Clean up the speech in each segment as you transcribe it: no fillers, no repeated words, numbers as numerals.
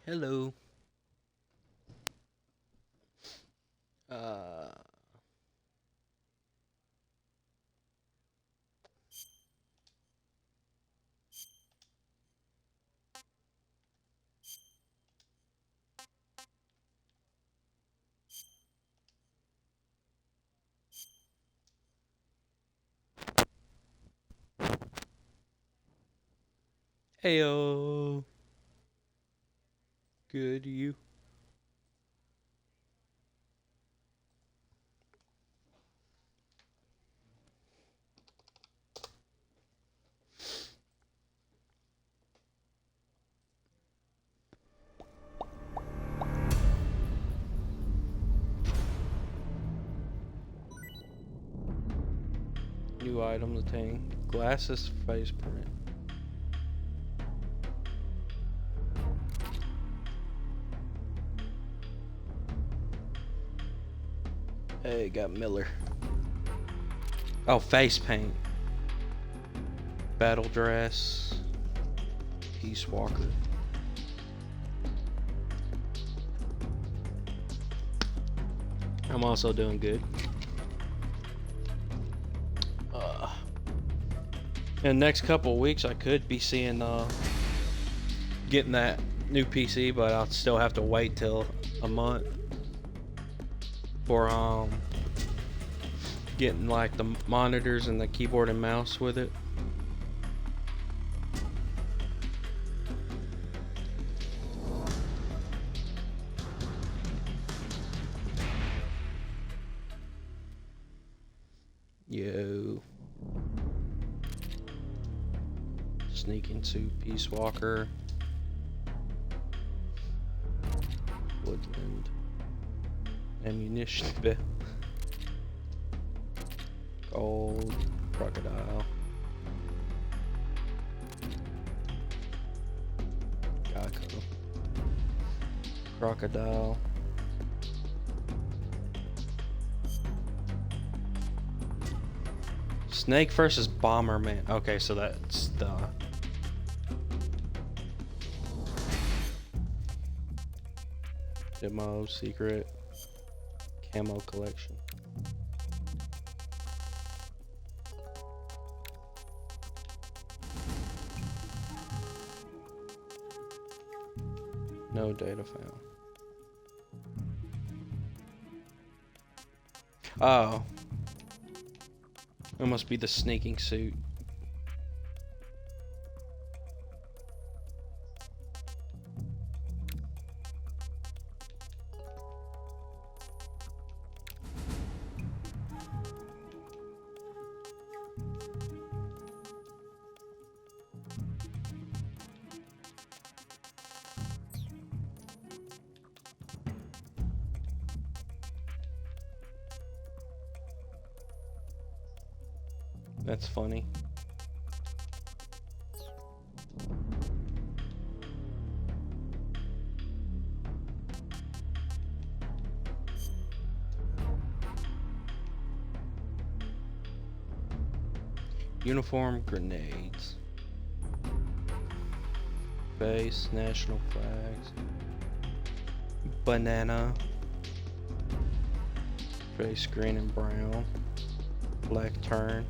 Hello. Uh, Heyo. Good you. New item obtained. Glasses face print. Hey, got Miller. Oh, face paint. Battle dress. Peace Walker. I'm also doing good. In the next couple of weeks, I could be seeing getting that new PC, but I'll still have to wait till a month for getting like the monitors and the keyboard and mouse with it. Yo. Sneaking to Peace Walker. Woodland. Ammunition bit. Gold. Crocodile. Geico. Crocodile. Snake versus Bomberman. Okay, so that's the demo secret camo collection. No data found. Oh. It must be the sneaking suit. That's funny. Uniform grenades. Base, national flags. Banana. Face green and brown. Black turn.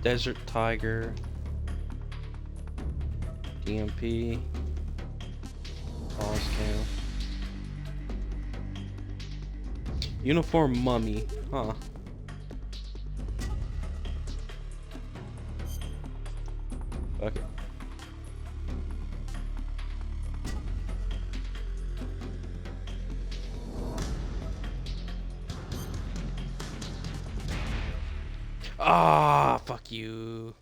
Desert Tiger, DMP, pause cam, uniform mummy, huh? Fuck it. Ah, fuck you.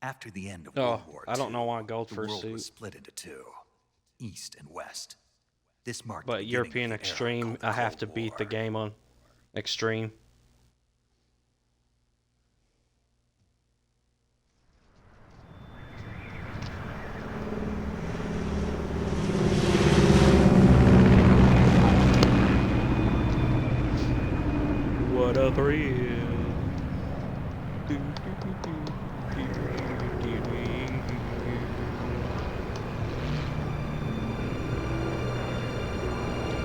After the end of Oh, World War II, I don't know why gold the for a world was suit. split into two, East and West. This marked the But beginning European of the era Extreme, called the I have Cold to beat the War. game on Extreme. What a thrill.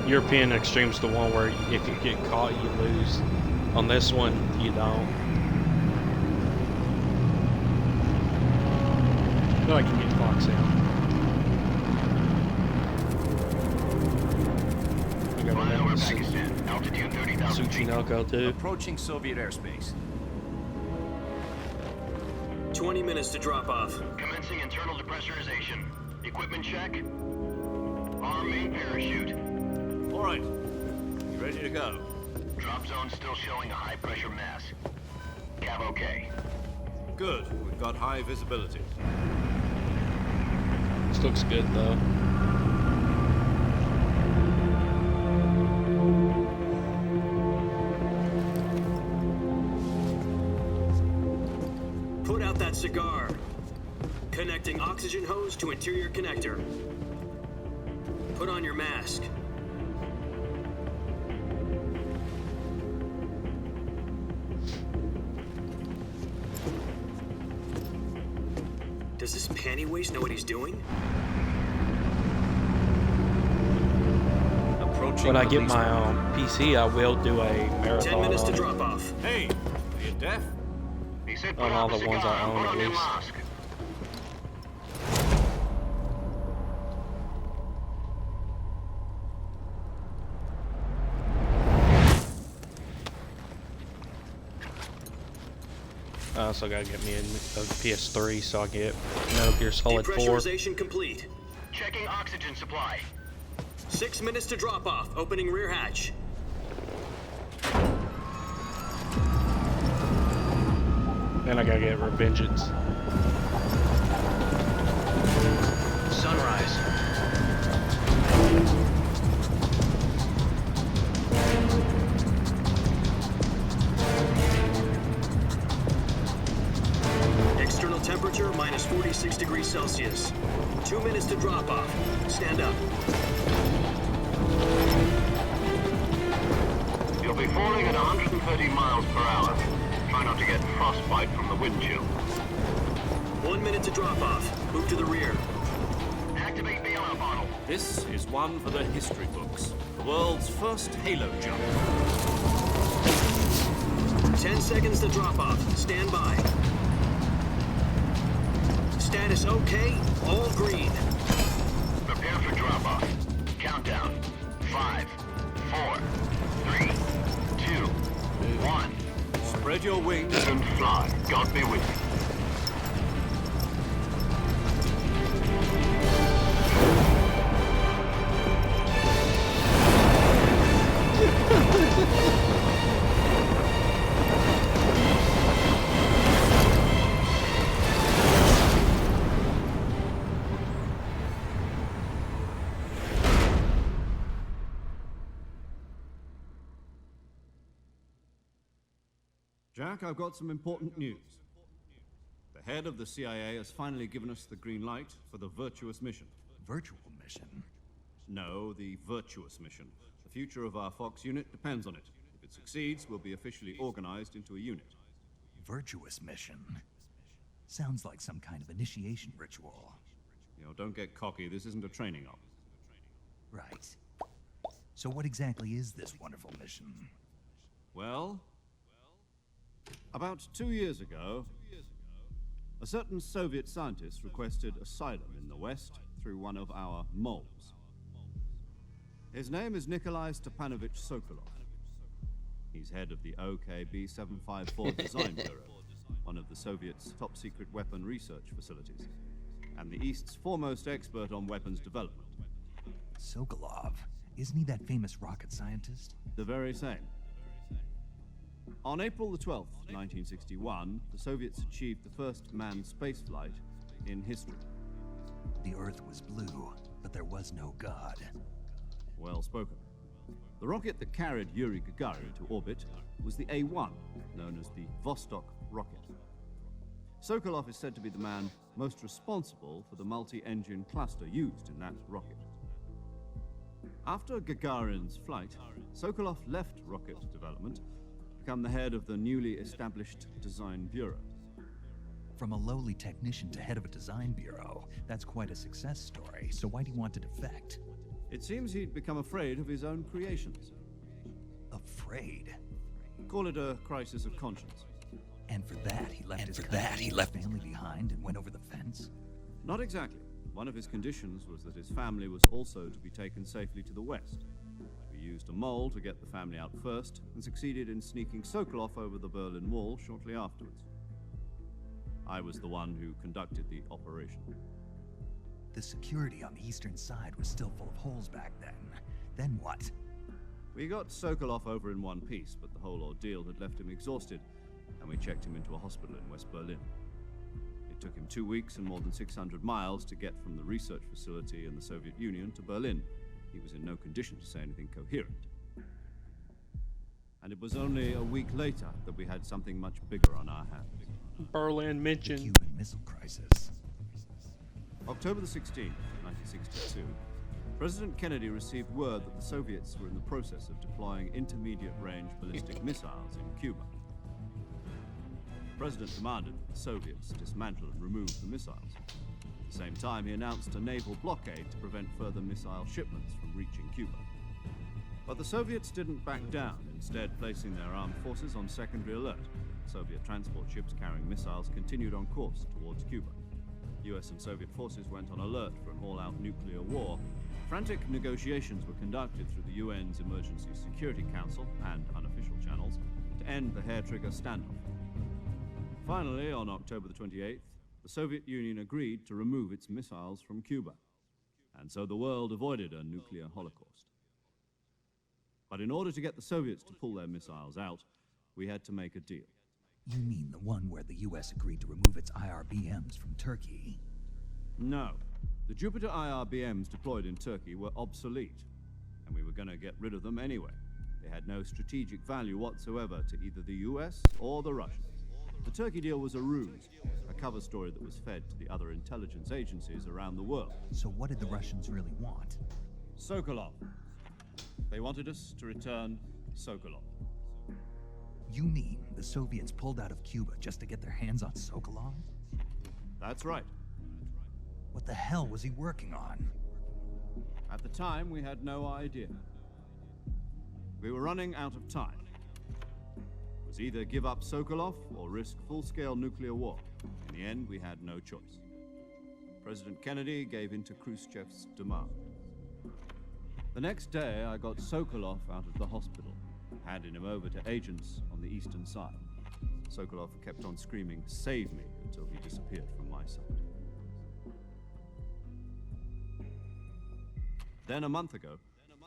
European Extreme's the one where if you get caught, you lose. On this one, you don't. I feel like you get clocks out. We got Flying one over with Pakistan, altitude 30,000 feet. Tsuchinoko too. Approaching Soviet airspace. 20 minutes to drop off. Commencing internal depressurization. Equipment check. Arm main parachute. All right. You ready to go? Drop zone still showing a high pressure mass. Cav okay. Good. We've got high visibility. This looks good though. Put out that cigar. Connecting oxygen hose to interior connector. Put on your mask. Does this panty waste know what he's doing? Approaching When I get release my point. PC, I will do a 10 marathon minutes to on it. drop off. Hey, are you deaf? He said On put all out the the ones I cigar. own, Put at on your least. mask. I also gotta get me a PS3 so I get Metal Gear Solid 4. Depressurization complete. Checking oxygen supply. 6 minutes to drop off. Opening rear hatch. And I gotta get Revengeance. Sunrise. External temperature minus 46 degrees Celsius. 2 minutes to drop off. Stand up. You'll be falling at 130 miles per hour. Try not to get frostbite from the wind chill. 1 minute to drop off. Move to the rear. Activate bailout bottle. This is one for the history books. The world's first Halo jump. 10 seconds to drop off. Stand by. Status okay. All green. Prepare for drop off. Countdown. 5, 4, 3, 2, 1. Spread your wings. And fly. God be with you. Jack, I've got some important news. The head of the CIA has finally given us the green light for the Virtuous mission. Virtual mission? No, the Virtuous mission. The future of our Fox unit depends on it. If it succeeds, we'll be officially organized into a unit. Virtuous mission? Sounds like some kind of initiation ritual. You know, don't get cocky. This isn't a training op. Right. So what exactly is this wonderful mission? Well, about 2 years ago, a certain Soviet scientist requested asylum in the West through one of our moles. His name is Nikolai Stepanovich Sokolov. He's head of the OKB-754 Design Bureau, one of the Soviets' top-secret weapon research facilities, and the East's foremost expert on weapons development. Sokolov? Isn't he that famous rocket scientist? The very same. On April the 12th, 1961, the Soviets achieved the first manned spaceflight in history. The Earth was blue, but there was no God. Well spoken. The rocket that carried Yuri Gagarin to orbit was the A-1, known as the Vostok rocket. Sokolov is said to be the man most responsible for the multi-engine cluster used in that rocket. After Gagarin's flight, Sokolov left rocket development to become the head of the newly established Design Bureau. From a lowly technician to head of a design bureau, that's quite a success story, so why do you want to defect? It seems he'd become afraid of his own creations. Afraid? Call it a crisis of conscience. And for that, he left his family behind and went over the fence? Not exactly. One of his conditions was that his family was also to be taken safely to the west. We used a mole to get the family out first, and succeeded in sneaking Sokolov over the Berlin Wall shortly afterwards. I was the one who conducted the operation. The security on the eastern side was still full of holes back then. Then what? We got Sokolov over in one piece, but the whole ordeal had left him exhausted, and we checked him into a hospital in West Berlin. It took him 2 weeks and more than 600 miles to get from the research facility in the Soviet Union to Berlin. He was in no condition to say anything coherent. And it was only a week later that we had something much bigger on our hands. Berlin The mentioned. Cuban Missile Crisis. October the 16th, 1962, President Kennedy received word that the Soviets were in the process of deploying intermediate-range ballistic missiles in Cuba. The President demanded that the Soviets dismantle and remove the missiles. At the same time, he announced a naval blockade to prevent further missile shipments from reaching Cuba. But the Soviets didn't back down, instead placing their armed forces on secondary alert. Soviet transport ships carrying missiles continued on course towards Cuba. US and Soviet forces went on alert for an all-out nuclear war. Frantic negotiations were conducted through the UN's Emergency Security Council and unofficial channels to end the hair-trigger standoff. Finally, on October the 28th, the Soviet Union agreed to remove its missiles from Cuba. And so the world avoided a nuclear holocaust. But in order to get the Soviets to pull their missiles out, we had to make a deal. You mean the one where the US agreed to remove its IRBMs from Turkey? No. The Jupiter IRBMs deployed in Turkey were obsolete, and we were going to get rid of them anyway. They had no strategic value whatsoever to either the US or the Russians. The Turkey deal was a ruse, a cover story that was fed to the other intelligence agencies around the world. So what did the Russians really want? Sokolov. They wanted us to return Sokolov. You mean the Soviets pulled out of Cuba just to get their hands on Sokolov? That's right. What the hell was he working on? At the time, we had no idea. We were running out of time. It was either give up Sokolov or risk full-scale nuclear war. In the end, we had no choice. President Kennedy gave in to Khrushchev's demand. The next day, I got Sokolov out of the hospital, handing him over to agents on the eastern side. Sokolov kept on screaming, "Save me," until he disappeared from my sight. Then a month ago,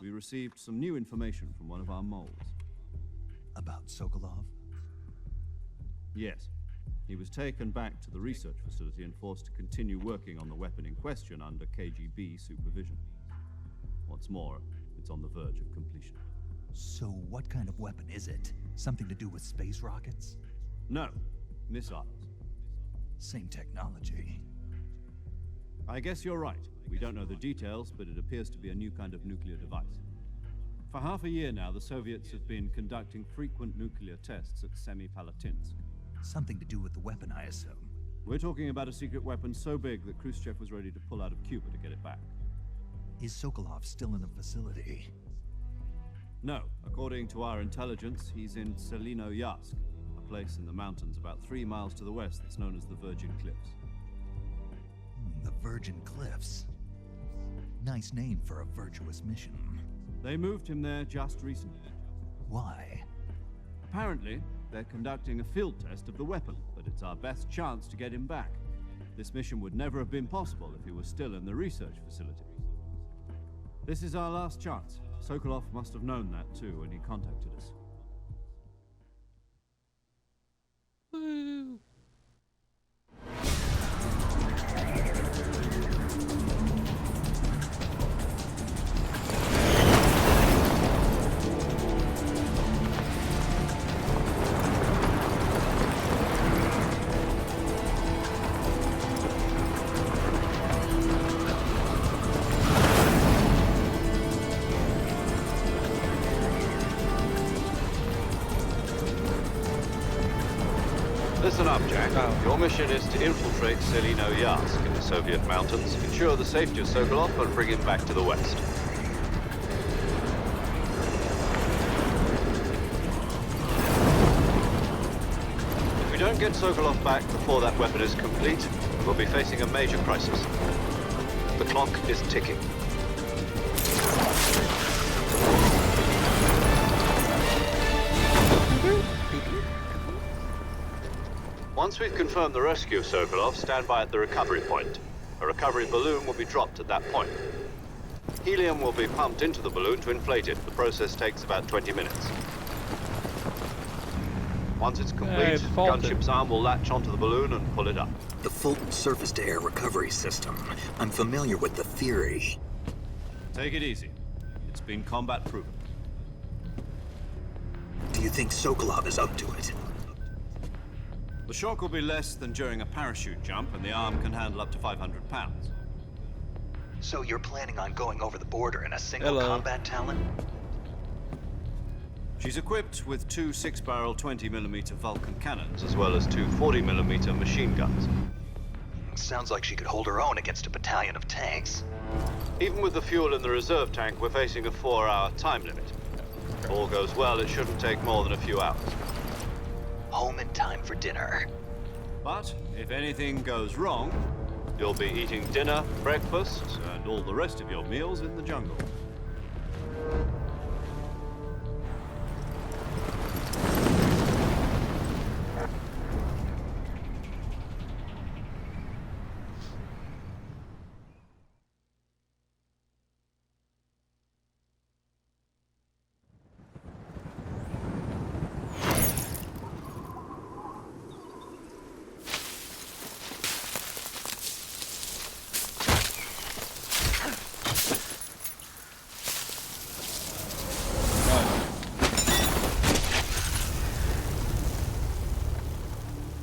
we received some new information from one of our moles. About Sokolov? Yes. He was taken back to the research facility and forced to continue working on the weapon in question under KGB supervision. What's more, it's on the verge of completion. So what kind of weapon is it? Something to do with space rockets? No, missiles. Same technology. I guess you're right. We don't know the details, but it appears to be a new kind of nuclear device. For half a year now, the Soviets have been conducting frequent nuclear tests at Semipalatinsk. Something to do with the weapon, I assume. We're talking about a secret weapon so big that Khrushchev was ready to pull out of Cuba to get it back. Is Sokolov still in the facility? No, according to our intelligence, he's in Selinoyarsk, a place in the mountains about 3 miles to the west that's known as the Virgin Cliffs. The Virgin Cliffs. Nice name for a virtuous mission. They moved him there just recently. Why? Apparently, they're conducting a field test of the weapon, but it's our best chance to get him back. This mission would never have been possible if he was still in the research facility. This is our last chance. Sokolov must have known that too when he contacted us. Listen up, Jack. Oh. Your mission is to infiltrate Selino Yask in the Soviet mountains, ensure the safety of Sokolov, and bring him back to the West. If we don't get Sokolov back before that weapon is complete, we'll be facing a major crisis. The clock is ticking. Once we've confirmed the rescue of Sokolov, stand by at the recovery point. A recovery balloon will be dropped at that point. Helium will be pumped into the balloon to inflate it. The process takes about 20 minutes. Once it's complete, Gunship's arm will latch onto the balloon and pull it up. The Fulton surface-to-air recovery system. I'm familiar with the theory. Take it easy. It's been combat-proven. Do you think Sokolov is up to it? The shock will be less than during a parachute jump, and the arm can handle up to 500 pounds. So you're planning on going over the border in a single Hello. combat Talon? She's equipped with two 6-barrel 20mm Vulcan cannons, As well as two 40mm machine guns. Sounds like she could hold her own against a battalion of tanks. Even with the fuel in the reserve tank, we're facing a 4-hour time limit. If all goes well, it shouldn't take more than a few hours. Home in time for dinner. But if anything goes wrong, You'll be eating dinner, breakfast, and all the rest of your meals in the jungle.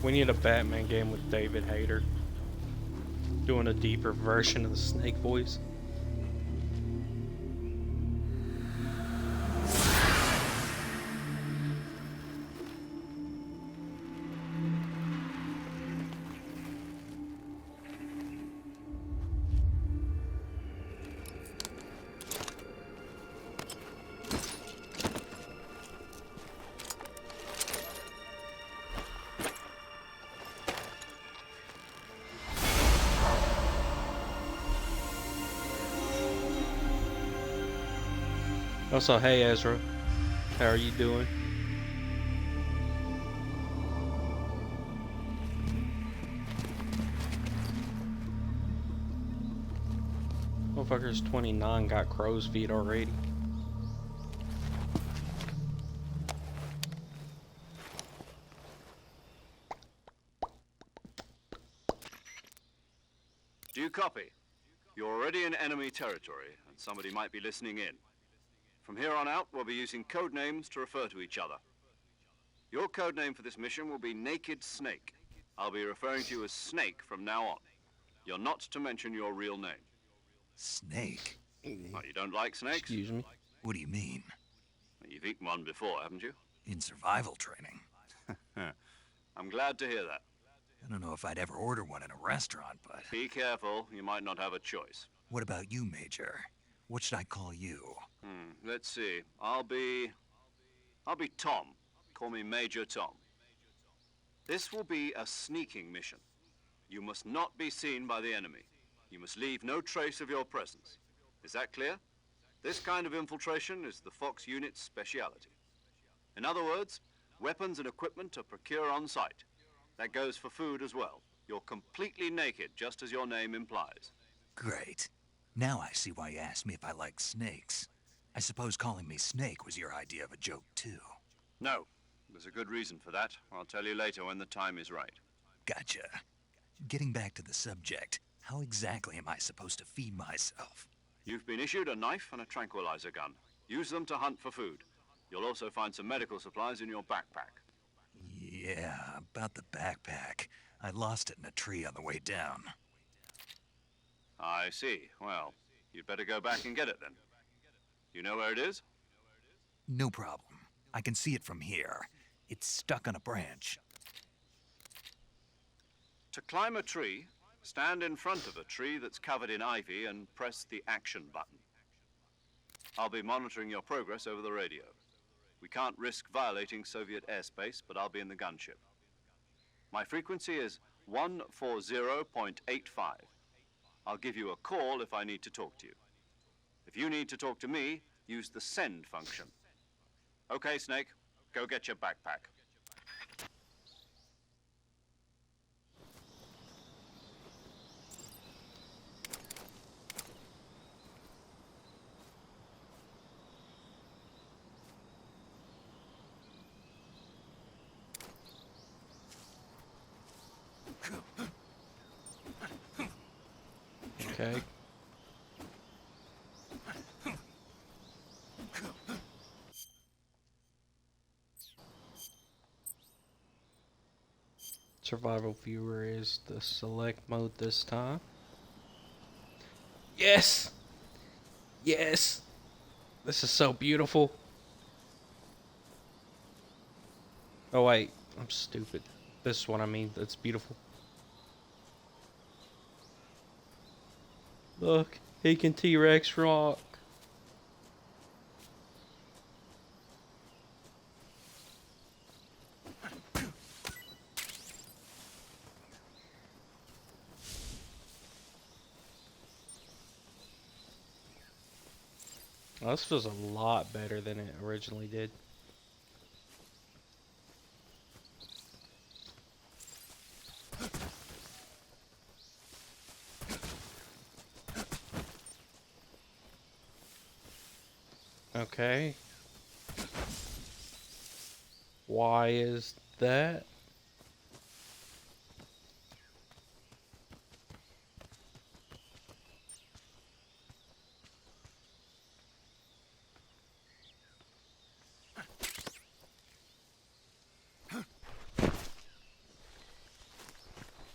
We need a Batman game with David Hayter doing a deeper version of the Snake voice. Also, hey Ezra, how are you doing? Motherfuckers 29 got crow's feet already. Do you copy? You're already in enemy territory, and somebody might be listening in. From here on out, we'll be using code names to refer to each other. Your code name for this mission will be Naked Snake. I'll be referring to you as Snake from now on. You're not to mention your real name. Snake? Oh, you don't like snakes? Excuse me. What do you mean? You've eaten one before, haven't you? In survival training? I'm glad to hear that. I don't know if I'd ever order one in a restaurant, but... Be careful, you might not have a choice. What about you, Major? What should I call you? Let's see. I'll be Tom. Call me Major Tom. This will be a sneaking mission. You must not be seen by the enemy. You must leave no trace of your presence. Is that clear? This kind of infiltration is the Fox unit's speciality. In other words, weapons and equipment are procured on site. That goes for food as well. You're completely naked, just as your name implies. Great. Now I see why you asked me if I like snakes. I suppose calling me Snake was your idea of a joke, too. No, there's a good reason for that. I'll tell you later when the time is right. Gotcha. Getting back to the subject, how exactly am I supposed to feed myself? You've been issued a knife and a tranquilizer gun. Use them to hunt for food. You'll also find some medical supplies in your backpack. Yeah, about the backpack. I lost it in a tree on the way down. I see. Well, you'd better go back and get it then. You know where it is? No problem. I can see it from here. It's stuck on a branch. To climb a tree, stand in front of a tree that's covered in ivy and press the action button. I'll be monitoring your progress over the radio. We can't risk violating Soviet airspace, but I'll be in the gunship. My frequency is 140.85. I'll give you a call if I need to talk to you. If you need to talk to me, use the send function. Okay, Snake, go get your backpack. Okay. Survival viewer is the select mode this time. Yes! Yes! This is so beautiful. Oh wait, I'm stupid. This is what I mean, that's beautiful. Look, he can T-Rex rock. Well, this feels a lot better than it originally did. Okay. Why is that?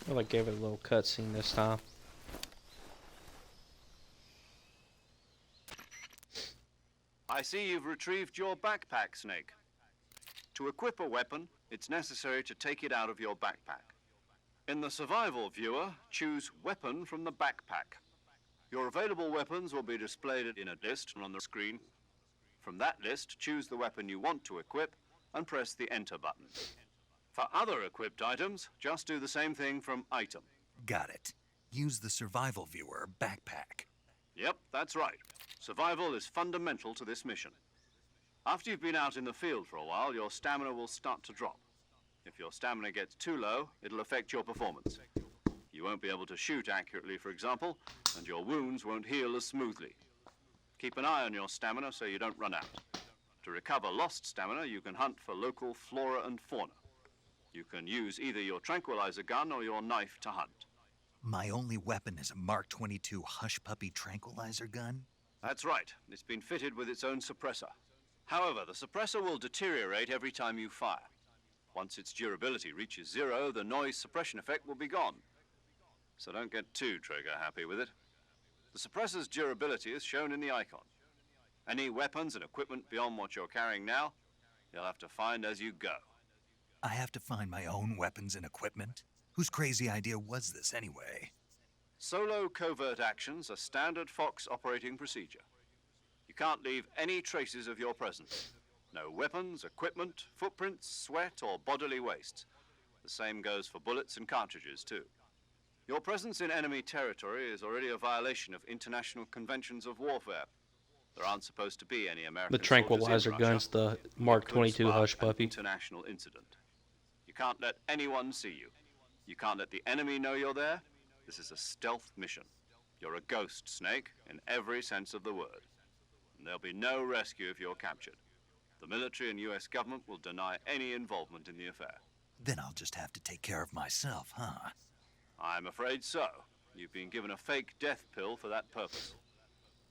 Well, I gave it a little cutscene this time. I see you've retrieved your backpack, Snake. To equip a weapon, it's necessary to take it out of your backpack. In the survival viewer, choose Weapon from the backpack. Your available weapons will be displayed in a list on the screen. From that list, choose the weapon you want to equip and press the Enter button. For other equipped items, just do the same thing from Item. Got it. Use the survival viewer backpack. Yep, that's right. Survival is fundamental to this mission. After you've been out in the field for a while, your stamina will start to drop. If your stamina gets too low, it'll affect your performance. You won't be able to shoot accurately, for example, and your wounds won't heal as smoothly. Keep an eye on your stamina so you don't run out. To recover lost stamina, you can hunt for local flora and fauna. You can use either your tranquilizer gun or your knife to hunt. My only weapon is a Mark 22 Hush Puppy tranquilizer gun? That's right. It's been fitted with its own suppressor. However, the suppressor will deteriorate every time you fire. Once its durability reaches 0, the noise suppression effect will be gone. So don't get too trigger-happy with it. The suppressor's durability is shown in the icon. Any weapons and equipment beyond what you're carrying now, you'll have to find as you go. I have to find my own weapons and equipment? Whose crazy idea was this anyway? Solo covert actions are standard Fox operating procedure. You can't leave any traces of your presence. No weapons, equipment, footprints, sweat, or bodily waste. The same goes for bullets and cartridges, too. Your presence in enemy territory is already a violation of international conventions of warfare. There aren't supposed to be any American The tranquilizer soldiers in gun's Russia. the Mark It could 22 spark Hush an Puppy. international incident. You can't let anyone see you. You can't let the enemy know you're there. This is a stealth mission. You're a ghost, Snake, in every sense of the word. And there'll be no rescue if you're captured. The military and US government will deny any involvement in the affair. Then I'll just have to take care of myself, huh? I'm afraid so. You've been given a fake death pill for that purpose.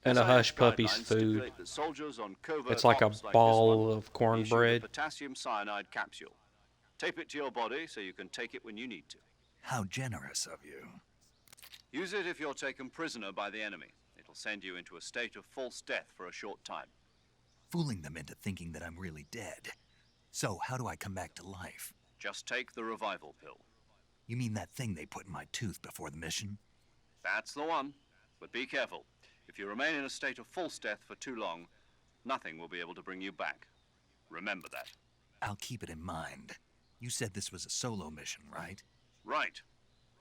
And a SIS Hush Puppy's guidelines food. stipulate that soldiers on covert It's like a ops this ball one of issue cornbread. a potassium cyanide capsule. Tape it to your body so you can take it when you need to. How generous of you. Use it if you're taken prisoner by the enemy. It'll send you into a state of false death for a short time. Fooling them into thinking that I'm really dead. So, how do I come back to life? Just take the revival pill. You mean that thing they put in my tooth before the mission? That's the one. But be careful. If you remain in a state of false death for too long, nothing will be able to bring you back. Remember that. I'll keep it in mind. You said this was a solo mission, right? Right.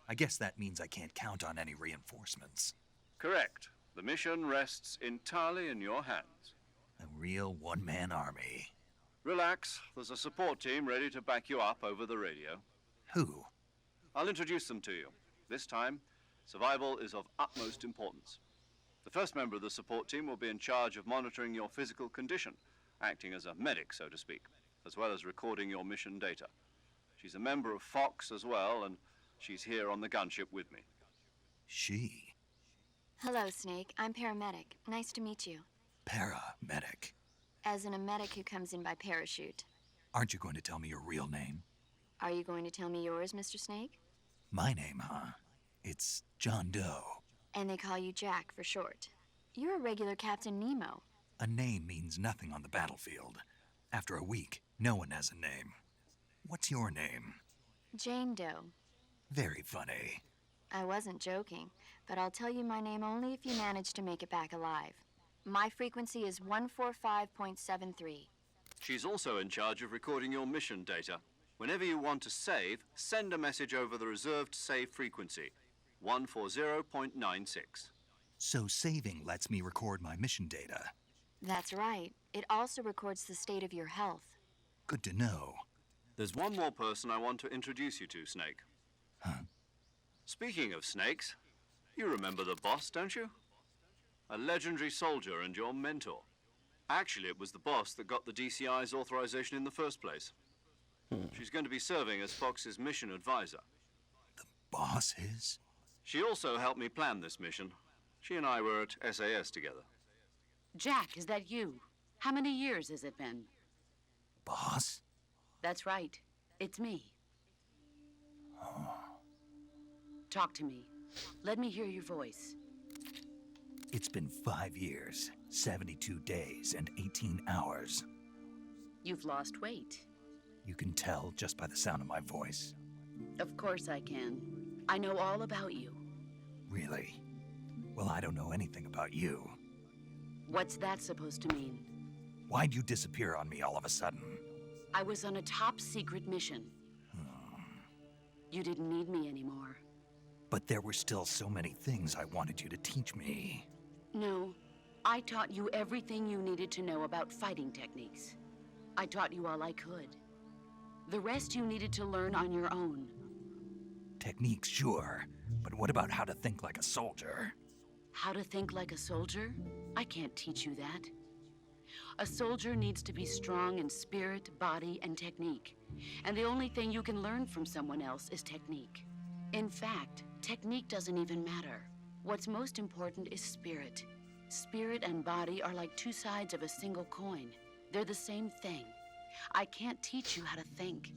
I guess that means I can't count on any reinforcements. Correct. The mission rests entirely in your hands. A real one-man army. Relax. There's a support team ready to back you up over the radio. Who? I'll introduce them to you. This time, survival is of utmost importance. The first member of the support team will be in charge of monitoring your physical condition, acting as a medic, so to speak, as well as recording your mission data. She's a member of Fox as well, and she's here on the gunship with me. She? Hello, Snake. I'm paramedic. Nice to meet you. Paramedic. As in a medic who comes in by parachute. Aren't you going to tell me your real name? Are you going to tell me yours, Mr. Snake? My name, huh? It's John Doe. And they call you Jack for short. You're a regular Captain Nemo. A name means nothing on the battlefield. After a week, no one has a name. What's your name? Jane Doe. Very funny. I wasn't joking, but I'll tell you my name only if you manage to make it back alive. My frequency is 145.73. She's also in charge of recording your mission data. Whenever you want to save, send a message over the reserved save frequency, 140.96. So saving lets me record my mission data. That's right. It also records the state of your health. Good to know. There's one more person I want to introduce you to, Snake. Huh? Speaking of snakes, you remember the boss, don't you? A legendary soldier and your mentor. Actually, it was the boss that got the DCI's authorization in the first place. She's going to be serving as Fox's mission advisor. The boss is? She also helped me plan this mission. She and I were at SAS together. Jack, is that you? How many years has it been? Boss? That's right. It's me. Talk to me. Let me hear your voice. It's been 5 years, 72 days, and 18 hours. You've lost weight. You can tell just by the sound of my voice. Of course I can. I know all about you. Really? Well, I don't know anything about you. What's that supposed to mean? Why'd you disappear on me all of a sudden? I was on a top-secret mission. You didn't need me anymore. But there were still so many things I wanted you to teach me. No, I taught you everything you needed to know about fighting techniques. I taught you all I could. The rest you needed to learn on your own. Techniques, sure. But what about how to think like a soldier? How to think like a soldier? I can't teach you that. A soldier needs to be strong in spirit, body, and technique. And the only thing you can learn from someone else is technique. In fact, technique doesn't even matter. What's most important is spirit. Spirit and body are like two sides of a single coin. They're the same thing. I can't teach you how to think.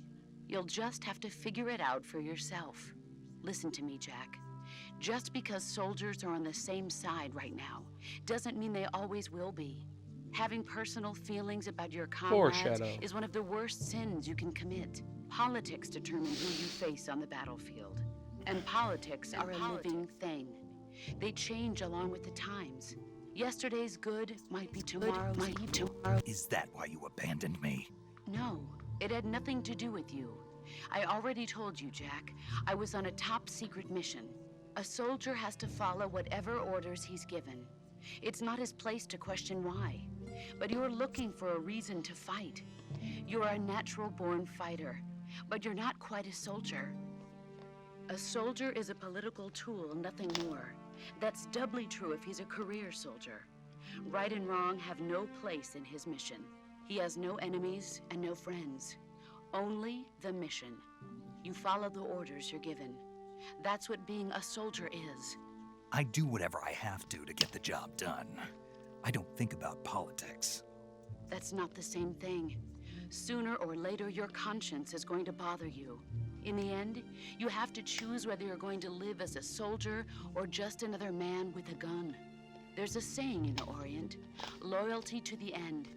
You'll just have to figure it out for yourself. Listen to me, Jack. Just because soldiers are on the same side right now doesn't mean they always will be. Having personal feelings about your comrades Foreshadow. is one of the worst sins you can commit. Politics determine who you face on the battlefield. And politics are a living thing. They change along with the times. Yesterday's good might be tomorrow's evil. Is that why you abandoned me? No, it had nothing to do with you. I already told you, Jack. I was on a top-secret mission. A soldier has to follow whatever orders he's given. It's not his place to question why. But you're looking for a reason to fight. You're a natural-born fighter, but you're not quite a soldier. A soldier is a political tool, nothing more. That's doubly true if he's a career soldier. Right and wrong have no place in his mission. He has no enemies and no friends. Only the mission. You follow the orders you're given. That's what being a soldier is. I do whatever I have to get the job done. I don't think about politics. That's not the same thing. Sooner or later, your conscience is going to bother you. In the end, you have to choose whether you're going to live as a soldier or just another man with a gun. There's a saying in the Orient, loyalty to the end.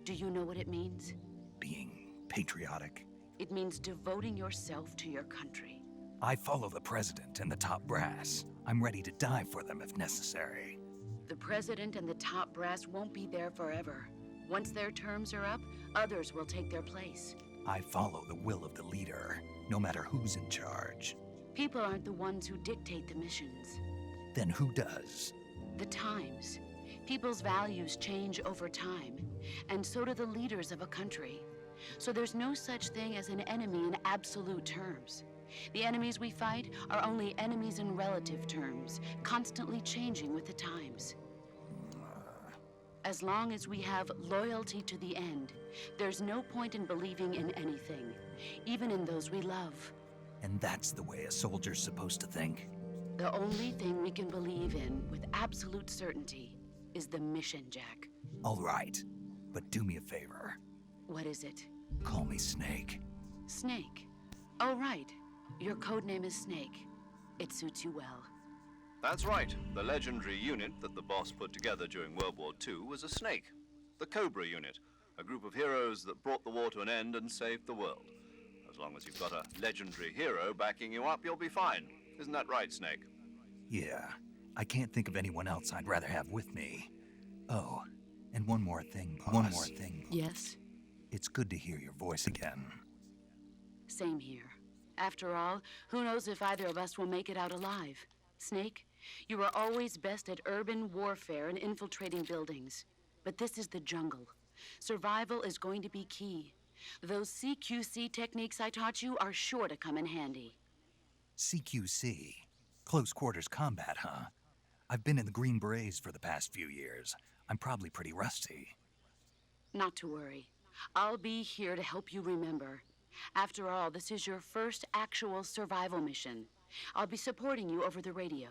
Do you know what it means? Being patriotic. It means devoting yourself to your country. I follow the president and the top brass. I'm ready to die for them if necessary. The president and the top brass won't be there forever. Once their terms are up, others will take their place. I follow the will of the leader, no matter who's in charge. People aren't the ones who dictate the missions. Then who does? The times. People's values change over time, and so do the leaders of a country. So there's no such thing as an enemy in absolute terms. The enemies we fight are only enemies in relative terms, constantly changing with the times. As long as we have loyalty to the end, there's no point in believing in anything, even in those we love. And that's the way a soldier's supposed to think? The only thing we can believe in with absolute certainty is the mission, Jack. All right, but do me a favor. What is it? Call me Snake. Snake. Oh, right. Your codename is Snake. It suits you well. That's right. The legendary unit that the boss put together during World War II was a snake. The Cobra unit, a group of heroes that brought the war to an end and saved the world. As long as you've got a legendary hero backing you up, you'll be fine. Isn't that right, Snake? Yeah, I can't think of anyone else I'd rather have with me. Oh, and one more thing, boss. One more thing. Yes? It's good to hear your voice again. Same here. After all, who knows if either of us will make it out alive? Snake, you are always best at urban warfare and infiltrating buildings. But this is the jungle. Survival is going to be key. Those CQC techniques I taught you are sure to come in handy. CQC? Close quarters combat, huh? I've been in the Green Berets for the past few years. I'm probably pretty rusty. Not to worry. I'll be here to help you remember. After all, this is your first actual survival mission. I'll be supporting you over the radio.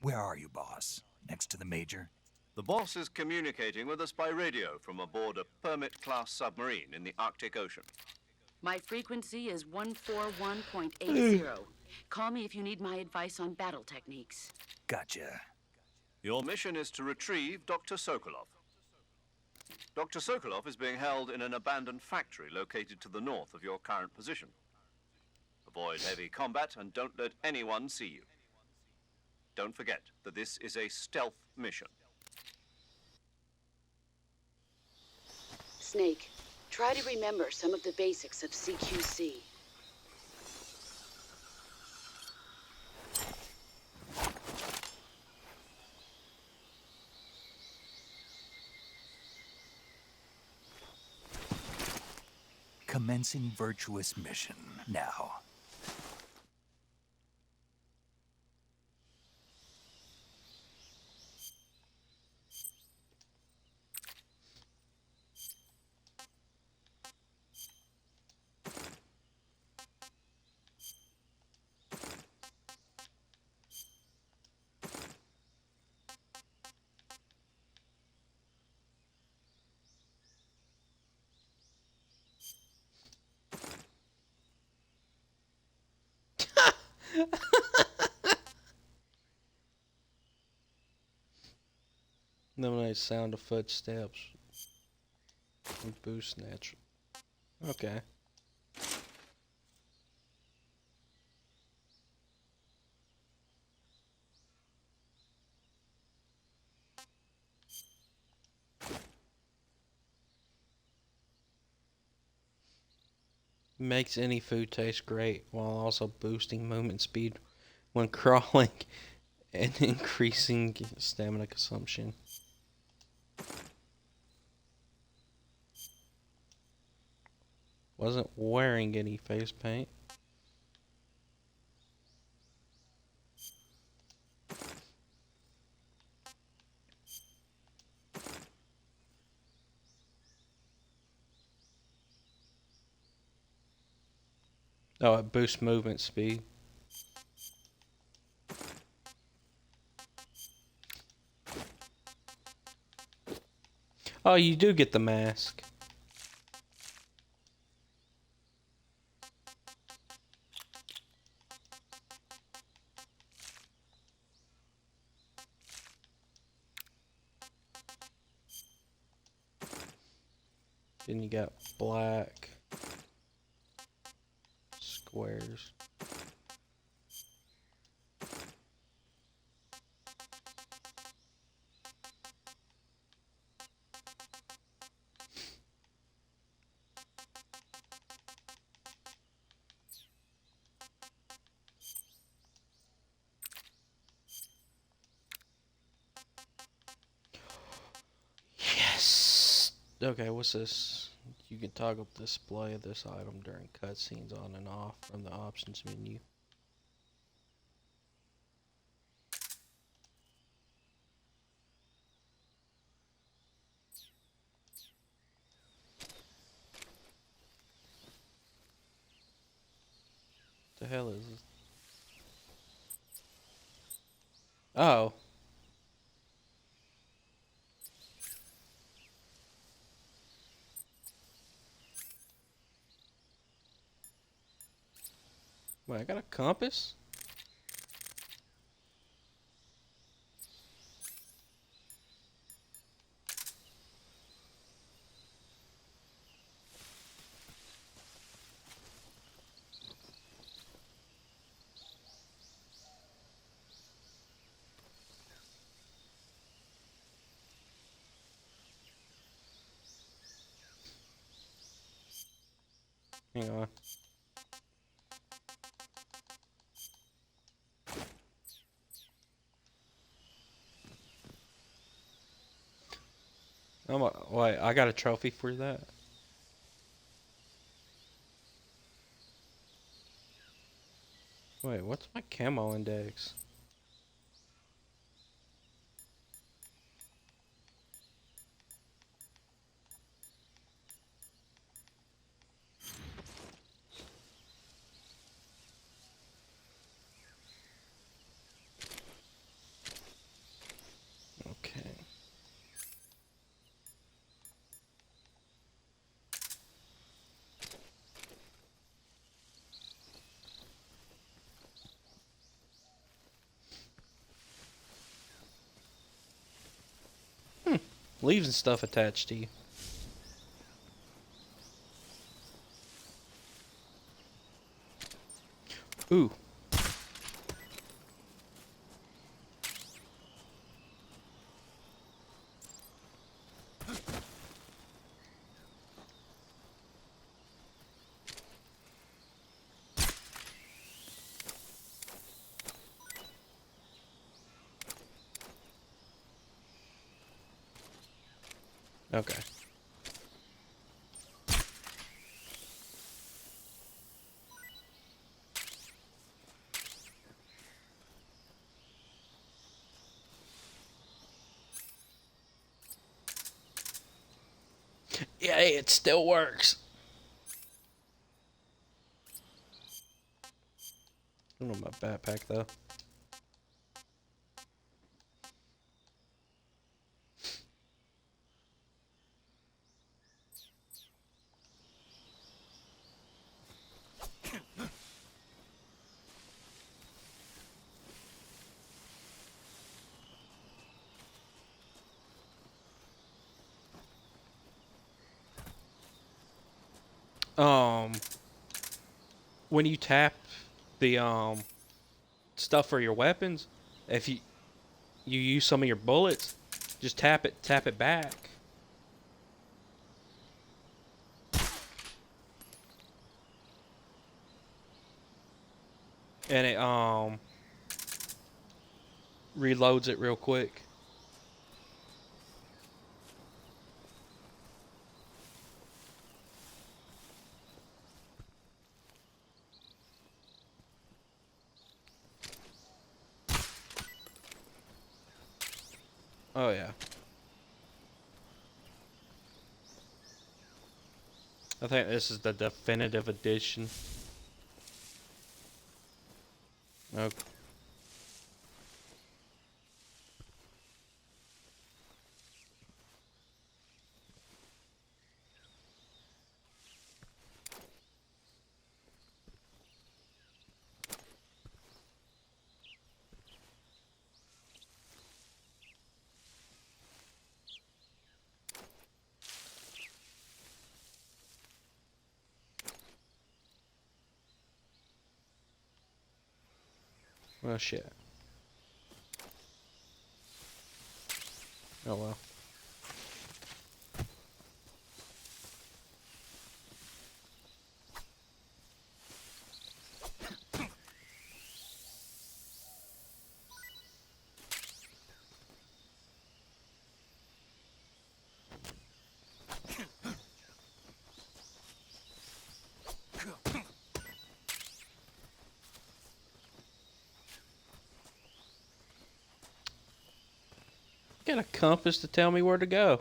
Where are you, boss? Next to the Major? The boss is communicating with us by radio from aboard a Permit-class submarine in the Arctic Ocean. My frequency is 141.80. Call me if you need my advice on battle techniques. Gotcha. Your mission is to retrieve Dr. Sokolov. Dr. Sokolov is being held in an abandoned factory located to the north of your current position. Avoid heavy combat and don't let anyone see you. Don't forget that this is a stealth mission. Snake, try to remember some of the basics of CQC. Commencing virtuous mission now. Eliminate sound of footsteps. And boost natural. Okay. Makes any food taste great while also boosting movement speed when crawling and increasing stamina consumption. Wasn't wearing any face paint. Oh, it boosts movement speed. Oh, you do get the mask. Then you got black squares. Okay, what's this? You can toggle display of this item during cutscenes on and off from the options menu. The hell is this? Oh. Wait, I got a compass? Hang on. Wait, I got a trophy for that. Wait, what's my camo index? Okay. Leaves and stuff attached to you. Ooh. Okay. Yeah, it still works. I don't know my backpack though. When you tap the stuff for your weapons, if you use some of your bullets, just tap it back. And it reloads it real quick. Oh yeah. I think this is the definitive edition. Okay. Well, shit. Oh well. got a compass to tell me where to go.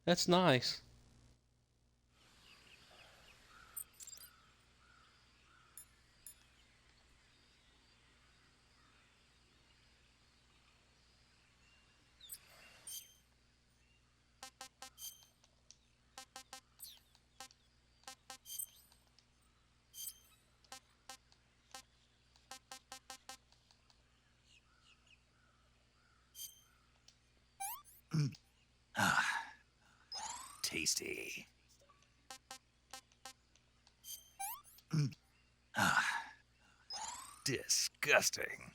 That's nice. Tasty. Disgusting.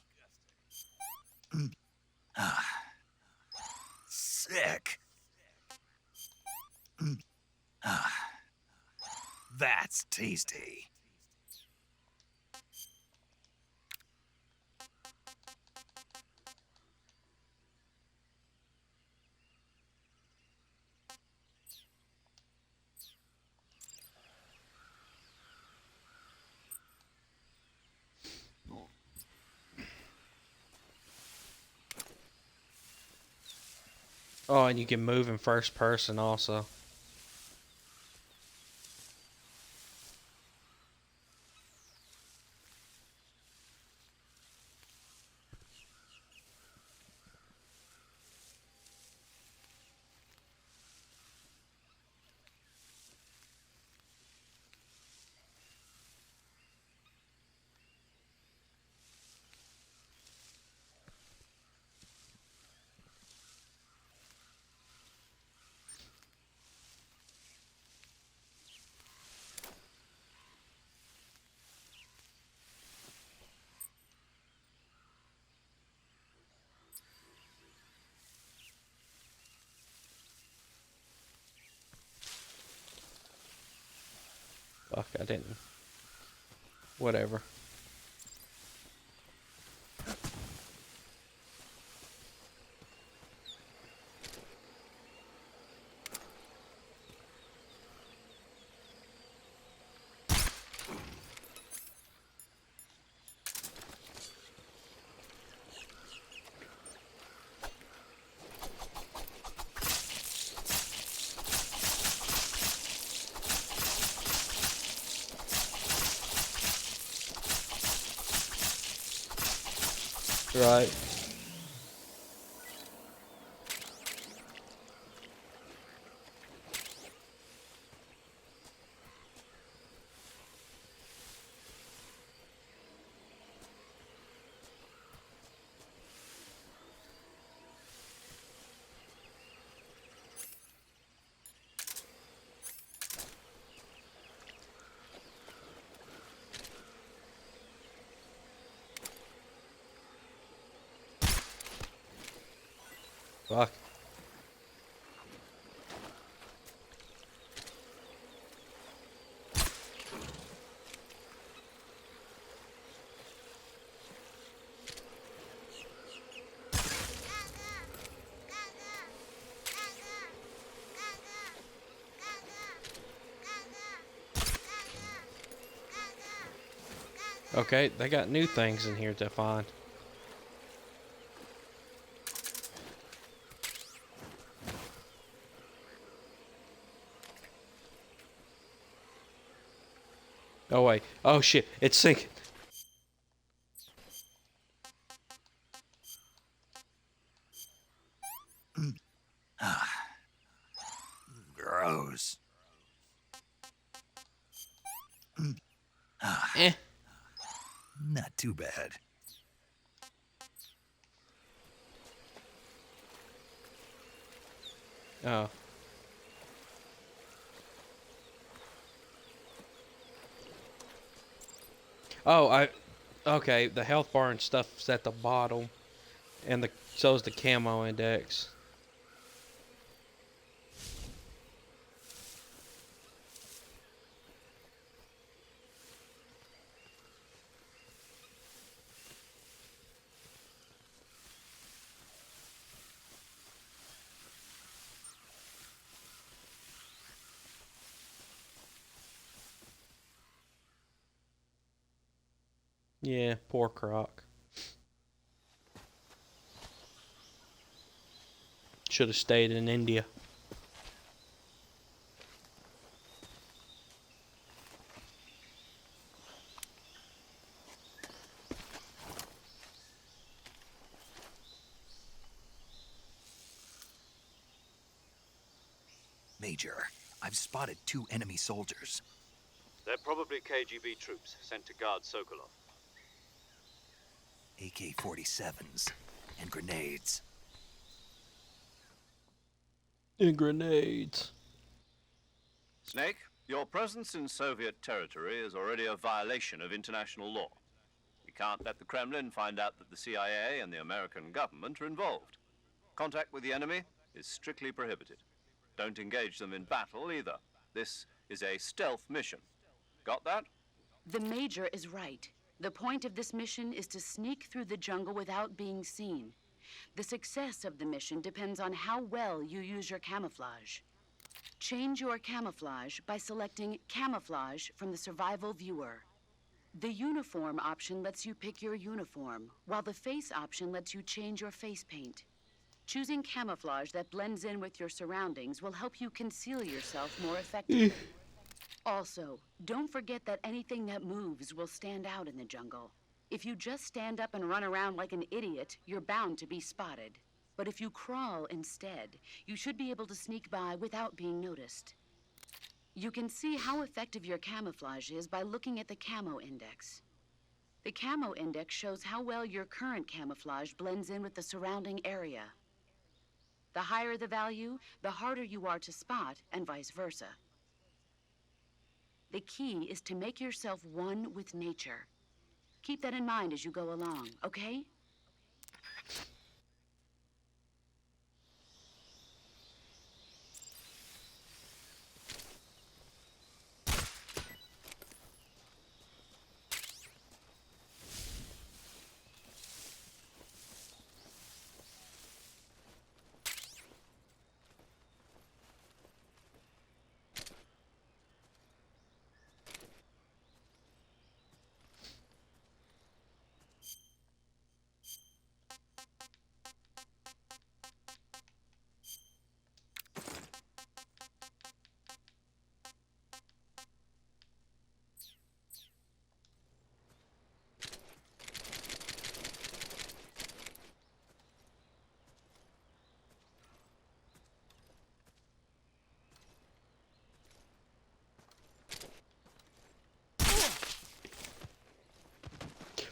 Sick. That's tasty. Oh, and you can move in first person also. Fuck, I didn't. Whatever. Right. Fuck. Okay, they got new things in here to find. Oh wait. Oh shit, it's sinking. Gross. Eh. Not too bad. Oh. Oh, okay, the health bar and stuff's at the bottom. And so's the camo index. Yeah, poor Croc. Should have stayed in India. Major, I've spotted 2 enemy soldiers. They're probably KGB troops sent to guard Sokolov. AK-47s and grenades. And grenades. Snake, your presence in Soviet territory is already a violation of international law. We can't let the Kremlin find out that the CIA and the American government are involved. Contact with the enemy is strictly prohibited. Don't engage them in battle either. This is a stealth mission. Got that? The Major is right. The point of this mission is to sneak through the jungle without being seen. The success of the mission depends on how well you use your camouflage. Change your camouflage by selecting Camouflage from the Survival Viewer. The Uniform option lets you pick your uniform, while the Face option lets you change your face paint. Choosing camouflage that blends in with your surroundings will help you conceal yourself more effectively. Also, don't forget that anything that moves will stand out in the jungle. If you just stand up and run around like an idiot, you're bound to be spotted. But if you crawl instead, you should be able to sneak by without being noticed. You can see how effective your camouflage is by looking at the Camo Index. The Camo Index shows how well your current camouflage blends in with the surrounding area. The higher the value, the harder you are to spot, and vice versa. The key is to make yourself one with nature. Keep that in mind as you go along, okay?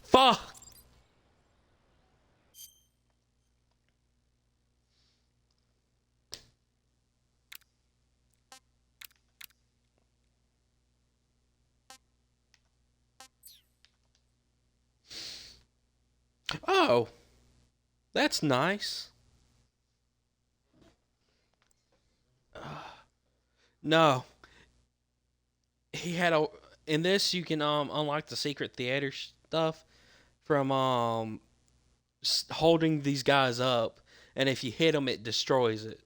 Fuck! Oh, that's nice. No, he had a. In this, you can unlock the secret theater stuff from holding these guys up, and if you hit them, it destroys it.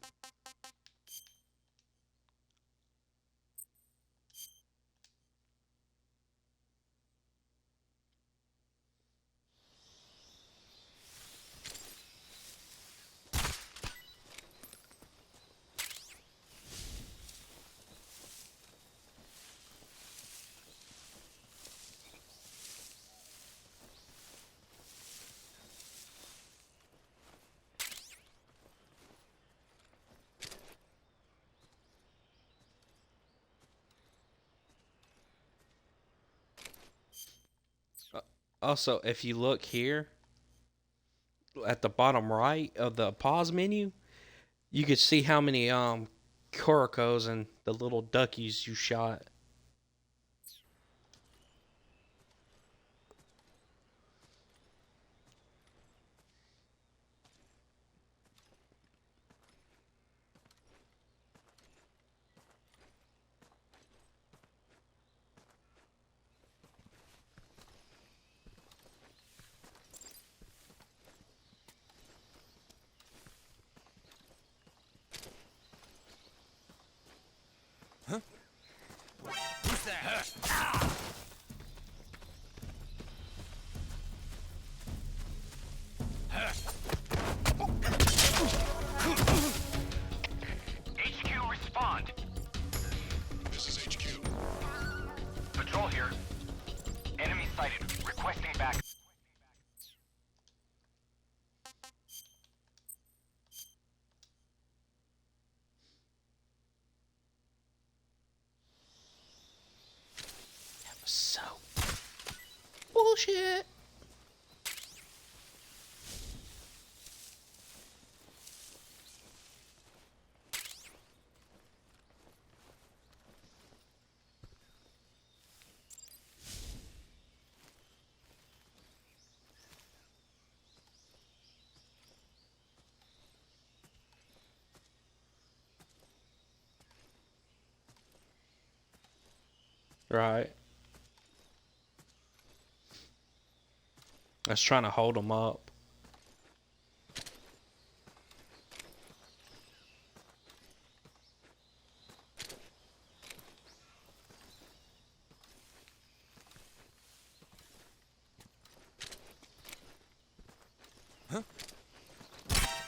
Also, if you look here at the bottom right of the pause menu, you could see how many Korokos and the little duckies you shot. bullshit. Right. I was trying to hold them up.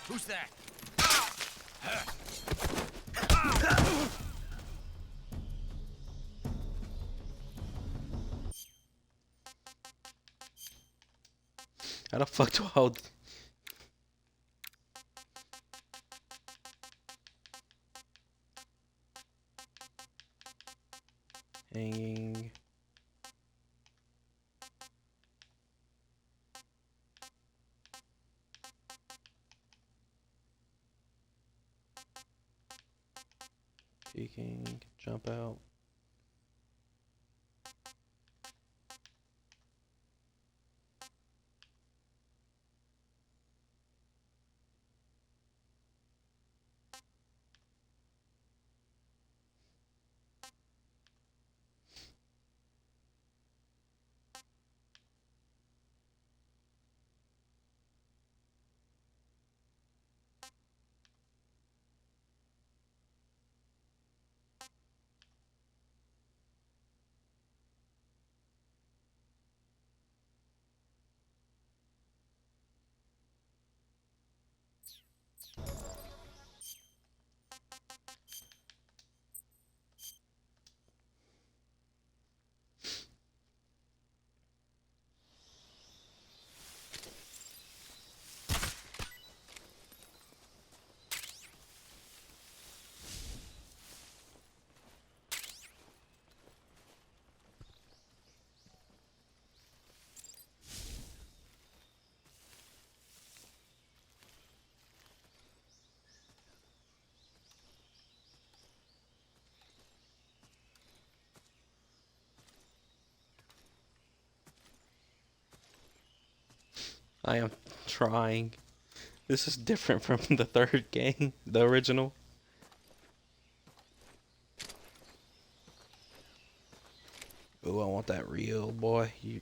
Who's that? How the fuck do I hold? Hanging. Peeking. Jump out. I am trying. This is different from the third game, the original. Oh, I want that real boy. You...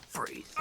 Freeze.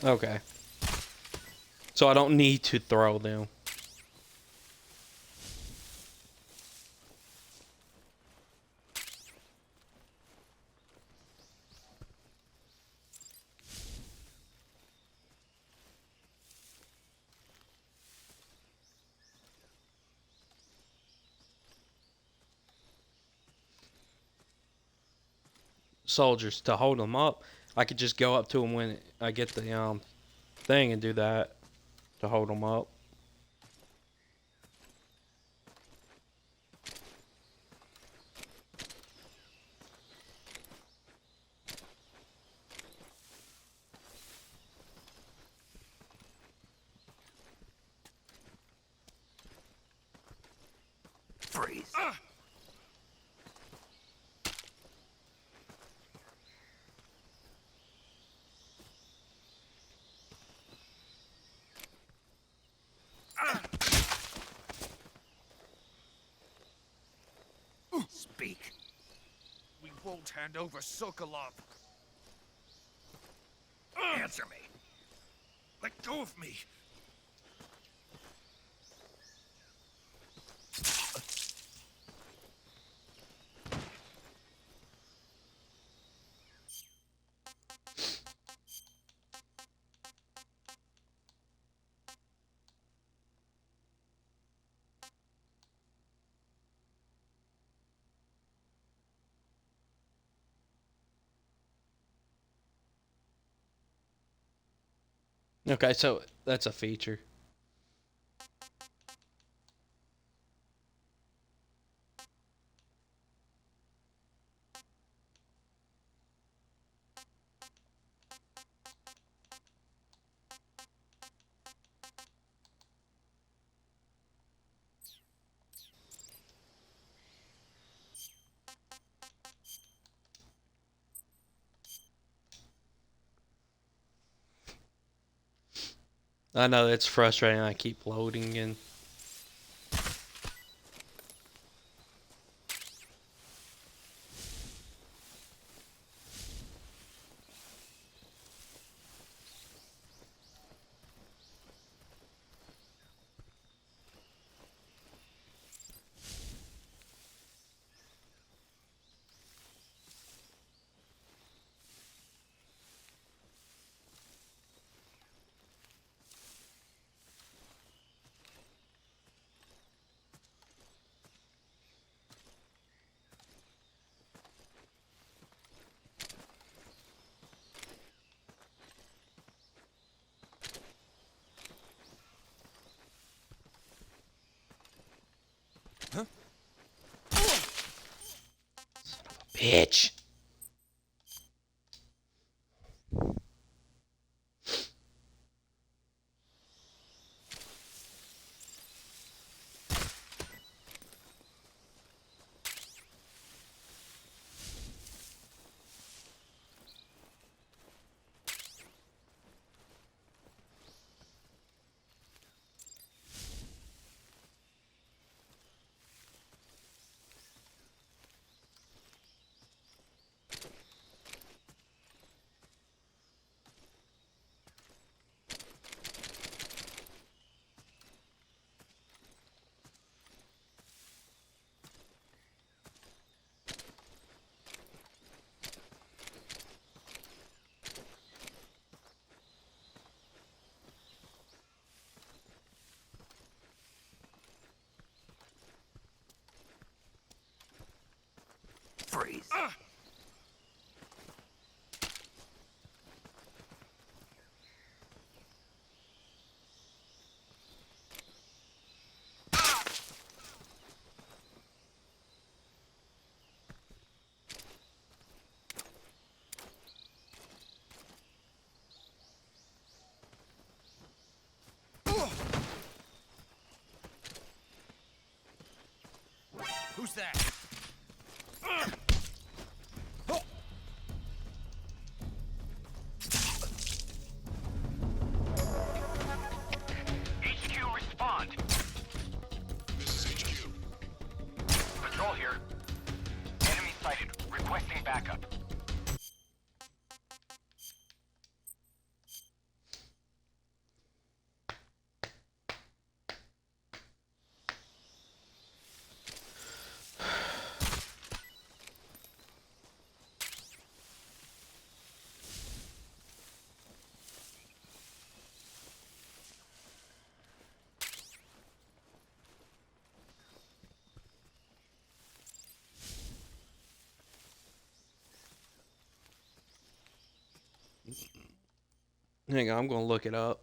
Okay. So I don't need to throw them. soldiers to hold them up. I could just go up to them when I get the thing and do that to hold them up. Freeze. Speak. We won't hand over Sokolov. Answer me. Let go of me. Okay, so that's a feature. I know it's frustrating. I keep loading and bitch. Freeze. Who's that? HQ, respond. This is HQ. Patrol here. Enemy sighted. Requesting backup. Hang on, I'm gonna look it up.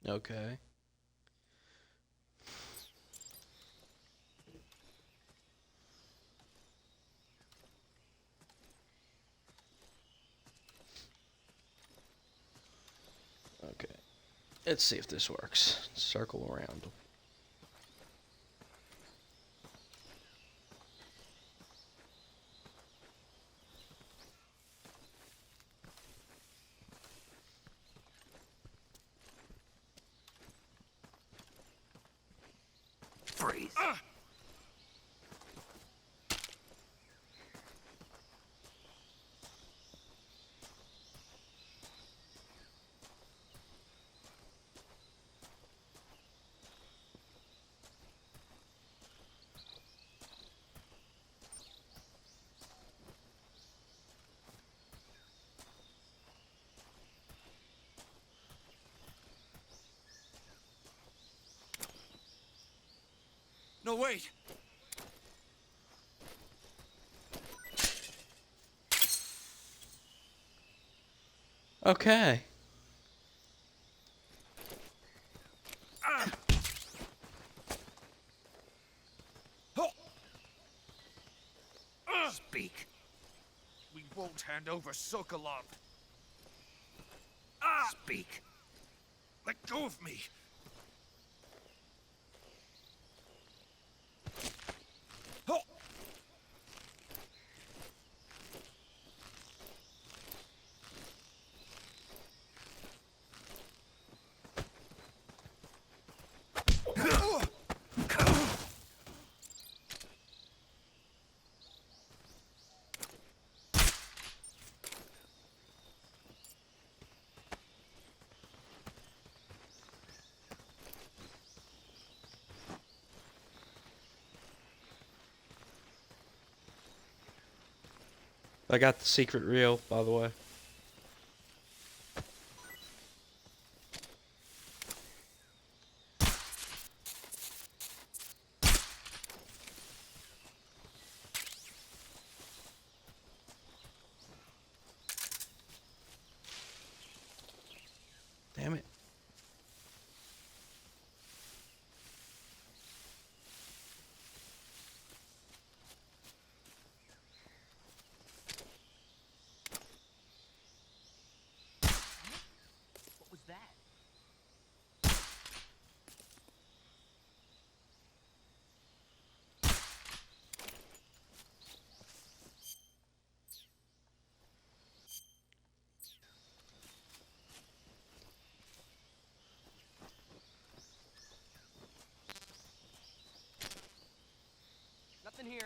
Okay. Okay. Let's see if this works. Circle around. Freeze. No, wait. Okay. Speak. We won't hand over Sokolov. Speak. Let go of me. I got the secret reel, by the way. Damn it. What was that? Nothing here.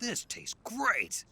This tastes great!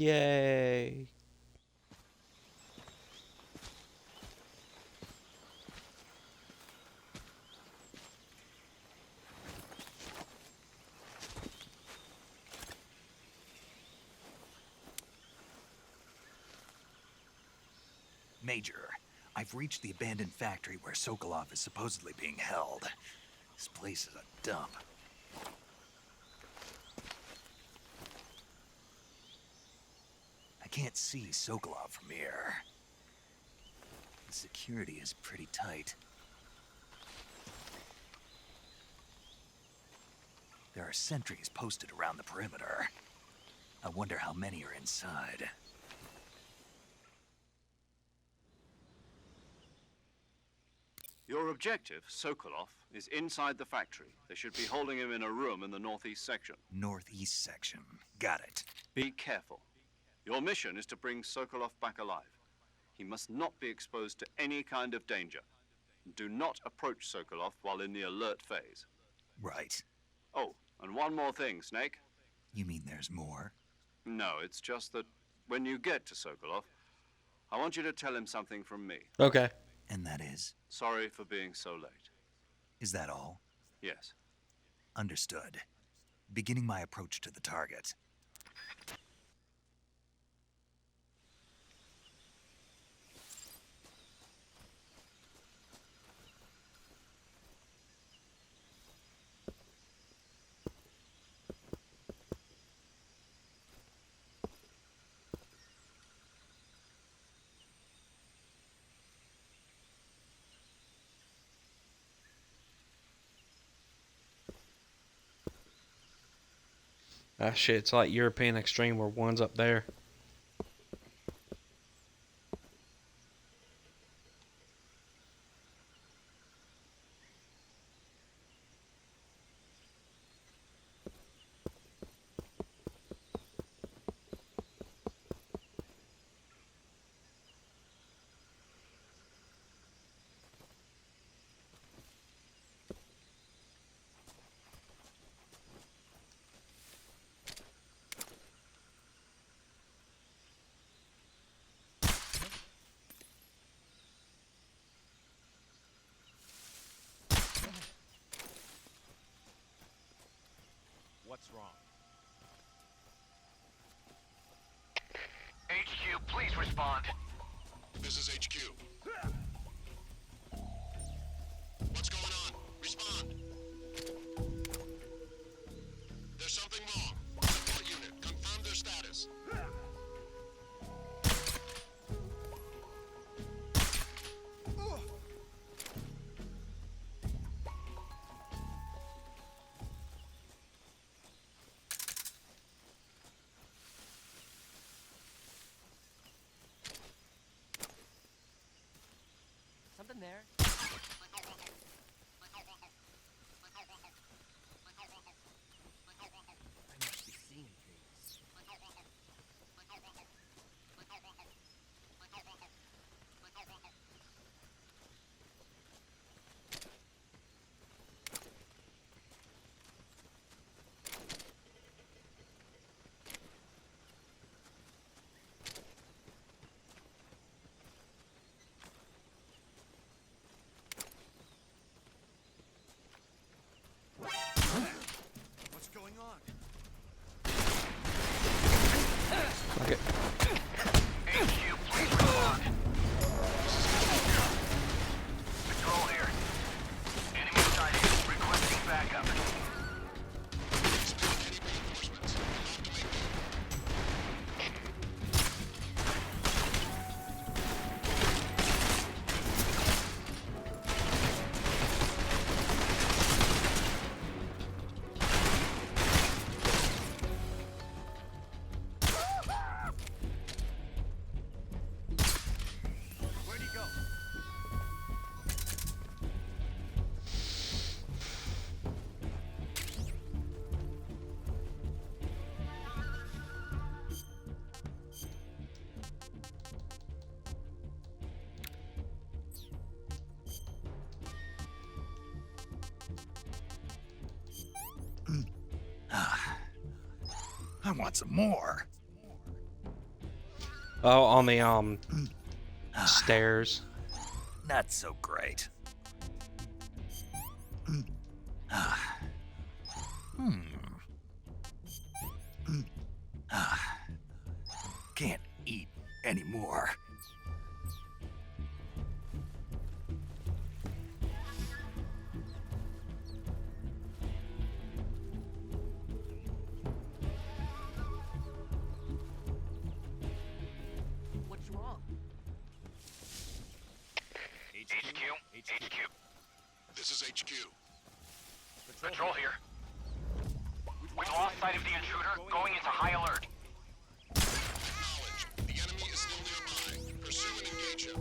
Yay. Major, I've reached the abandoned factory where Sokolov is supposedly being held. This place is a dump. I can't see Sokolov from here. The security is pretty tight. There are sentries posted around the perimeter. I wonder how many are inside. Your objective, Sokolov, is inside the factory. They should be holding him in a room in the northeast section. Northeast section. Got it. Be careful. Your mission is to bring Sokolov back alive. He must not be exposed to any kind of danger. Do not approach Sokolov while in the alert phase. Right. Oh, and one more thing, Snake. You mean there's more? No, it's just that when you get to Sokolov, I want you to tell him something from me. Okay. And that is? Sorry for being so late. Is that all? Yes. Understood. Beginning my approach to the target. Ah, shit, it's like European Extreme where one's up there. What's wrong? HQ, please respond. This is HQ. What's going on? Respond. There's something wrong. Support unit, confirm their status. Something there? I must be seeing things. What's going on? Okay. HQ, please respond. Patrol here. Enemy sighted. Requesting backup. Where'd he go? I want some more. Oh, on the stairs. Not so great. Can't eat anymore. What's wrong? HQ. This is HQ. Patrol here. We've lost sight of the intruder. Going into high alert. Acknowledged. The enemy is still nearby. Pursue and engage him.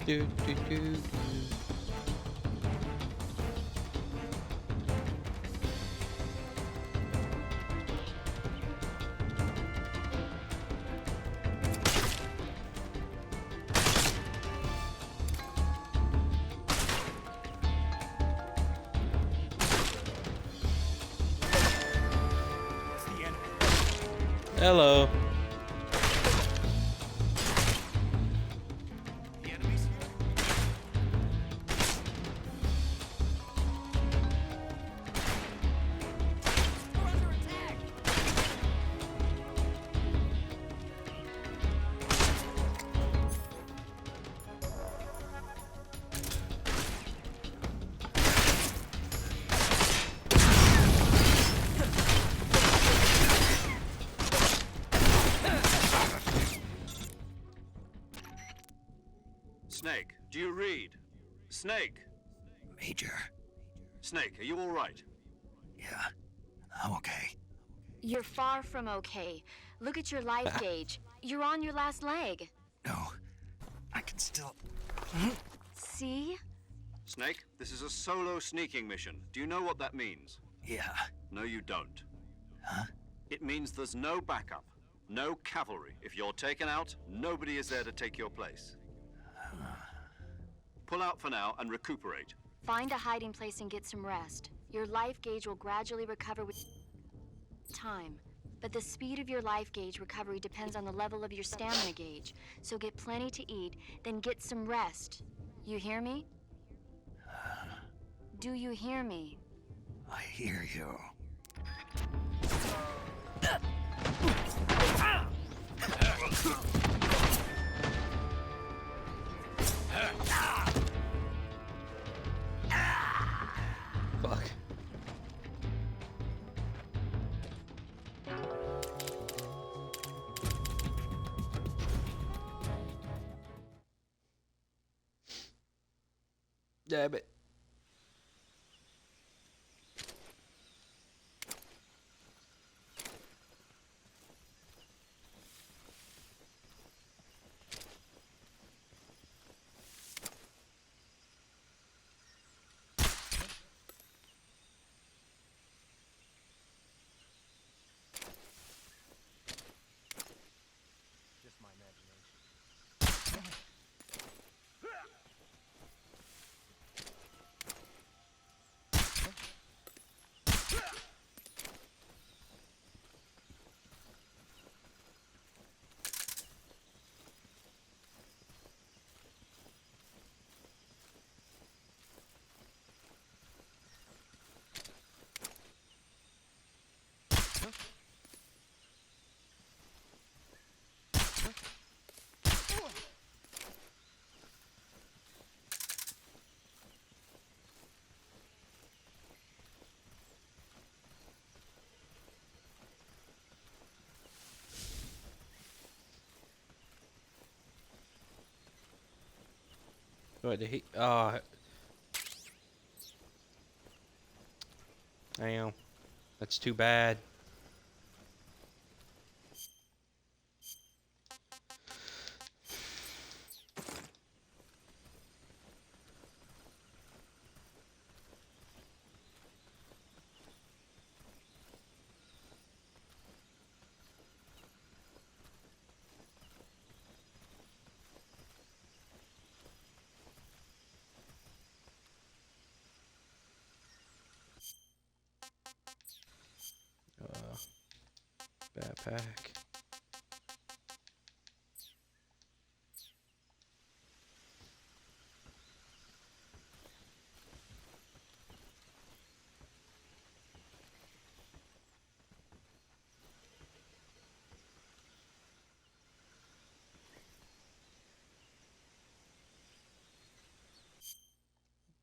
Do, do, do, do. Hello. Snake, do you read? Snake! Major. Snake, are you all right? Yeah, I'm okay. You're far from okay. Look at your life gauge. You're on your last leg. No, I can still... See? Snake, this is a solo sneaking mission. Do you know what that means? Yeah. No, you don't. Huh? It means there's no backup, no cavalry. If you're taken out, nobody is there to take your place. Pull out for now and recuperate. Find a hiding place and get some rest. Your life gauge will gradually recover with time. But the speed of your life gauge recovery depends on the level of your stamina gauge. So get plenty to eat, then get some rest. You hear me? Do you hear me? I hear you. Fuck. Damn it. Just my imagination. What did he? Damn. That's too bad. Backpack.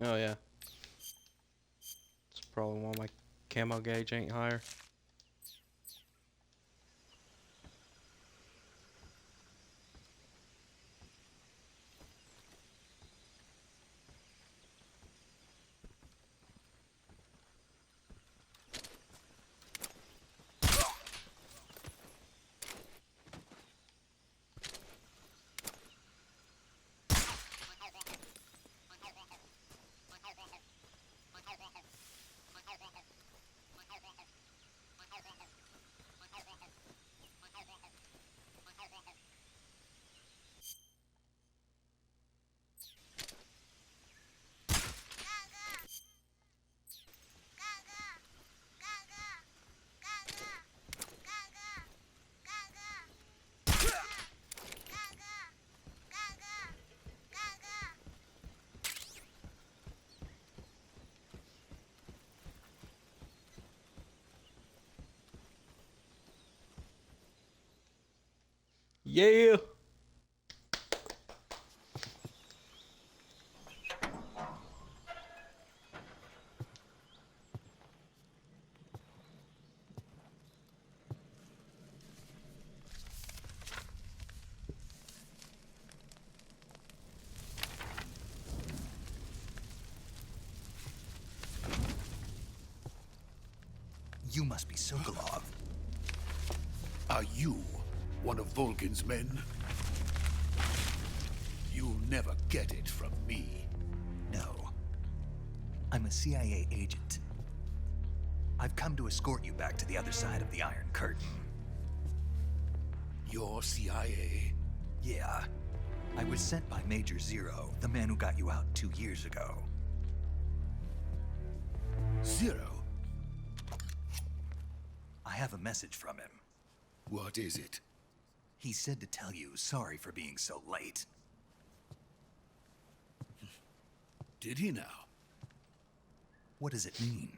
Oh yeah. It's probably why my camo gauge ain't higher. Yeah. You must be Sokolov. Are you one of Volgin's men? You'll never get it from me. No. I'm a CIA agent. I've come to escort you back to the other side of the Iron Curtain. You're CIA? Yeah. I was sent by Major Zero, the man who got you out 2 years ago. Zero? I have a message from him. What is it? He said to tell you sorry for being so late. Did he now? What does it mean?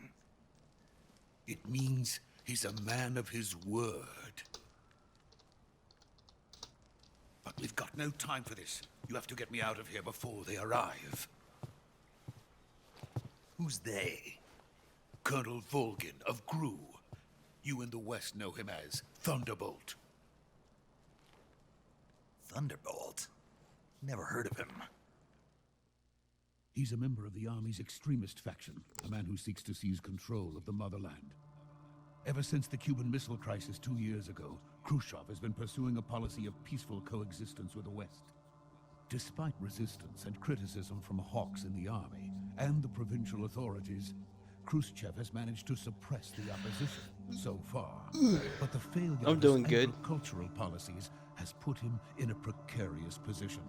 It means he's a man of his word. But we've got no time for this. You have to get me out of here before they arrive. Who's they? Colonel Volgin of GRU. You in the West know him as Thunderbolt. Thunderbolt? Never heard of him. He's a member of the Army's extremist faction, a man who seeks to seize control of the motherland. Ever since the Cuban Missile Crisis 2 years ago, Khrushchev has been pursuing a policy of peaceful coexistence with the West. Despite resistance and criticism from hawks in the army and the provincial authorities, Khrushchev has managed to suppress the opposition so far. But the failure of his agricultural policies has put him in a precarious position.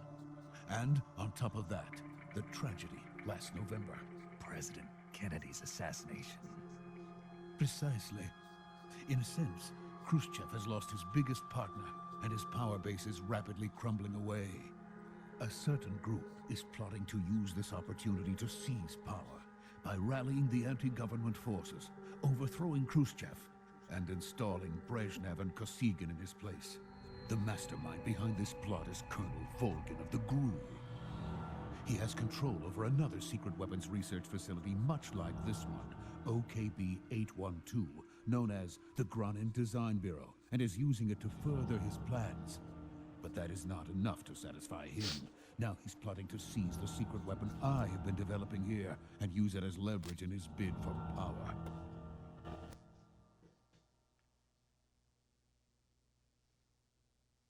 And on top of that, the tragedy last November. President Kennedy's assassination. Precisely. In a sense, Khrushchev has lost his biggest partner, and his power base is rapidly crumbling away. A certain group is plotting to use this opportunity to seize power by rallying the anti-government forces, overthrowing Khrushchev, and installing Brezhnev and Kosygin in his place. The mastermind behind this plot is Colonel Volgin of the GRU. He has control over another secret weapons research facility much like this one, OKB-812, known as the Granin Design Bureau, and is using it to further his plans. But that is not enough to satisfy him. Now he's plotting to seize the secret weapon I have been developing here and use it as leverage in his bid for power.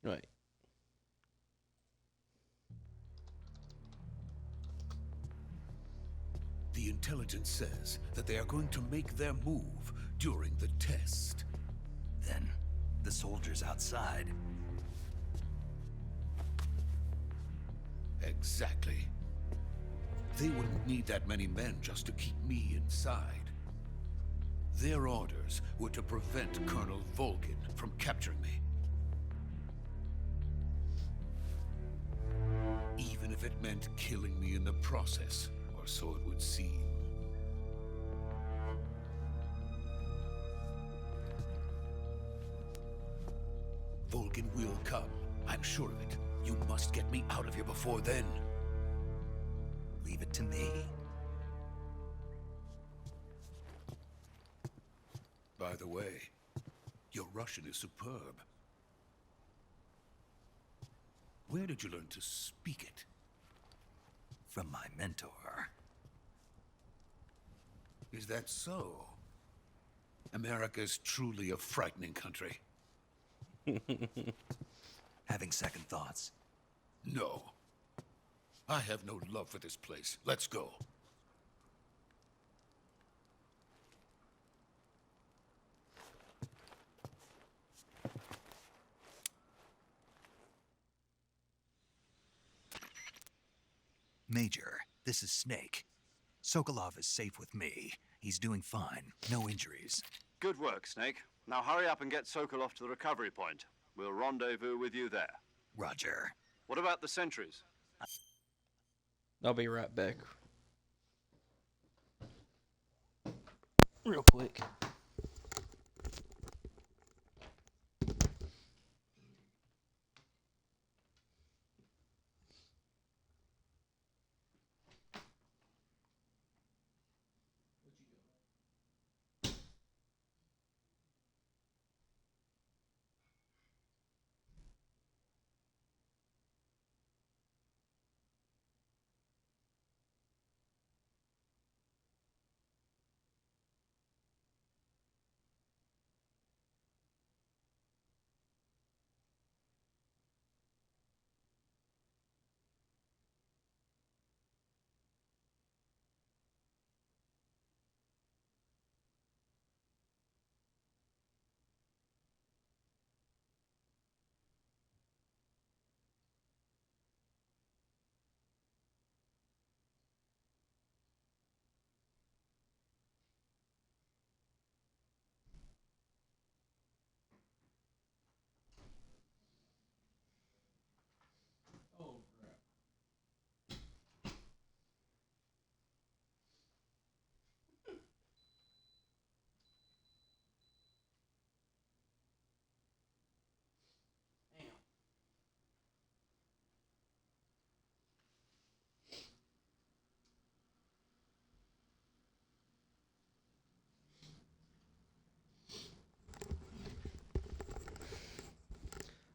Right. The intelligence says that they are going to make their move during the test. Then, the soldiers outside. Exactly. They wouldn't need that many men just to keep me inside. Their orders were to prevent Colonel Volgin from capturing me. Even if it meant killing me in the process, or so it would seem. Volgin will come. I'm sure of it. You must get me out of here before then. Leave it to me. By the way, your Russian is superb. Where did you learn to speak it? From my mentor. Is that so? America's truly a frightening country. Having second thoughts? No. I have no love for this place. Let's go. Major, this is Snake. Sokolov is safe with me. He's doing fine. No injuries. Good work, Snake. Now hurry up and get Sokolov to the recovery point. We'll rendezvous with you there. Roger. What about the sentries? I'll be right back. Real quick.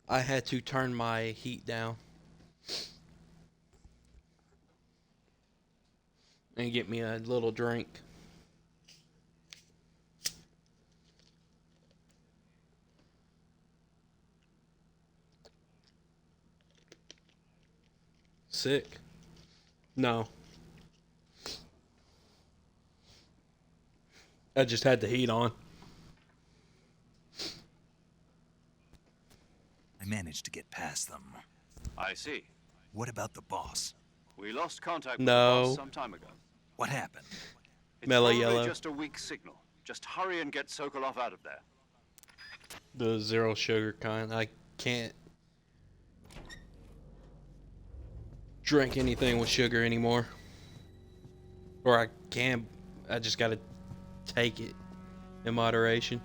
I had to turn my heat down and get me a little drink. Sick? No. I just had the heat on. I managed to get past them. I see. What about the boss? We lost contact with No. the boss some time ago. What happened? It's Mellow probably yellow. just a weak signal. Just hurry and get Sokolov out of there. The zero sugar kind. I can't drink anything with sugar anymore. Or I can. I just gotta take it in moderation.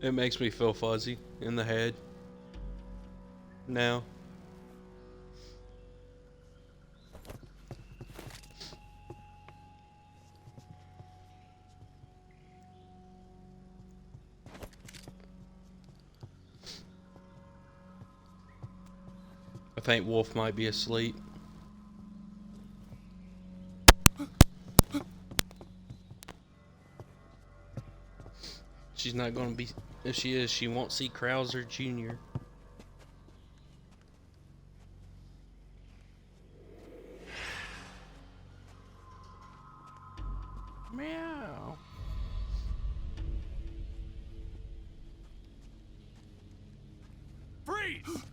It makes me feel fuzzy in the head now. I think Wolf might be asleep. She's not going to be... If she is, she won't see Krauser Jr. Meow. Freeze!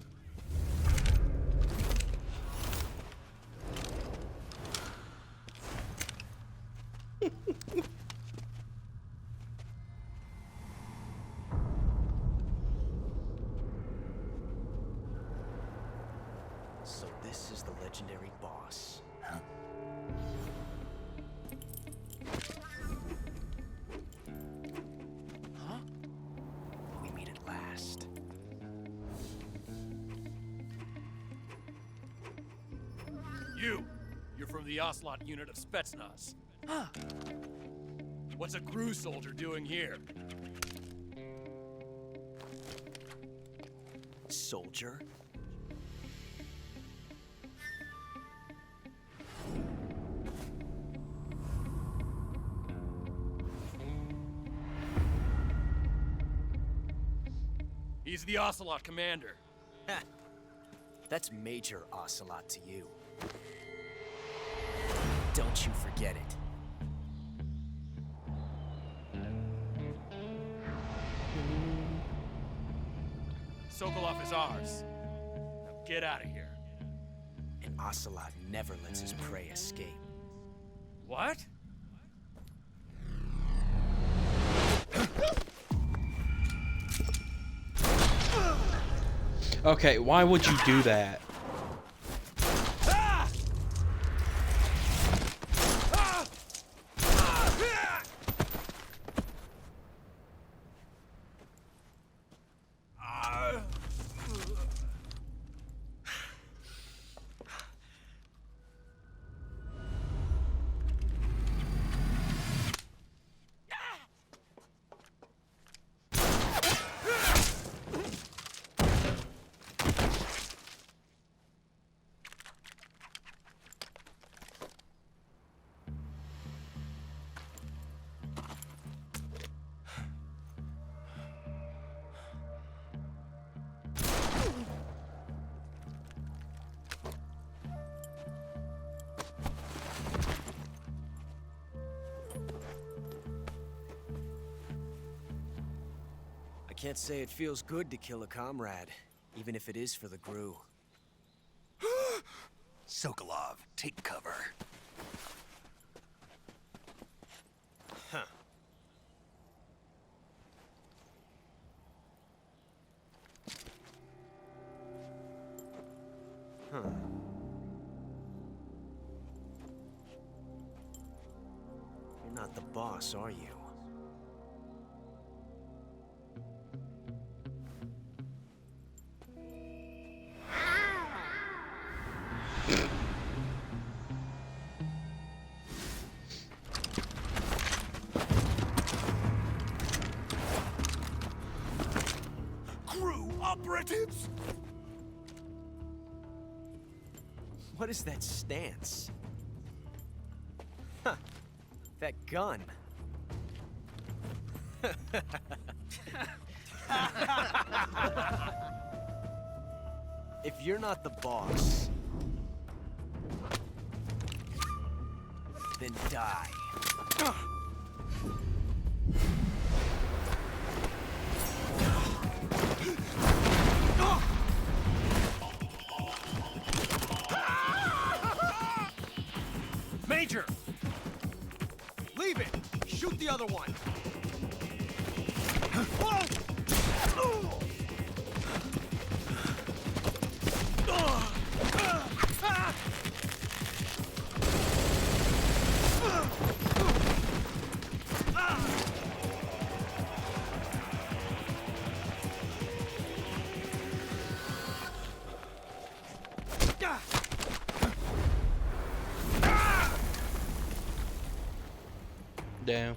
So this is the legendary boss. Huh? Huh? We meet at last. You're from the Ocelot unit of Spetsnaz. Huh. What's a crew soldier doing here? Soldier? He's the Ocelot commander. Ha! That's Major Ocelot to you. Don't you forget it. Sokolov is ours. Now get out of here. And Ocelot never lets his prey escape. What? Okay, why would you do that? I can't say it feels good to kill a comrade, even if it is for the Gru. Sokolov, take cover. Huh. Huh. You're not the boss, are you? Operatives? What is that stance? Huh. That gun. If you're not the boss, then die. Major! Leave it! Shoot the other one! Damn.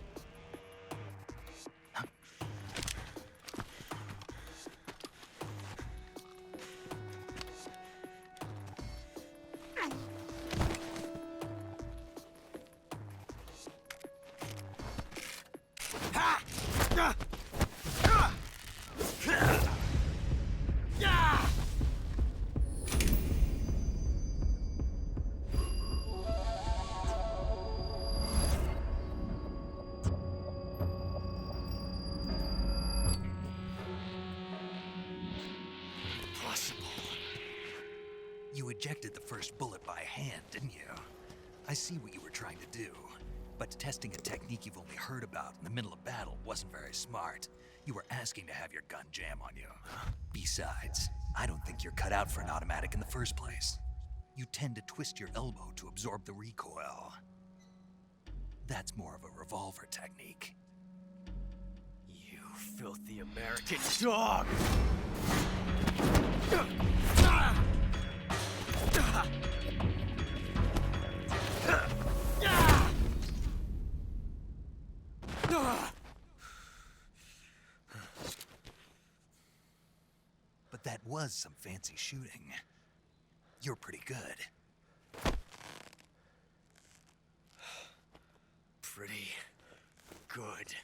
You ejected the first bullet by hand, didn't you? I see what you were trying to do. But testing a technique you've only heard about in the middle of battle wasn't very smart. You were asking to have your gun jam on you. Besides, I don't think you're cut out for an automatic in the first place. You tend to twist your elbow to absorb the recoil. That's more of a revolver technique. You filthy American dog! But that was some fancy shooting. You're pretty good. Pretty good.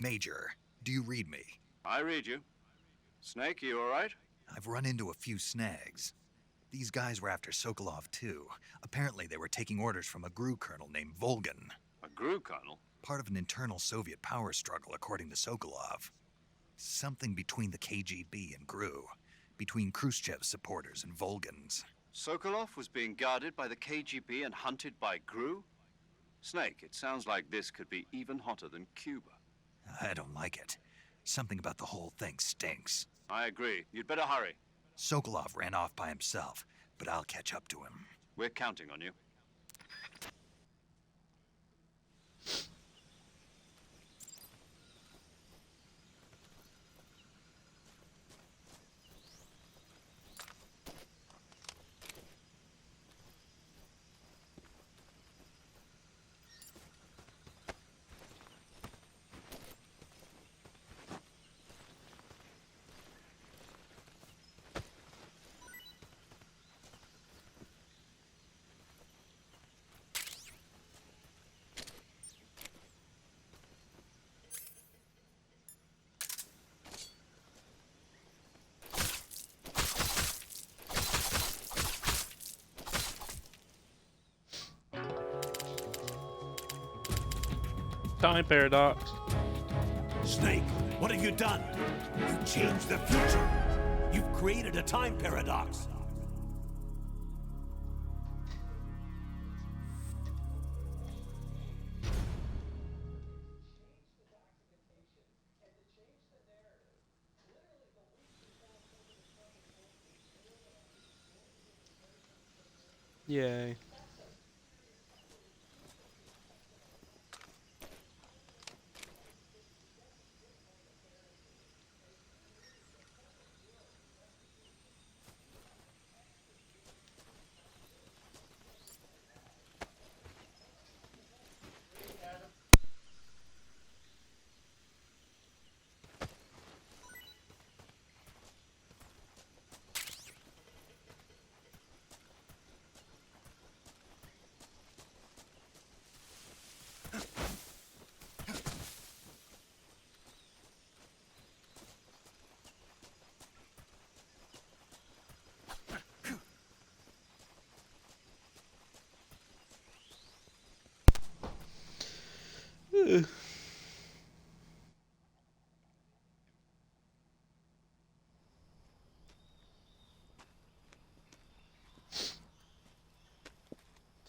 Major, do you read me? I read you. Snake, you all right? I've run into a few snags. These guys were after Sokolov too. Apparently they were taking orders from a GRU colonel named Volgan. A GRU colonel? Part of an internal Soviet power struggle, according to Sokolov. Something between the KGB and GRU. Between Khrushchev's supporters and Volgan's. Sokolov was being guarded by the KGB and hunted by GRU? Snake, it sounds like this could be even hotter than Cuba. I don't like it. Something about the whole thing stinks. I agree. You'd better hurry. Sokolov ran off by himself, but I'll catch up to him. We're counting on you. Time paradox. Snake, what have you done? You've changed the future. You've created a time paradox. Yay.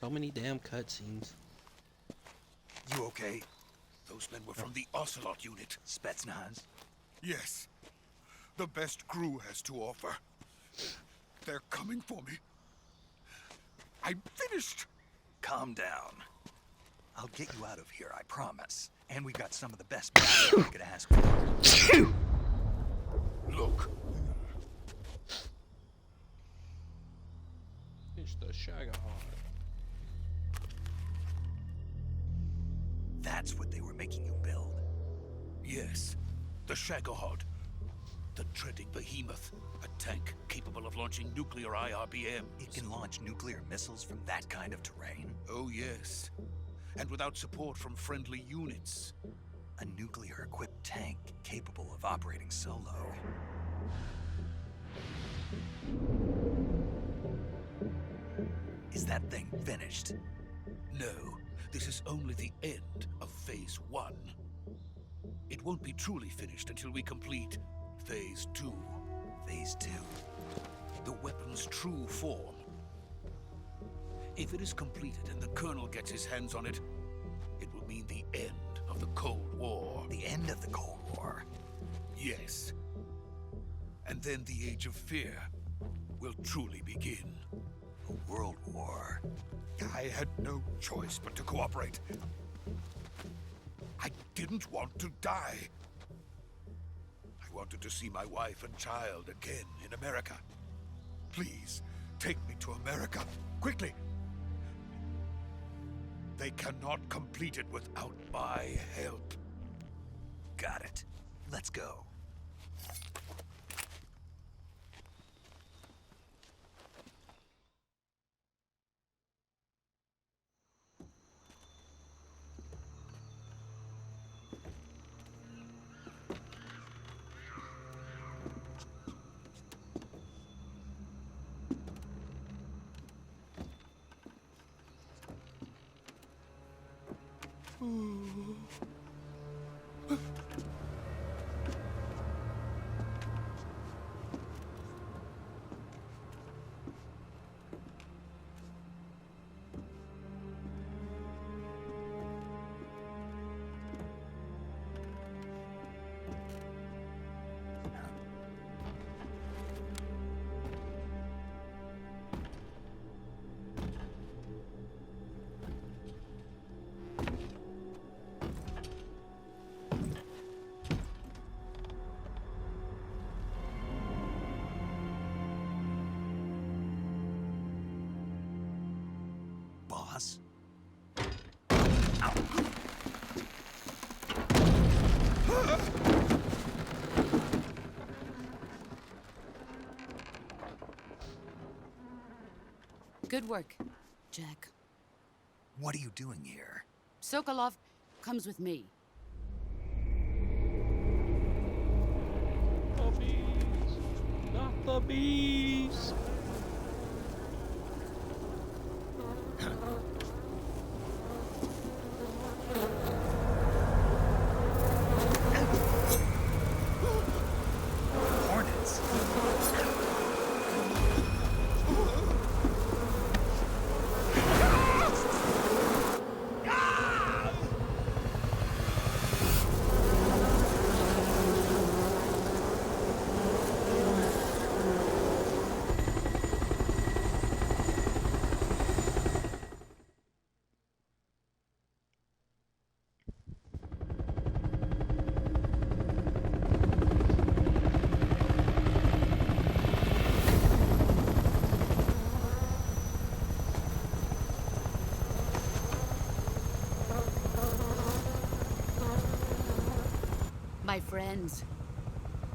So many damn cutscenes. You okay? Those men were from the Ocelot unit. Spetsnaz? Yes. The best GRU has to offer. They're coming for me. I'm finished. Calm down. I'll get you out of here, I promise. And we've got some of the best backup you could ask for. Look. It's the Shagohod. That's what they were making you build? Yes. The Shagohod. The treading behemoth. A tank capable of launching nuclear IRBMs. It can launch nuclear missiles from that kind of terrain? Oh, yes. And without support from friendly units. A nuclear-equipped tank capable of operating solo. Is that thing finished? No. This is only the end of Phase 1. It won't be truly finished until we complete Phase 2. Phase 2? The weapon's true form. If it is completed and the Colonel gets his hands on it, it will mean the end of the Cold War. The end of the Cold War? Yes. And then the Age of Fear will truly begin. A world war? I had no choice but to cooperate. I didn't want to die. I wanted to see my wife and child again in America. Please, take me to America, quickly. They cannot complete it without my help. Got it. Let's go. Boss? Good work, Jack. What are you doing here? Sokolov comes with me. The bees! Not the bees! Hornets. My friends,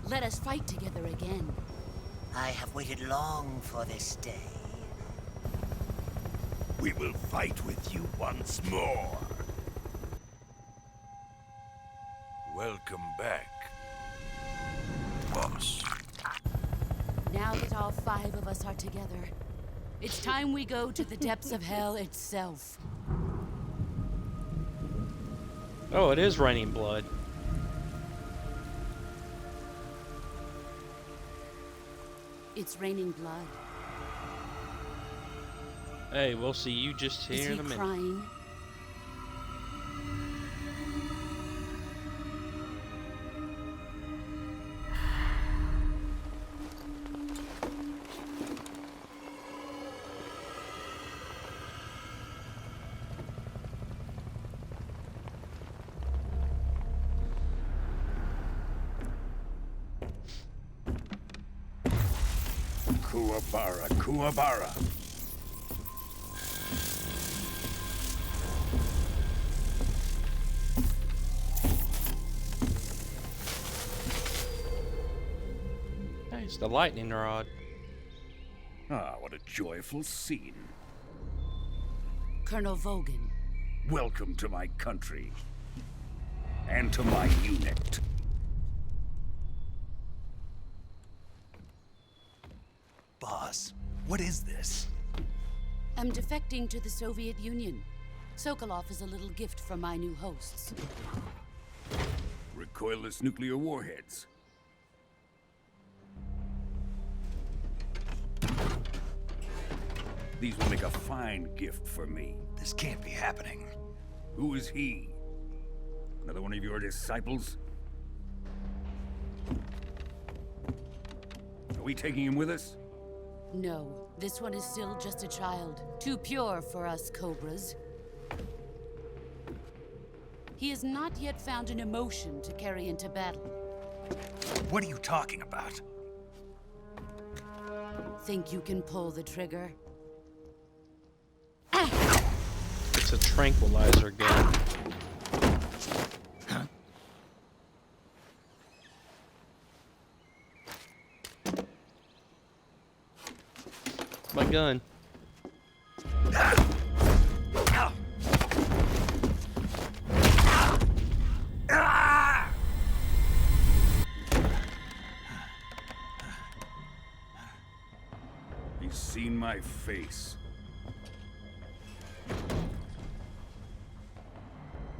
let us fight together again. I have waited long for this day. We will fight with you once more. Welcome back, boss. Now that all 5 of us are together, it's time we go to the depths of hell itself. Oh, it is raining blood. It's raining blood. Hey, we'll see you just Is here he in a minute. crying? Kuwabara, Kuwabara. Hey, it's the lightning rod. Ah, what a joyful scene. Colonel Vogan. Welcome to my country. And to my unit. Boss, what is this? I'm defecting to the Soviet Union. Sokolov is a little gift from my new hosts. Recoilless nuclear warheads. These will make a fine gift for me. This can't be happening. Who is he? Another one of your disciples? Are we taking him with us? No, this one is still just a child. Too pure for us Cobras. He has not yet found an emotion to carry into battle. What are you talking about? Think you can pull the trigger? It's a tranquilizer gun. My gun. He's seen my face.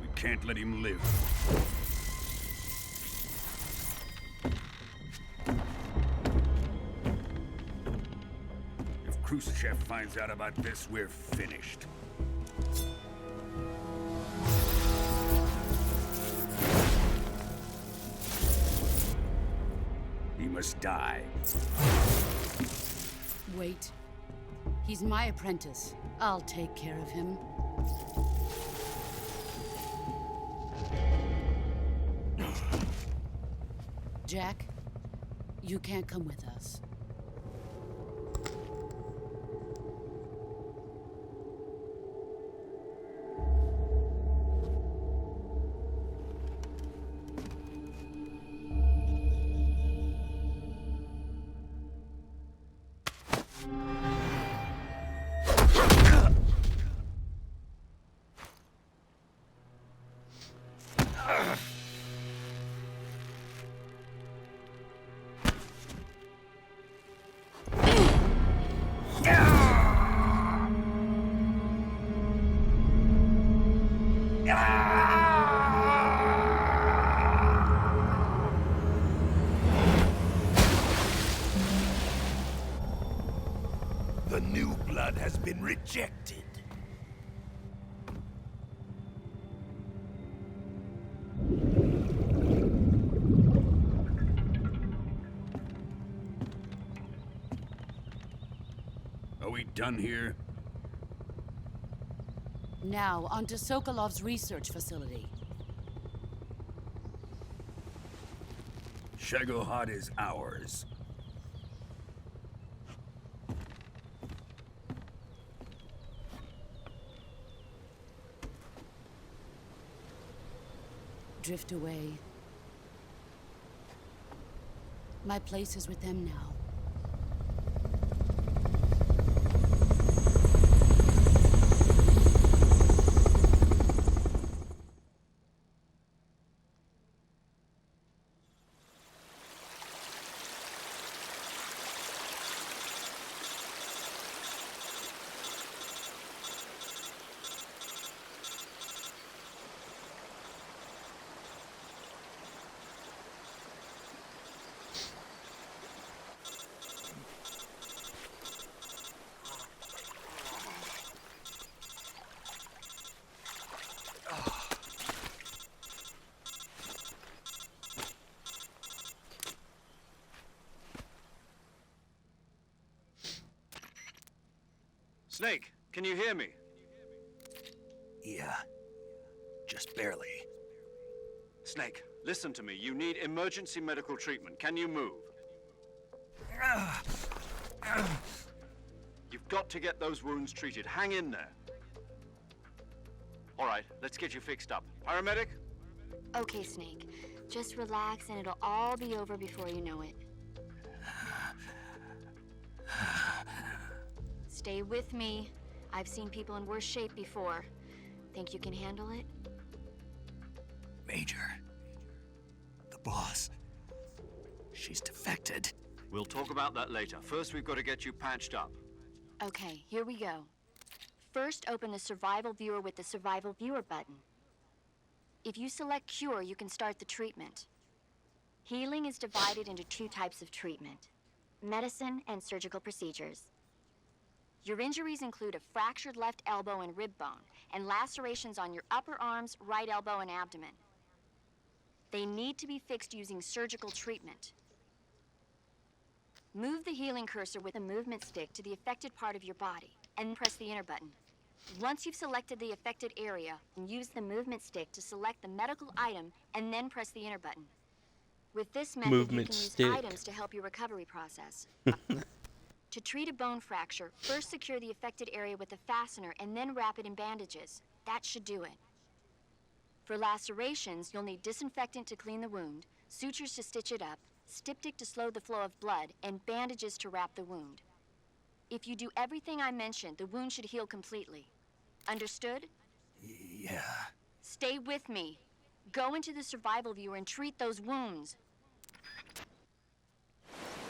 We can't let him live. If Khrushchev finds out about this, we're finished. He must die. Wait. He's my apprentice. I'll take care of him. Jack, you can't come with us. The new blood has been rejected. Are we done here? Now, onto Sokolov's research facility. Shagohod is ours. Drift away. My place is with them now. Snake, can you hear me? Yeah. Just barely. Snake, listen to me. You need emergency medical treatment. Can you move? You've got to get those wounds treated. Hang in there. All right, let's get you fixed up. Paramedic? Okay, Snake. Just relax and it'll all be over before you know it. Stay with me. I've seen people in worse shape before. Think you can handle it? Major. The boss. She's defected. We'll talk about that later. First, we've got to get you patched up. Okay, here we go. First, open the Survival Viewer with the Survival Viewer button. If you select Cure, you can start the treatment. Healing is divided into two types of treatment: medicine and surgical procedures. Your injuries include a fractured left elbow and rib bone, and lacerations on your upper arms, right elbow, and abdomen. They need to be fixed using surgical treatment. Move the healing cursor with a movement stick to the affected part of your body, and press the enter button. Once you've selected the affected area, use the movement stick to select the medical item, and then press the enter button. With this method, Movement you can stick. use items to help your recovery process. To treat a bone fracture, first secure the affected area with a fastener and then wrap it in bandages. That should do it. For lacerations, you'll need disinfectant to clean the wound, sutures to stitch it up, styptic to slow the flow of blood, and bandages to wrap the wound. If you do everything I mentioned, the wound should heal completely. Understood? Yeah. Stay with me. Go into the Survival Viewer and treat those wounds.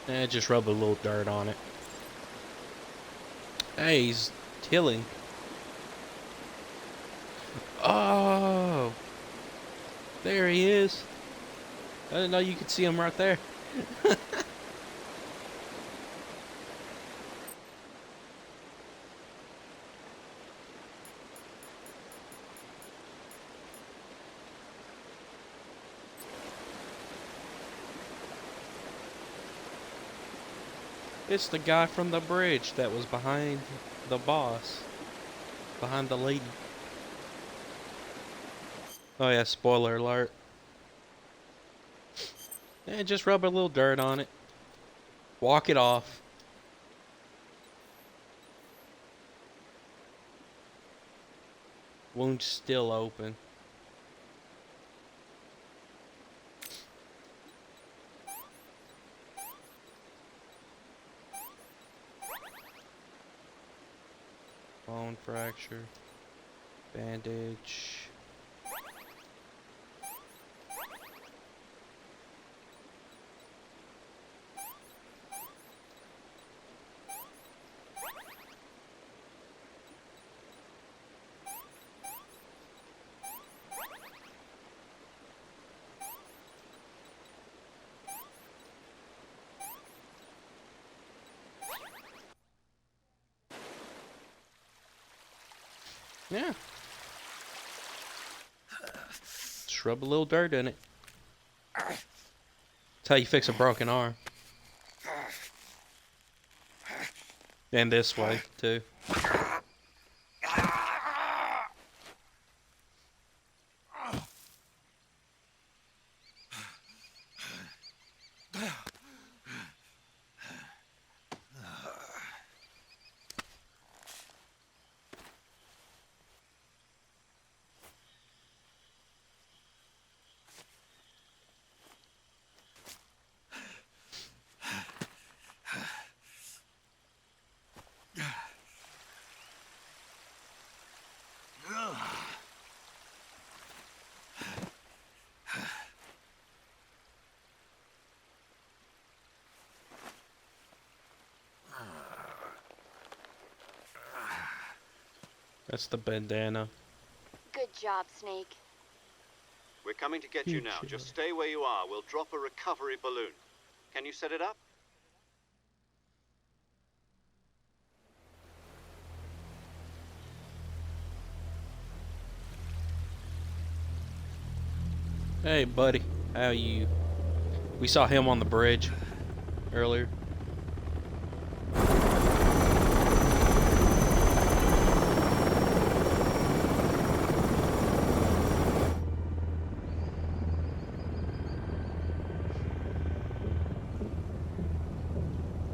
Just rub a little dirt on it. Hey, he's healing. Oh, There he is. I didn't know you could see him right there. It's the guy from the bridge that was behind the boss. Behind the lady. Oh yeah, spoiler alert. Yeah, just rub a little dirt on it. Walk it off. Wound's still open. Bone fracture. Bandage. Yeah. Just rub a little dirt in it. That's how you fix a broken arm. And this way, too. That's the bandana. Good job, Snake. We're coming to get you now. Just stay where you are. We'll drop a recovery balloon. Can you set it up? Hey, buddy. How you? We saw him on the bridge earlier.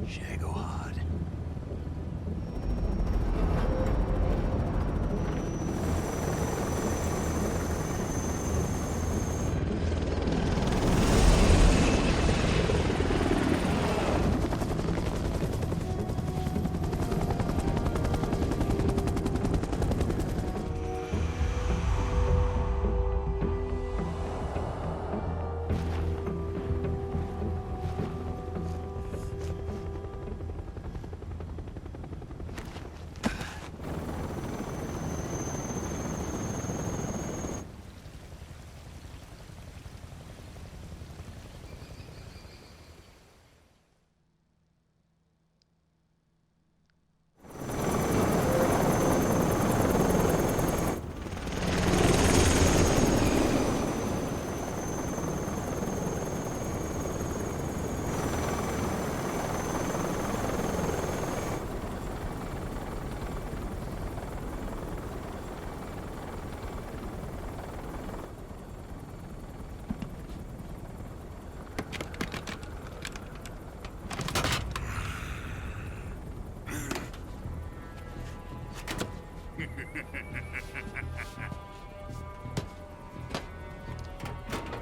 Shagohod.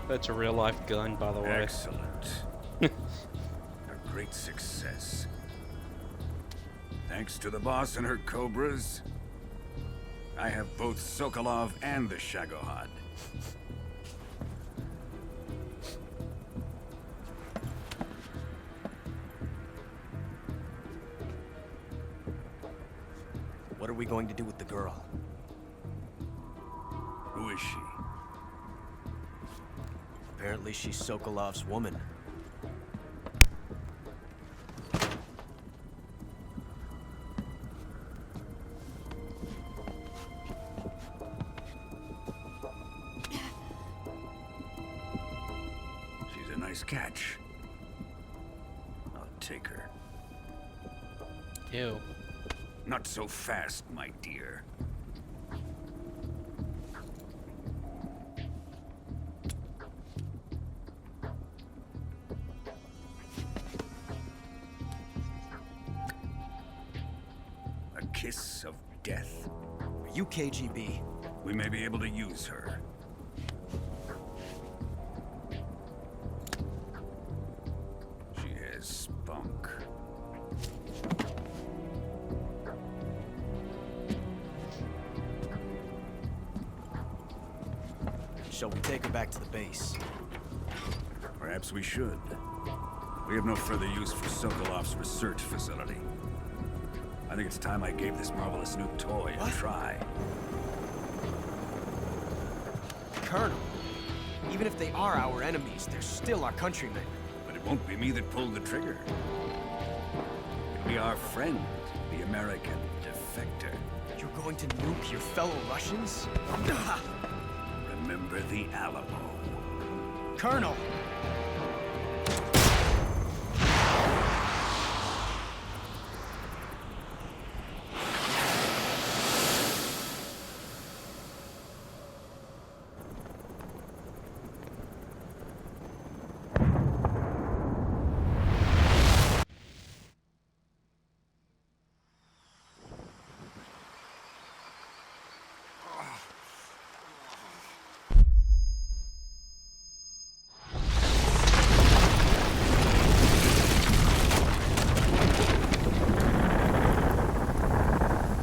That's a real life gun, by the way. Excellent. A great success. Thanks to the boss and her cobras, I have both Sokolov and the Shagohod. What are we going to do with the girl? Who is she? Apparently she's Sokolov's woman. She's a nice catch. I'll take her. Ew. Not so fast, my dear. A kiss of death. Are you KGB? We may be able to use her. She has spunk. Shall we take her back to the base? Perhaps we should. We have no further use for Sokolov's research facility. I think it's time I gave this marvelous new toy a try. Colonel, even if they are our enemies, they're still our countrymen. But it won't be me that pulled the trigger. It'll be our friend, the American defector. You're going to nuke your fellow Russians? Remember the Alamo. Colonel!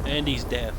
Andy's death.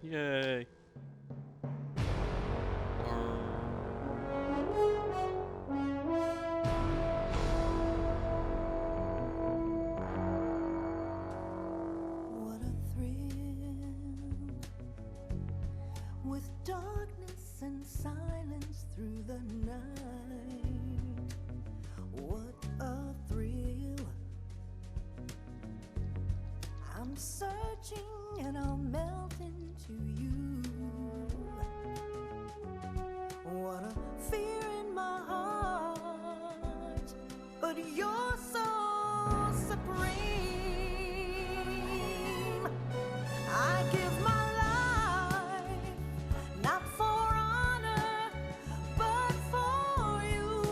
Yay. What a thrill, with darkness and silence through the night. What a thrill. I'm searching and I'll melt into you. What a fear in my heart, but you're so supreme. I give my life, not for honor, but for you.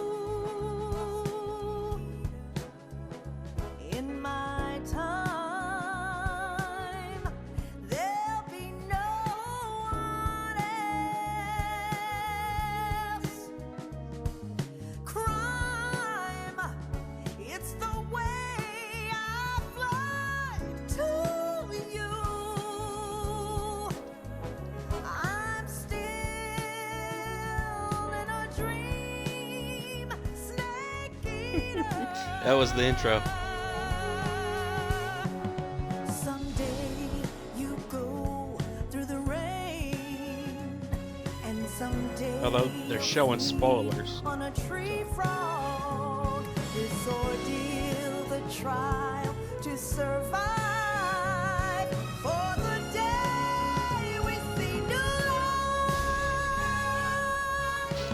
In my time, there'll be no one else. Crime, it's the way I fly to you. I'm still in a dream, snake eater. That was the intro. Someday you go through the rain, and someday Although they're showing spoilers. on a tree frog, this ordeal, the trial to survive. For the day we see new life,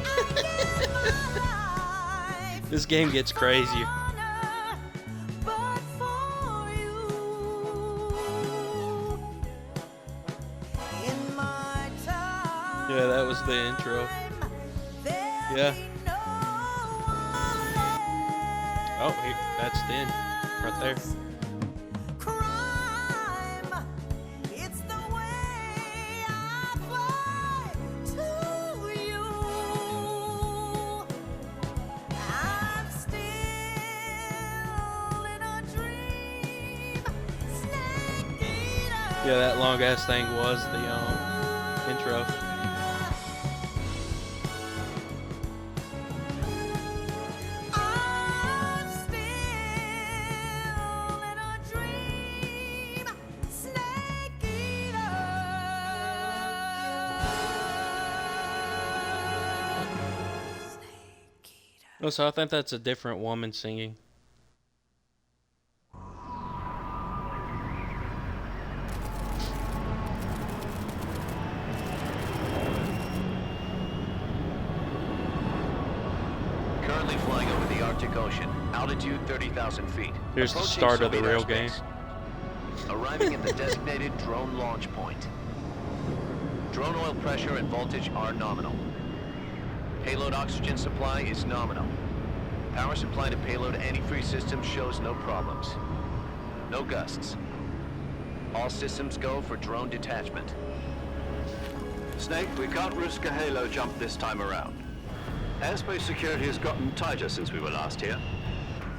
I give my life. This game gets crazy. But for you, in my time, Yeah, that was the intro. Yeah. Oh, here, that's the end. Right there. crime, it's the way I fly to you. Yeah, that long ass thing was the intro. I'm still in a dream, Snake Eater. Oh, so I think that's a different woman singing. Currently flying over the Arctic Ocean, altitude 30,000 feet. Here's the Approaching start of the Soviet real airspace. Arriving at the designated drone launch point. Drone oil pressure and voltage are nominal. Payload oxygen supply is nominal. Power supply to payload antifreeze system shows no problems. No gusts. All systems go for drone detachment. Snake, we can't risk a halo jump this time around. Airspace security has gotten tighter since we were last here.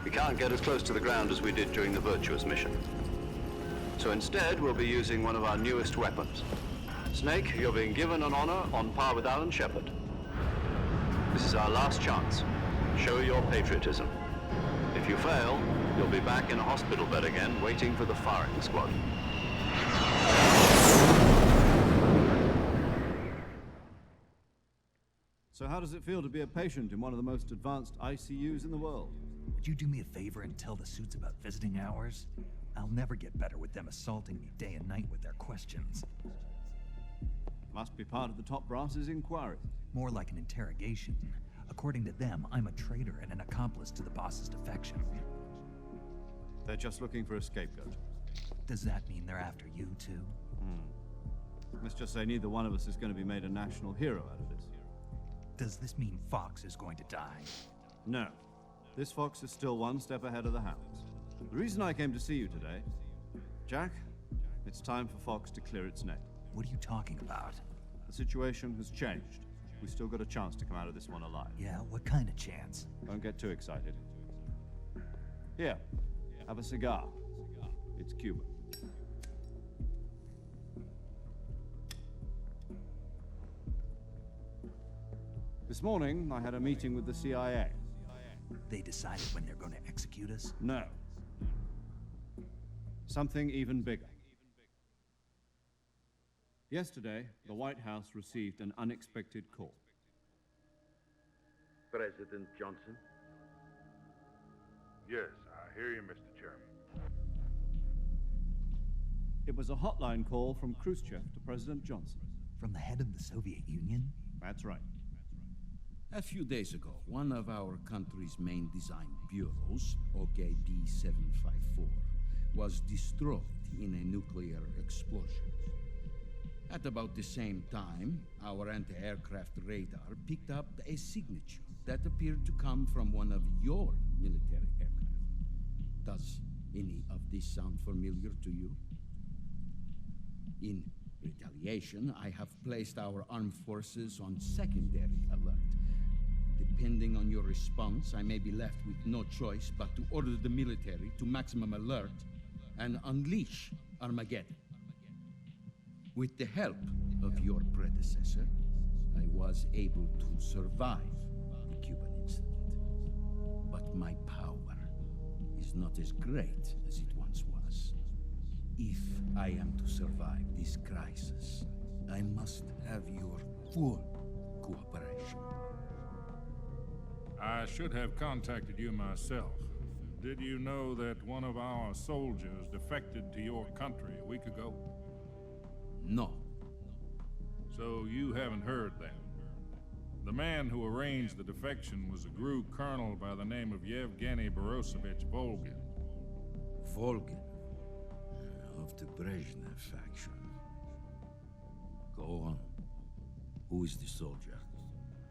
We can't get as close to the ground as we did during the Virtuous mission. So instead, we'll be using one of our newest weapons. Snake, you're being given an honor on par with Alan Shepard. This is our last chance. Show your patriotism. If you fail, you'll be back in a hospital bed again, waiting for the firing squad. So how does it feel to be a patient in one of the most advanced ICUs in the world? Would you do me a favor and tell the suits about visiting hours? I'll never get better with them assaulting me day and night with their questions. Must be part of the top brass's inquiry. More like an interrogation. According to them, I'm a traitor and an accomplice to the boss's defection. They're just looking for a scapegoat. Does that mean they're after you too? Let's just say neither one of us is going to be made a national hero out of this. Does this mean Fox is going to die? No. This fox is still one step ahead of the hounds. The reason I came to see you today, Jack, it's time for Fox to clear its name. What are you talking about? The situation has changed. We still got a chance to come out of this one alive. Yeah, what kind of chance? Don't get too excited. Here, have a cigar. It's Cuban. This morning, I had a meeting with the CIA. They decided when they're going to execute us? No. Something even bigger. Yesterday, the White House received an unexpected call. President Johnson? Yes, I hear you, Mr. Chairman. It was a hotline call from Khrushchev to President Johnson. From the head of the Soviet Union? That's right. A few days ago, one of our country's main design bureaus, OKB 754, was destroyed in a nuclear explosion. At about the same time, our anti-aircraft radar picked up a signature that appeared to come from one of your military aircraft. Does any of this sound familiar to you? In retaliation, I have placed our armed forces on secondary alert. Depending on your response, I may be left with no choice but to order the military to maximum alert and unleash Armageddon. With the help of your predecessor, I was able to survive the Cuban incident. But my power is not as great as it once was. If I am to survive this crisis, I must have your full cooperation. I should have contacted you myself. Did you know that one of our soldiers defected to your country a week ago? No. So you haven't heard then. The man who arranged the defection was a GRU colonel by the name of Yevgeny Borosovich Volgin. Volgin? Of the Brezhnev faction. Go on. Who is the soldier?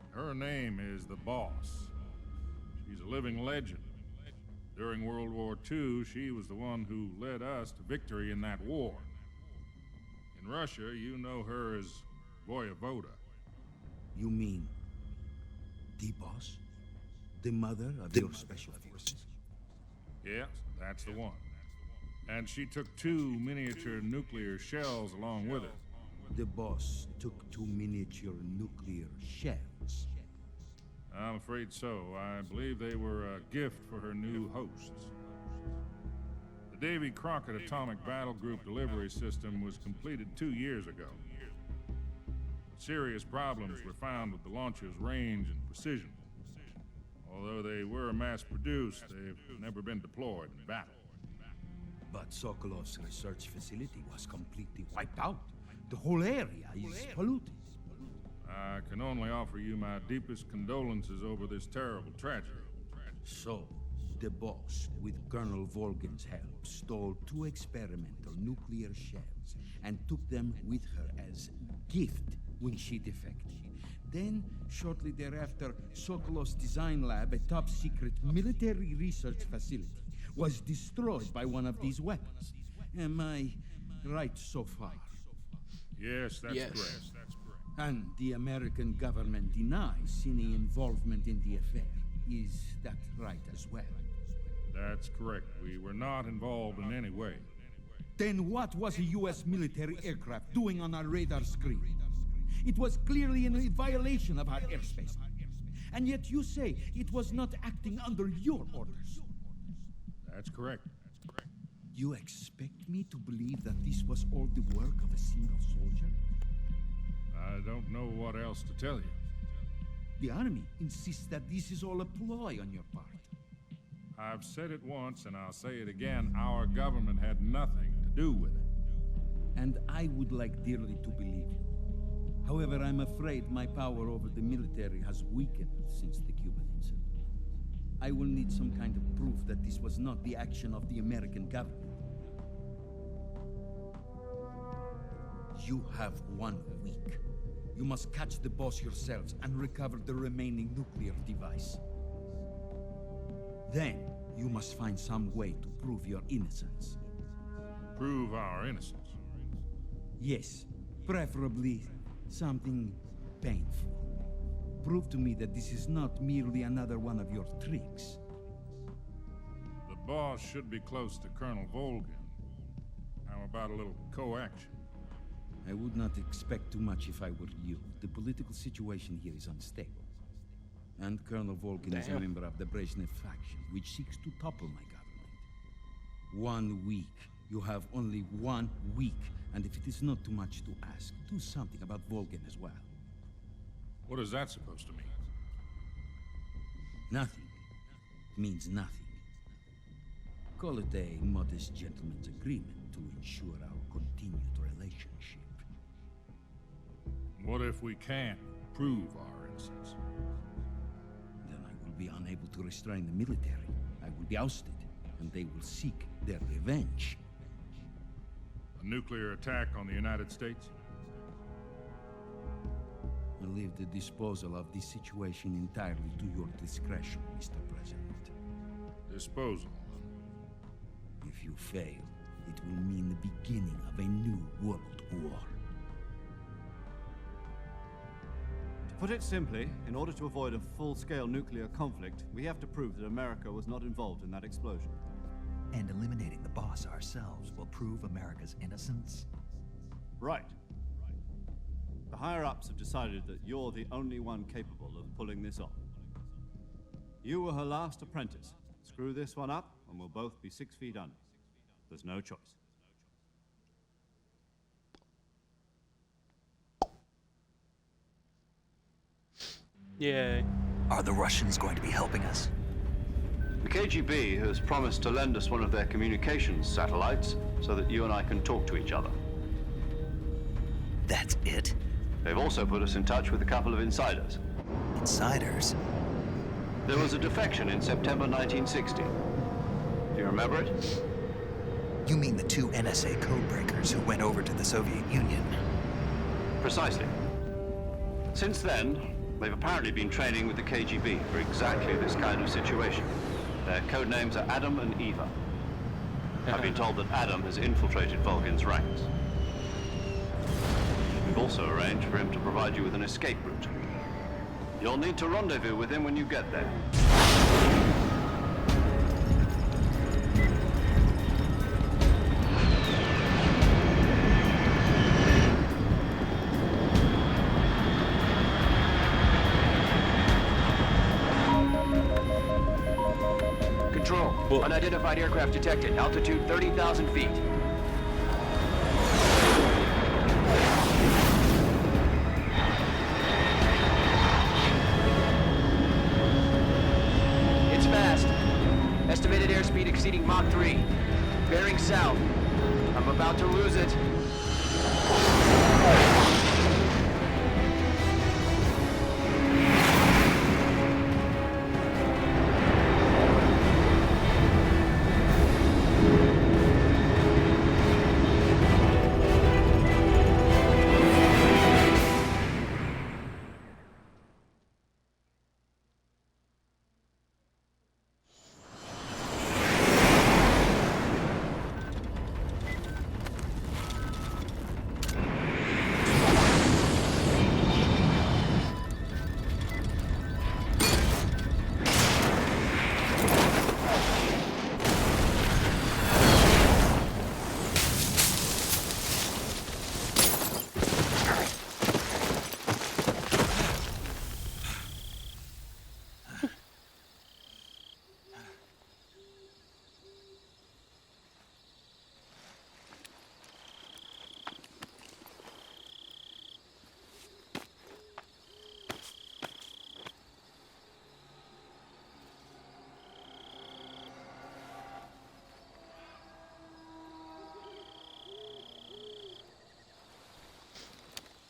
Her name is the Boss. She's a living legend. During World War II, she was the one who led us to victory in that war. In Russia, you know her as Voyevoda. You mean the Boss? The mother of your special forces? Yes, that's the one. And she took 2 miniature nuclear shells along with it. The boss took 2 miniature nuclear shells. I'm afraid so. I believe they were a gift for her new hosts. The Davy Crockett Atomic Battle Group delivery system was completed 2 years ago. Serious problems were found with the launcher's range and precision. Although they were mass-produced, they've never been deployed in battle. But Sokolov's research facility was completely wiped out. The whole area is polluted. I can only offer you my deepest condolences over this terrible tragedy. So, the boss, with Colonel Volgin's help, stole 2 experimental nuclear shells and took them with her as gift when she defected. Then, shortly thereafter, Sokolov's design lab, a top-secret military research facility, was destroyed by one of these weapons. Am I right so far? Yes, that's correct. And the American government denies any involvement in the affair. Is that right as well? That's correct. We were not involved in any way. Then what was a U.S. military aircraft doing on our radar screen? It was clearly in violation of our airspace. And yet you say it was not acting under your orders. That's correct. You expect me to believe that this was all the work of a single soldier? I don't know what else to tell you. The army insists that this is all a ploy on your part. I've said it once and I'll say it again. Our government had nothing to do with it. And I would like dearly to believe you. However, I'm afraid my power over the military has weakened since the Cuban incident. I will need some kind of proof that this was not the action of the American government. You have 1 week. You must catch the boss yourselves and recover the remaining nuclear device. Then, you must find some way to prove your innocence. Prove our innocence? Yes, preferably something painful. Prove to me that this is not merely another one of your tricks. The boss should be close to Colonel Volgin. How about a little co-action? I would not expect too much if I were you. The political situation here is unstable. And Colonel Volgin is a member of the Brezhnev faction, which seeks to topple my government. 1 week. You have only 1 week. And if it is not too much to ask, do something about Volgin as well. What is that supposed to mean? Nothing. It means nothing. Call it a modest gentleman's agreement to ensure our continued relationship. What if we can't prove our innocence? Then I will be unable to restrain the military. I will be ousted, and they will seek their revenge. A nuclear attack on the United States? I leave the disposal of this situation entirely to your discretion, Mr. President. Disposal? If you fail, it will mean the beginning of a new world war. To put it simply, in order to avoid a full-scale nuclear conflict, we have to prove that America was not involved in that explosion. And eliminating the boss ourselves will prove America's innocence? Right. The higher-ups have decided that you're the only one capable of pulling this off. You were her last apprentice. Screw this one up, and we'll both be 6 feet under. There's no choice. Yay. Are the Russians going to be helping us? The KGB has promised to lend us one of their communications satellites so that you and I can talk to each other. That's it? They've also put us in touch with a couple of insiders. Insiders? There was a defection in September 1960. Do you remember it? You mean the 2 NSA codebreakers who went over to the Soviet Union? Precisely. Since then, they've apparently been training with the KGB for exactly this kind of situation. Their code names are Adam and Eva. I've been told that Adam has infiltrated Volgin's ranks. We've also arranged for him to provide you with an escape route. You'll need to rendezvous with him when you get there. book. Unidentified aircraft detected. Altitude 30,000 feet. It's fast. Estimated airspeed exceeding Mach 3. Bearing south. I'm about to lose it.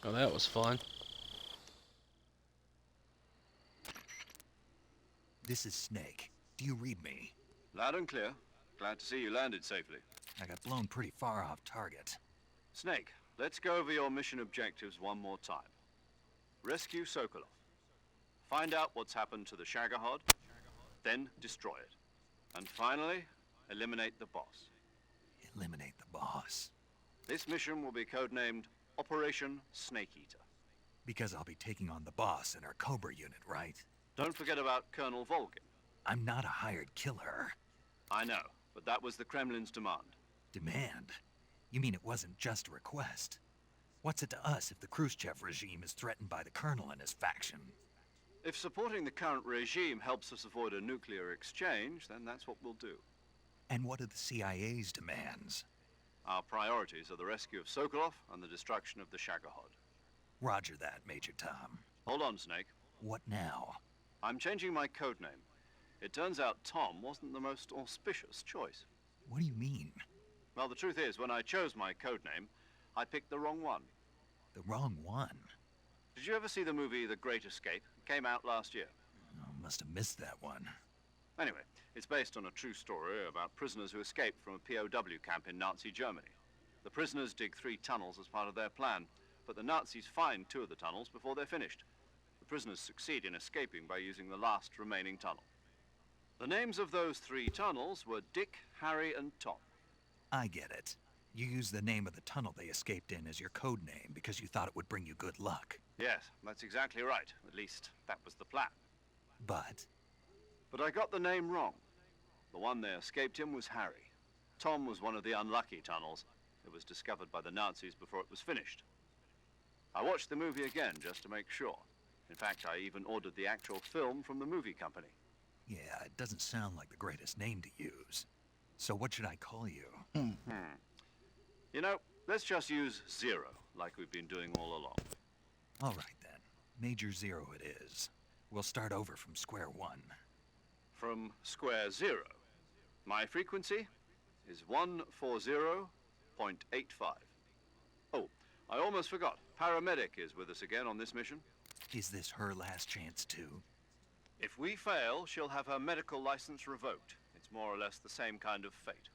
Oh, that was fun. This is Snake. Do you read me? Loud and clear. Glad to see you landed safely. I got blown pretty far off target. Snake, let's go over your mission objectives one more time. Rescue Sokolov. Find out what's happened to the Shagohod, then destroy it. And finally, eliminate the boss. Eliminate the boss. This mission will be codenamed Operation Snake Eater. Because I'll be taking on the boss in our Cobra unit, right? Don't forget about Colonel Volgin. I'm not a hired killer. I know, but that was the Kremlin's demand. Demand? You mean it wasn't just a request? What's it to us if the Khrushchev regime is threatened by the Colonel and his faction? If supporting the current regime helps us avoid a nuclear exchange, then that's what we'll do. And what are the CIA's demands? Our priorities are the rescue of Sokolov and the destruction of the Shagohod. Roger that, Major Tom. Hold on, Snake. What now? I'm changing my codename. It turns out Tom wasn't the most auspicious choice. What do you mean? Well, the truth is, when I chose my codename, I picked the wrong one. The wrong one? Did you ever see the movie The Great Escape? It came out last year. Oh, must have missed that one. Anyway, it's based on a true story about prisoners who escaped from a POW camp in Nazi Germany. The prisoners dig 3 tunnels as part of their plan, but the Nazis find 2 of the tunnels before they're finished. The prisoners succeed in escaping by using the last remaining tunnel. The names of those 3 tunnels were Dick, Harry, and Tom. I get it. You used the name of the tunnel they escaped in as your code name because you thought it would bring you good luck. Yes, that's exactly right. At least, that was the plan. But I got the name wrong. The one they escaped in was Harry. Tom was one of the unlucky tunnels. It was discovered by the Nazis before it was finished. I watched the movie again just to make sure. In fact, I even ordered the actual film from the movie company. yeah, it doesn't sound like the greatest name to use. So what should I call you? You know, let's just use Zero, like we've been doing all along. All right then. Major Zero it is. We'll start over from square one. From square 0. My frequency is 140.85. Oh, I almost forgot. Paramedic is with us again on this mission. Is this her last chance too? If we fail, she'll have her medical license revoked. It's more or less the same kind of fate.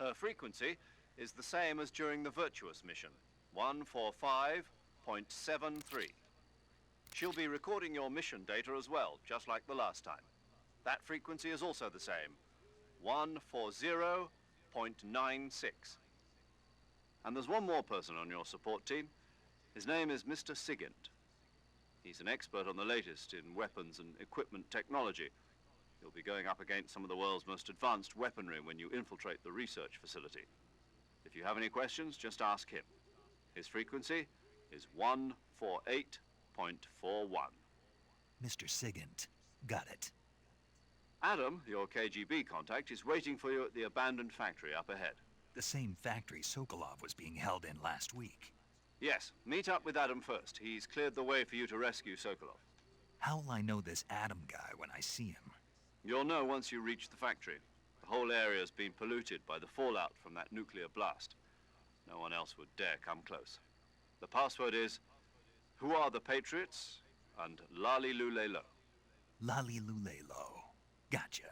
Her frequency is the same as during the Virtuous mission, 145.73. She'll be recording your mission data as well, just like the last time. That frequency is also the same, 140.96. And there's one more person on your support team. His name is Mr. Sigint. He's an expert on the latest in weapons and equipment technology. You'll be going up against some of the world's most advanced weaponry when you infiltrate the research facility. If you have any questions, just ask him. His frequency is 148.41. Mr. Sigint. Got it. Adam, your KGB contact, is waiting for you at the abandoned factory up ahead. The same factory Sokolov was being held in last week. Yes, meet up with Adam first. He's cleared the way for you to rescue Sokolov. How will I know this Adam guy when I see him? You'll know once you reach the factory. The whole area's been polluted by the fallout from that nuclear blast. No one else would dare come close. The password is, "Who are the Patriots?" and Lali Lule Lo. Lali Lule Lo. Gotcha.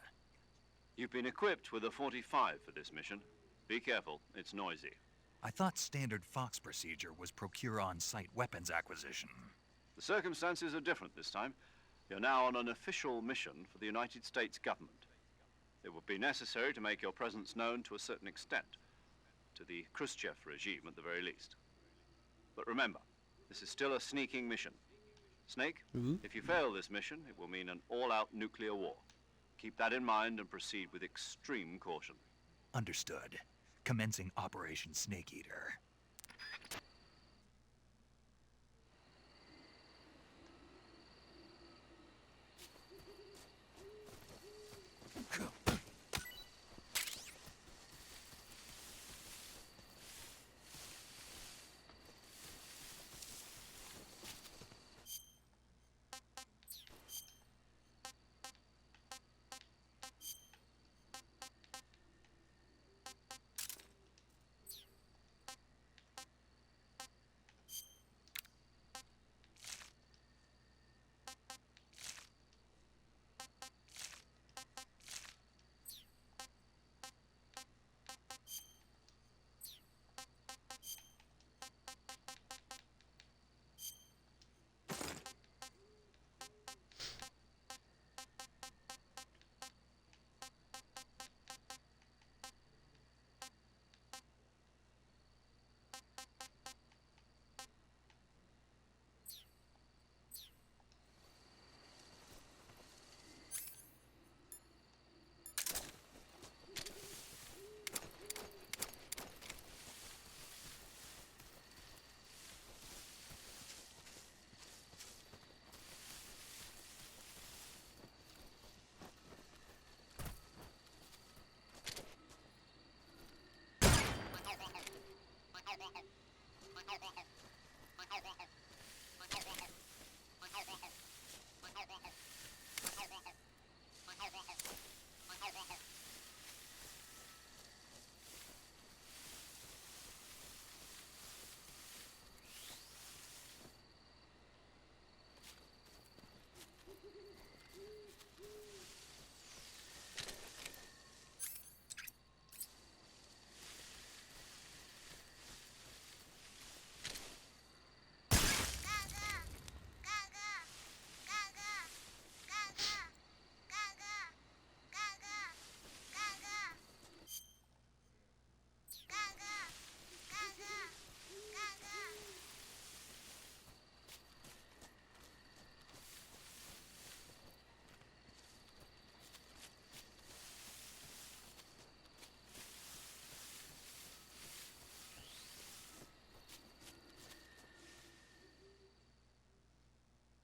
You've been equipped with a 45 for this mission. Be careful, it's noisy. I thought standard Fox procedure was procure on-site weapons acquisition. The circumstances are different this time. You're now on an official mission for the United States government. It would be necessary to make your presence known to a certain extent, to the Khrushchev regime at the very least. But remember, this is still a sneaking mission. Snake, if you fail this mission, it will mean an all-out nuclear war. Keep that in mind and proceed with extreme caution. Understood. Commencing Operation Snake Eater.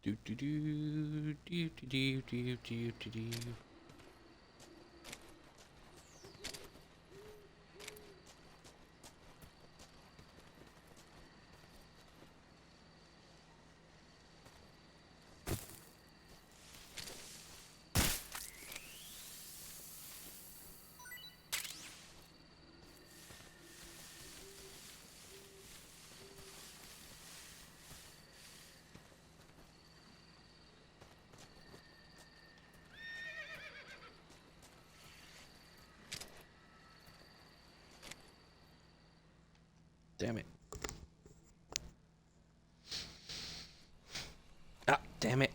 Do do do do do do do do do. Damn it. Ah, damn it.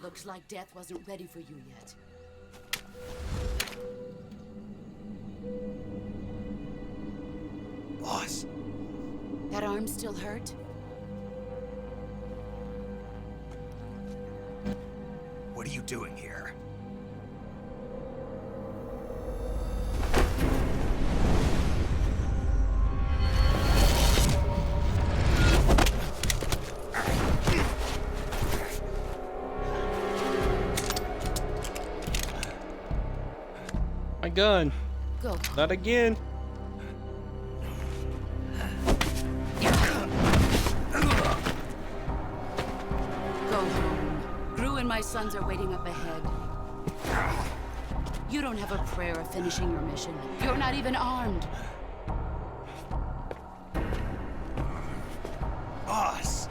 Looks like death wasn't ready for you yet. That arm still hurt? What are you doing here? My gun. Go. Not again. Go home. Gru and my sons are waiting up ahead. You don't have a prayer of finishing your mission. You're not even armed. Boss!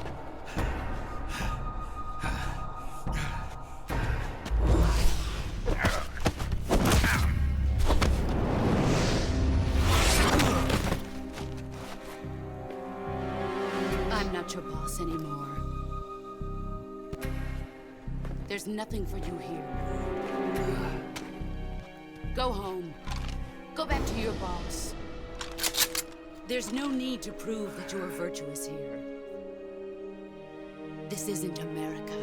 I'm not your boss anymore. There's nothing for you here. Go home. Go back to your boss. There's no need to prove that you are virtuous here. This isn't America.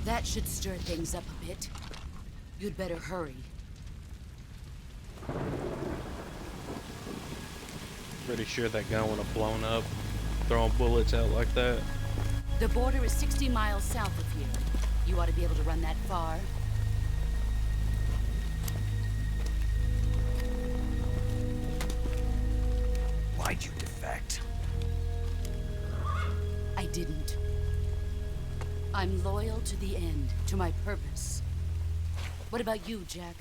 That should stir things up a bit. You'd better hurry. Pretty sure that gun would have blown up, throwing bullets out like that. The border is 60 miles south of here. You ought to be able to run that far. Why'd you defect? I didn't. I'm loyal to the end, to my purpose. What about you, Jack?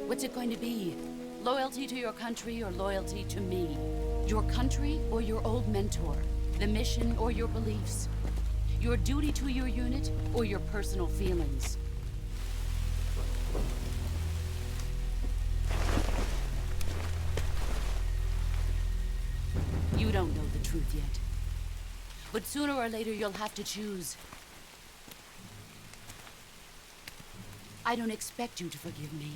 What's it going to be? Loyalty to your country or loyalty to me? Your country or your old mentor? The mission or your beliefs? Your duty to your unit or your personal feelings? You don't know the truth yet. But sooner or later you'll have to choose. I don't expect you to forgive me.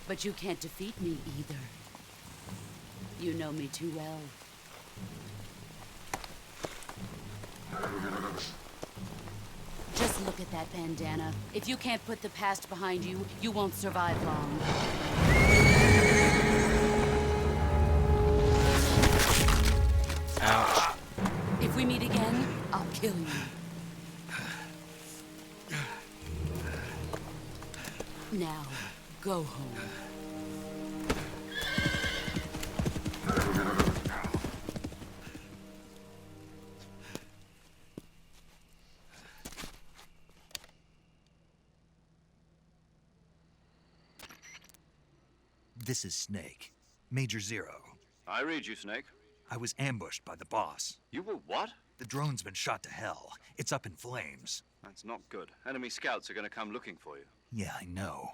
But you can't defeat me either. You know me too well. Just look at that bandana. If you can't put the past behind you, you won't survive long. Ouch. If we meet again, I'll kill you. Now, go home. This is Snake. Major Zero. I read you, Snake. I was ambushed by the boss. You were what? The drone's been shot to hell. It's up in flames. That's not good. Enemy scouts are going to come looking for you. Yeah, I know.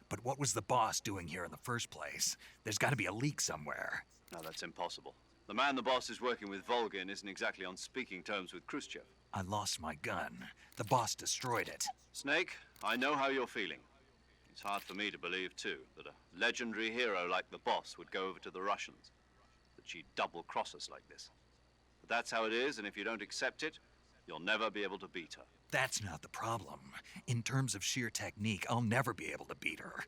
But what was the boss doing here in the first place? There's got to be a leak somewhere. No, that's impossible. The man the boss is working with, Volgin, isn't exactly on speaking terms with Khrushchev. I lost my gun. The boss destroyed it. Snake, I know how you're feeling. It's hard for me to believe, too, that a legendary hero like the boss would go over to the Russians. That she'd double-cross us like this. But that's how it is, and if you don't accept it, you'll never be able to beat her. That's not the problem. In terms of sheer technique, I'll never be able to beat her.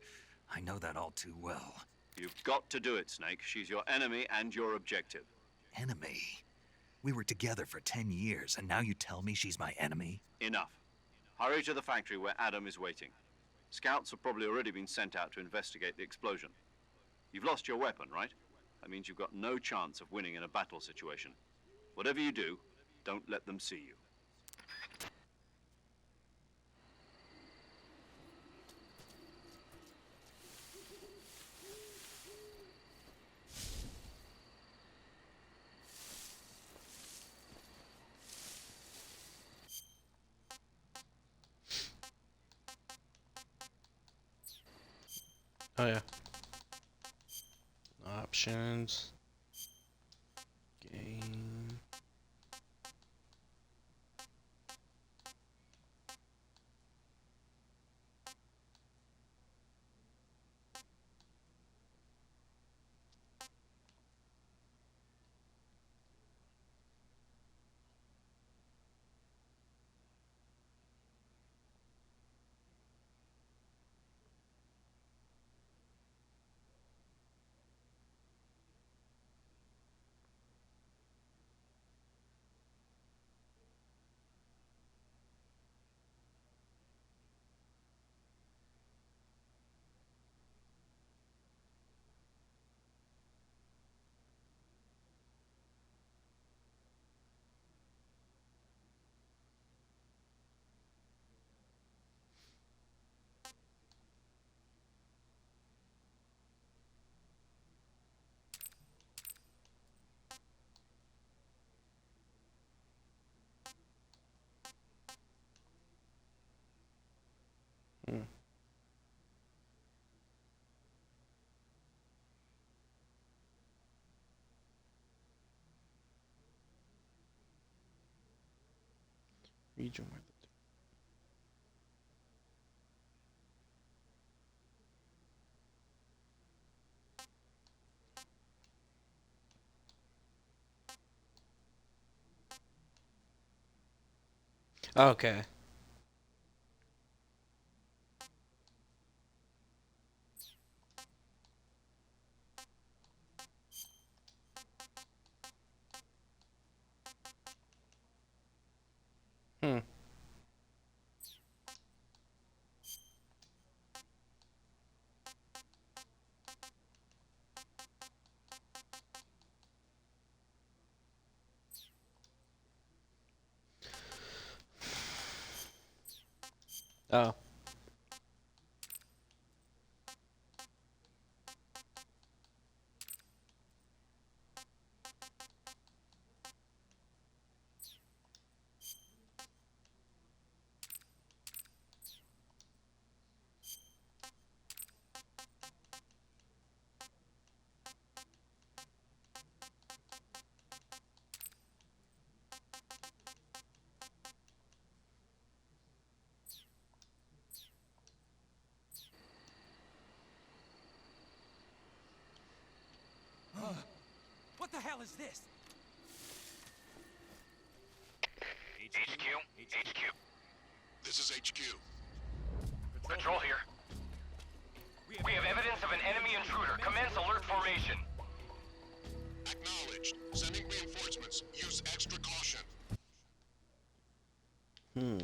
I know that all too well. You've got to do it, Snake. She's your enemy and your objective. Enemy? We were together for 10 years, and now you tell me she's my enemy? Enough. Hurry to the factory where Adam is waiting. Scouts have probably already been sent out to investigate the explosion. You've lost your weapon, right? That means you've got no chance of winning in a battle situation. Whatever you do, don't let them see you. Oh yeah. Options. Game. Hmm. Region where the... Okay. Hmm. Oh. What the hell is this? HQ? HQ. This is HQ. Patrol here. We have evidence of an enemy intruder. Commence alert formation. Acknowledged. Sending reinforcements. Use extra caution. Hmm.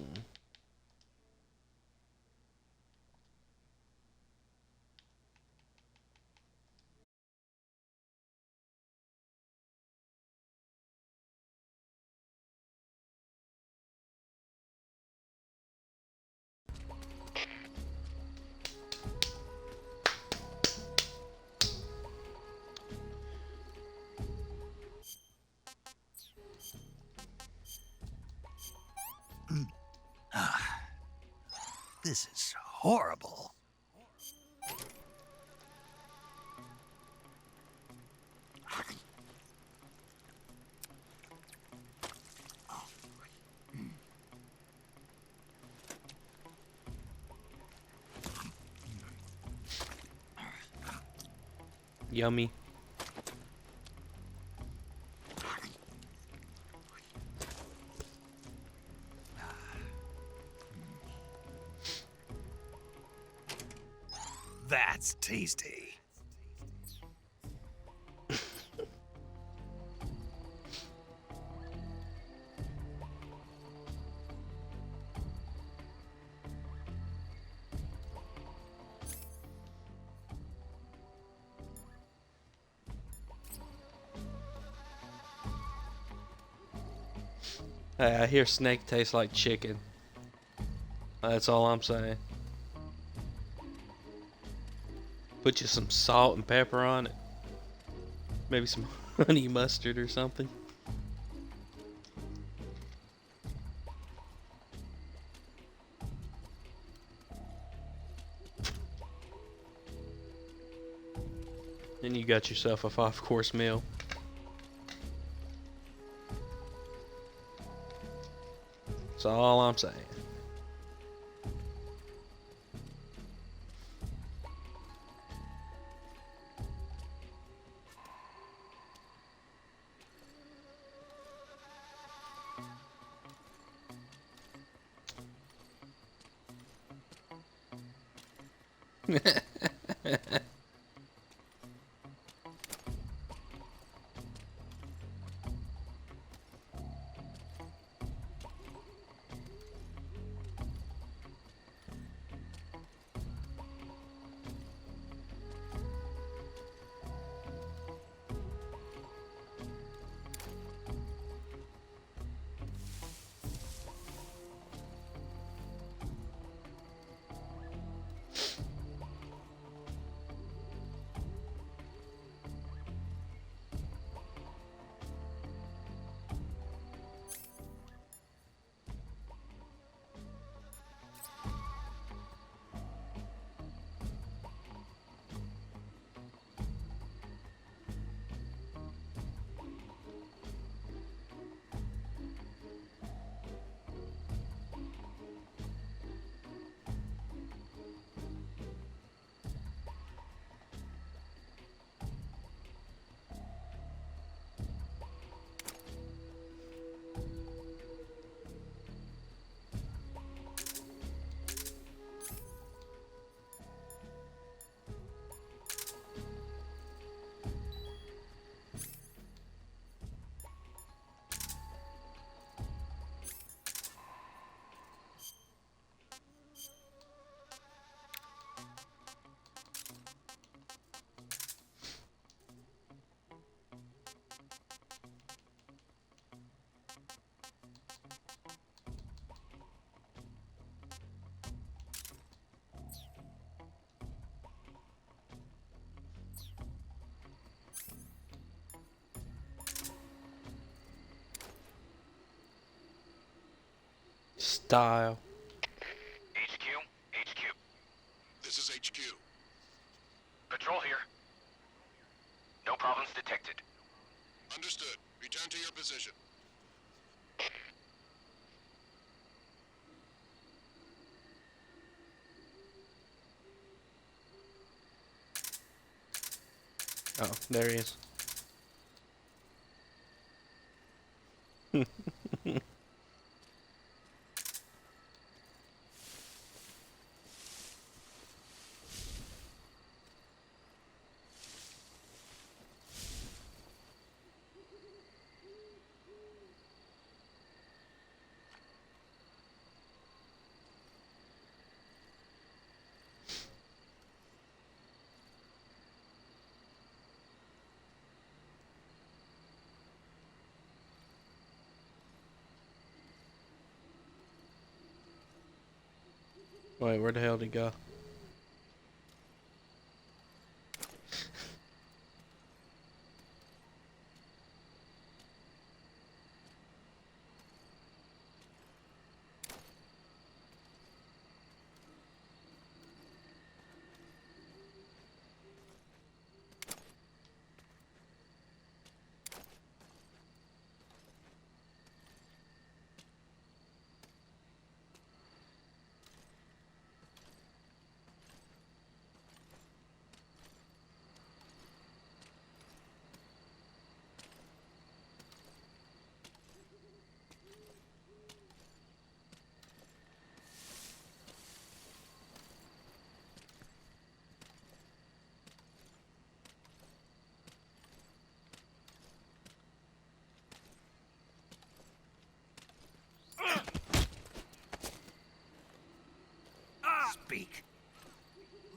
This is horrible. Yummy. That's tasty. Hey, I hear snake tastes like chicken. That's all I'm saying. Put you some salt and pepper on it. Maybe some honey mustard or something. And you got yourself a 5-course meal. That's all I'm saying. Style. HQ. This is HQ. Patrol here. No problems detected. Understood. Return to your position. Oh, there he is. Wait, where the hell did he go? Speak.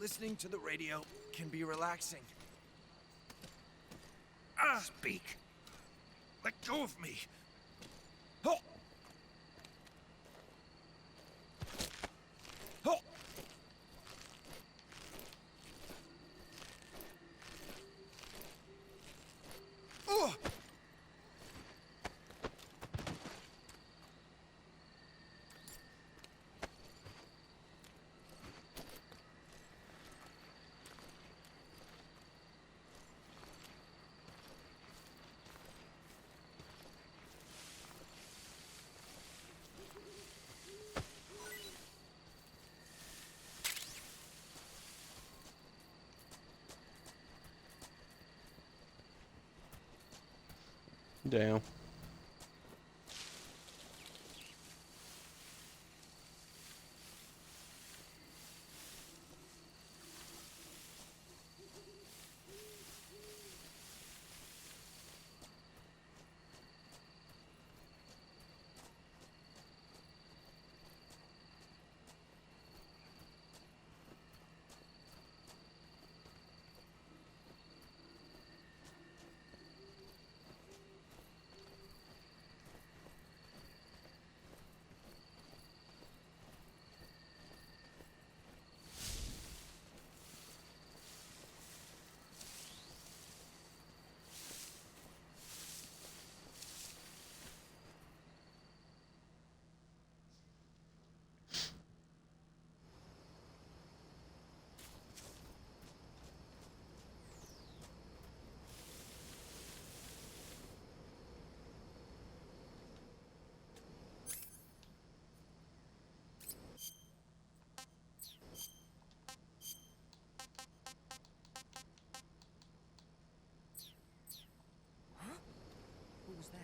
Listening to the radio can be relaxing. Speak. Let go of me. Oh. Oh. Oh. Damn. What was that?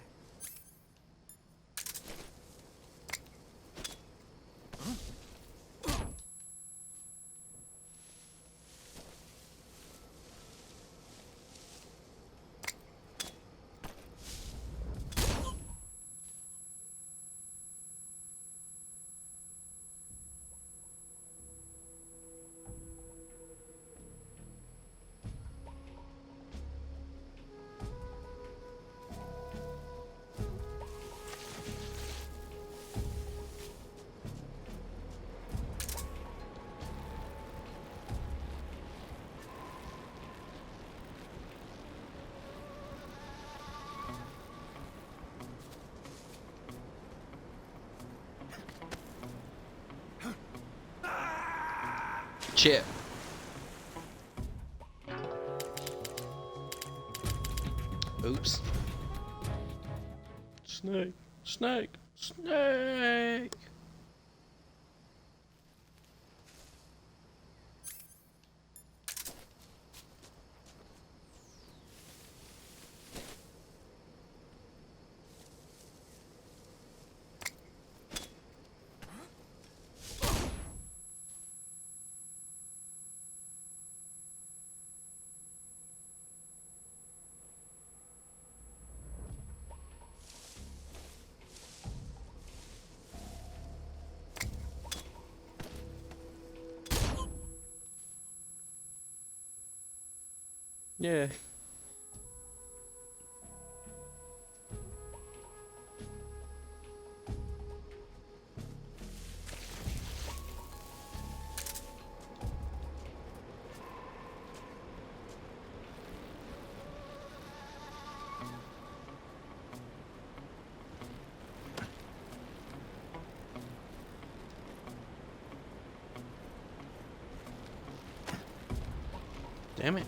Chip. Oops. Snake, snake, snake. Yeah. Damn it.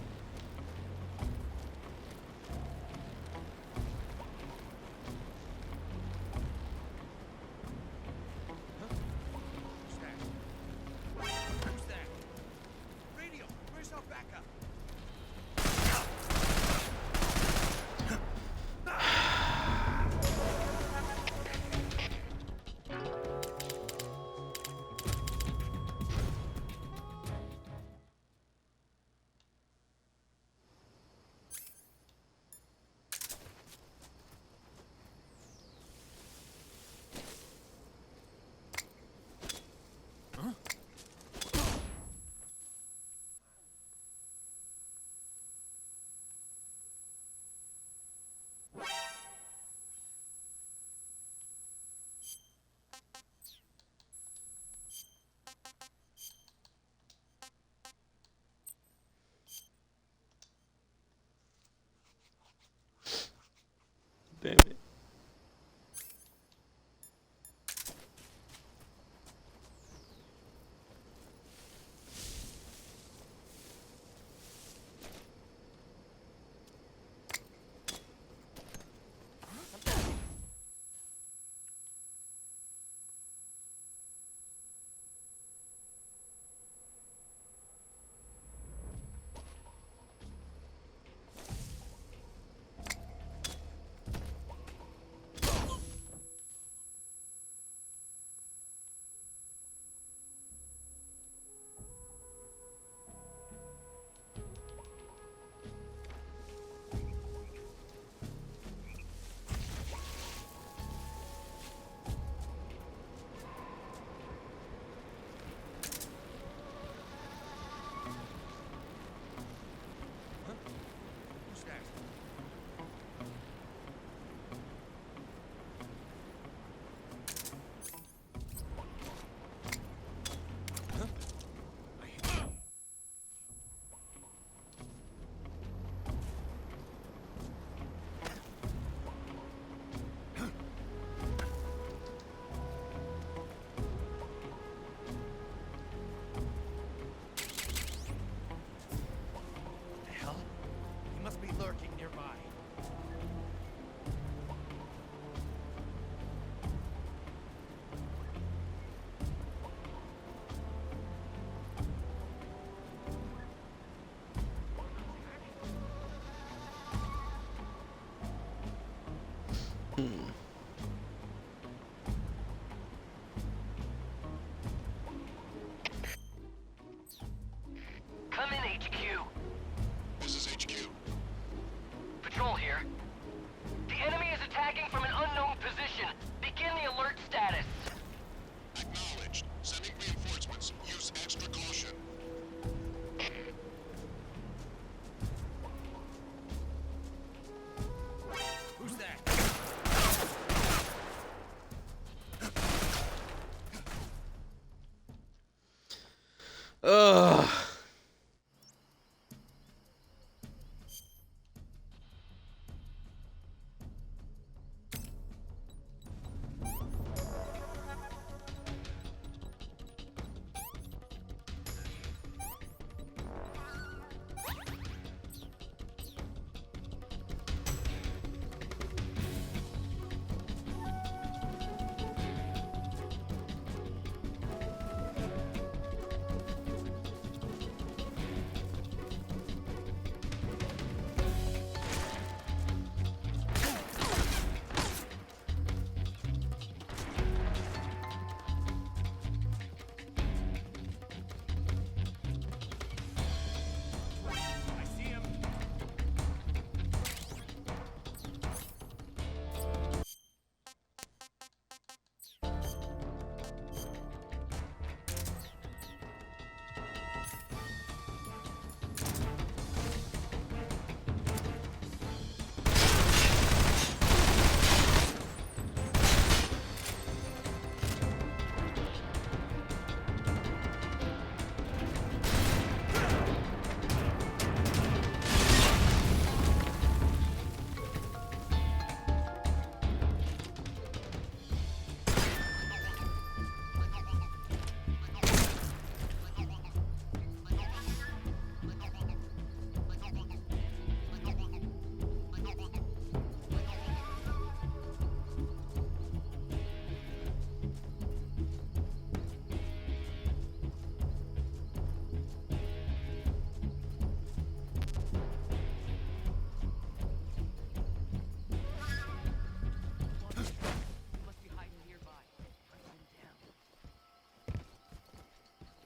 Ugh.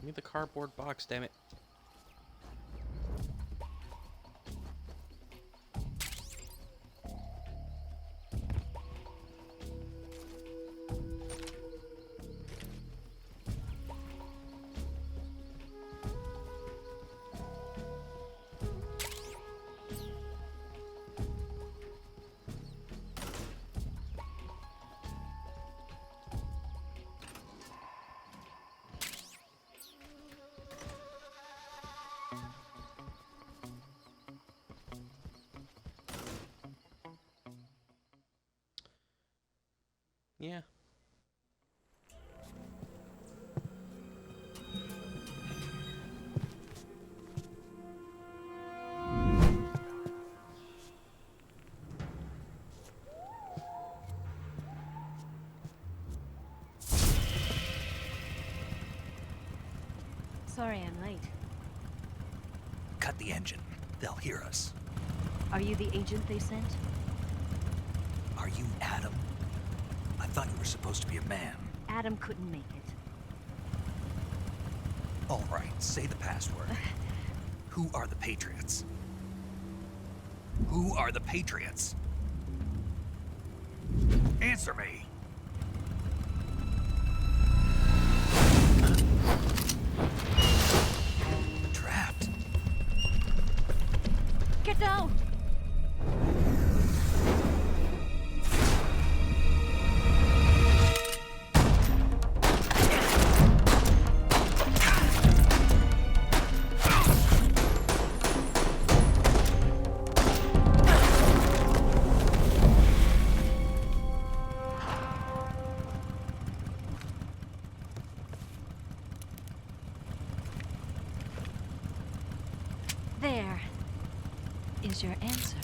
Give me the cardboard box, damn it. Yeah. Sorry I'm late. Cut the engine. They'll hear us. Are you the agent they sent? Are you Adam? I thought you were supposed to be a man. Adam couldn't make it. All right, say the password. Who are the Patriots? Who are the Patriots? Answer me! Trapped. Get down! There is your answer.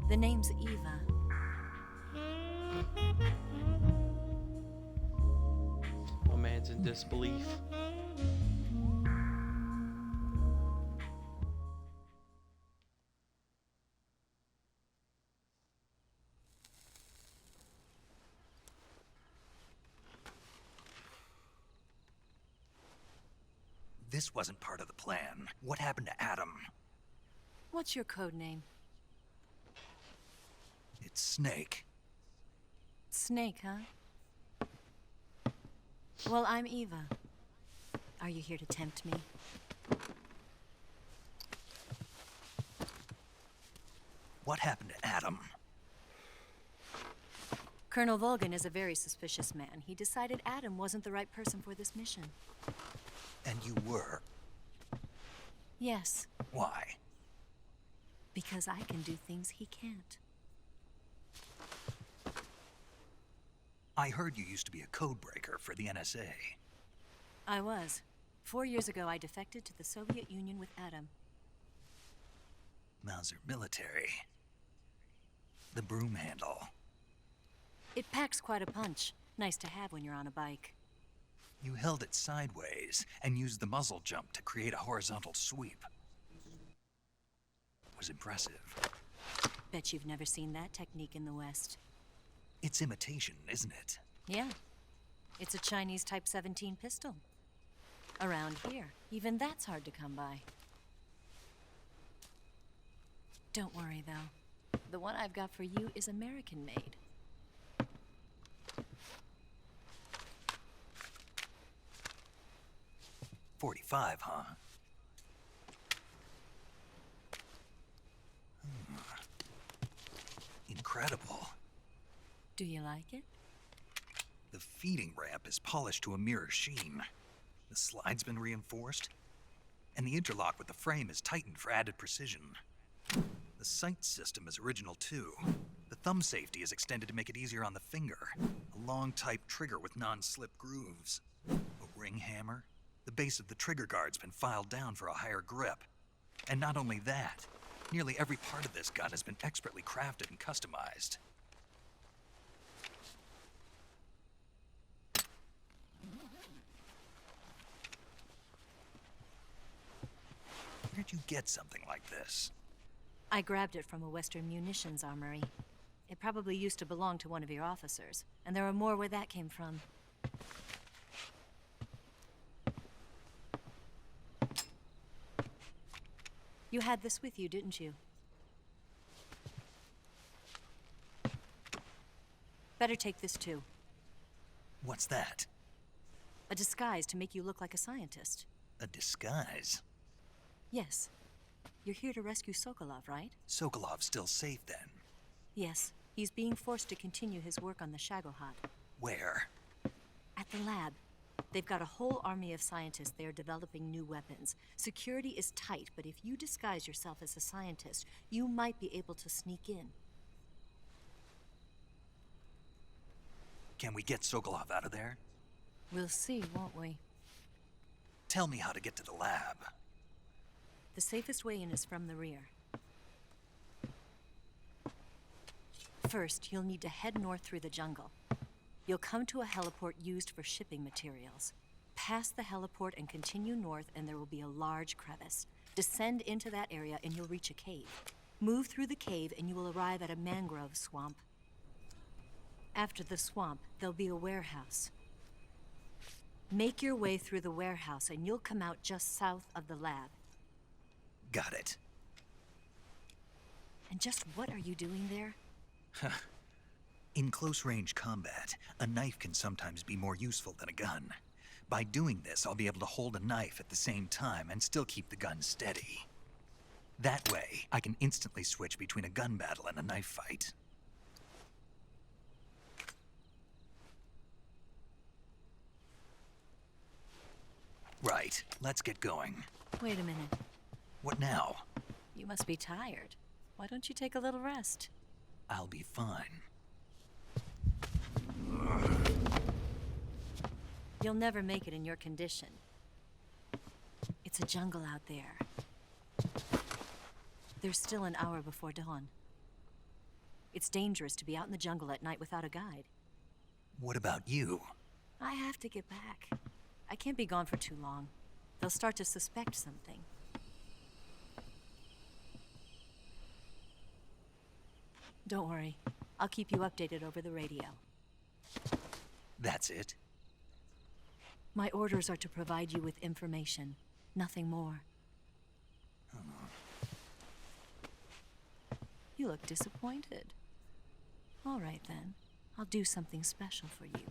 The name's Eva. My man's in disbelief. this wasn't part of the plan, what happened to Adam? What's your code name? It's Snake. Snake, huh? Well, I'm Eva. Are you here to tempt me? What happened to Adam? Colonel Volgin is a very suspicious man. He decided Adam wasn't the right person for this mission. And you were? Yes, Why? because I can do things he can't. I heard you used to be a codebreaker for the NSA. I was. 4 years ago, I defected to the Soviet Union with Adam. Mauser military. The broom handle. It packs quite a punch. Nice to have when you're on a bike. You held it sideways and used the muzzle jump to create a horizontal sweep. It was impressive. Bet you've never seen that technique in the West. It's imitation, isn't it? Yeah. It's a Chinese Type 17 pistol. Around here, even that's hard to come by. Don't worry, though. The one I've got for you is American-made. .45, huh? Incredible. Do you like it? The feeding ramp is polished to a mirror sheen. The slide's been reinforced, and the interlock with the frame is tightened for added precision. The sight system is original too. The thumb safety is extended to make it easier on the finger. A long type trigger with non-slip grooves. A ring hammer. The base of the trigger guard's been filed down for a higher grip. And not only that, nearly every part of this gun has been expertly crafted and customized. Where'd you get something like this? I grabbed it from a Western munitions armory. It probably used to belong to one of your officers, and there are more where that came from. You had this with you, didn't you? Better take this too. What's that? A disguise to make you look like a scientist. A disguise? Yes. You're here to rescue Sokolov, right? Sokolov's still safe then? Yes. He's being forced to continue his work on the Shagohod. Where? At the lab. They've got a whole army of scientists there developing new weapons. Security is tight, but if you disguise yourself as a scientist, you might be able to sneak in. Can we get Sokolov out of there? We'll see, won't we? Tell me how to get to the lab. The safest way in is from the rear. First, you'll need to head north through the jungle. You'll come to a heliport used for shipping materials. Pass the heliport and continue north, and there will be a large crevice. Descend into that area, and you'll reach a cave. Move through the cave, and you will arrive at a mangrove swamp. After the swamp, there'll be a warehouse. Make your way through the warehouse, and you'll come out just south of the lab. Got it. And just what are you doing there? In close-range combat, a knife can sometimes be more useful than a gun. By doing this, I'll be able to hold a knife at the same time and still keep the gun steady. That way, I can instantly switch between a gun battle and a knife fight. Right, let's get going. Wait a minute. What now? You must be tired. Why don't you take a little rest? I'll be fine. You'll never make it in your condition. It's a jungle out there. There's still an hour before dawn. It's dangerous to be out in the jungle at night without a guide. What about you? I have to get back. I can't be gone for too long. They'll start to suspect something. Don't worry. I'll keep you updated over the radio. That's it? My orders are to provide you with information. Nothing more. You look disappointed. All right then. I'll do something special for you.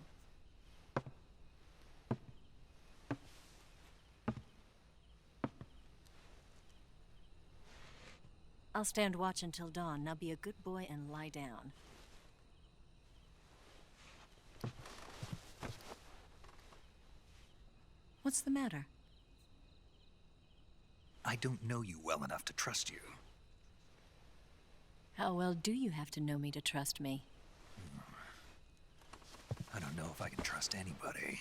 I'll stand watch until dawn. Now be a good boy and lie down. What's the matter? I don't know you well enough to trust you. How well do you have to know me to trust me? I don't know if I can trust anybody.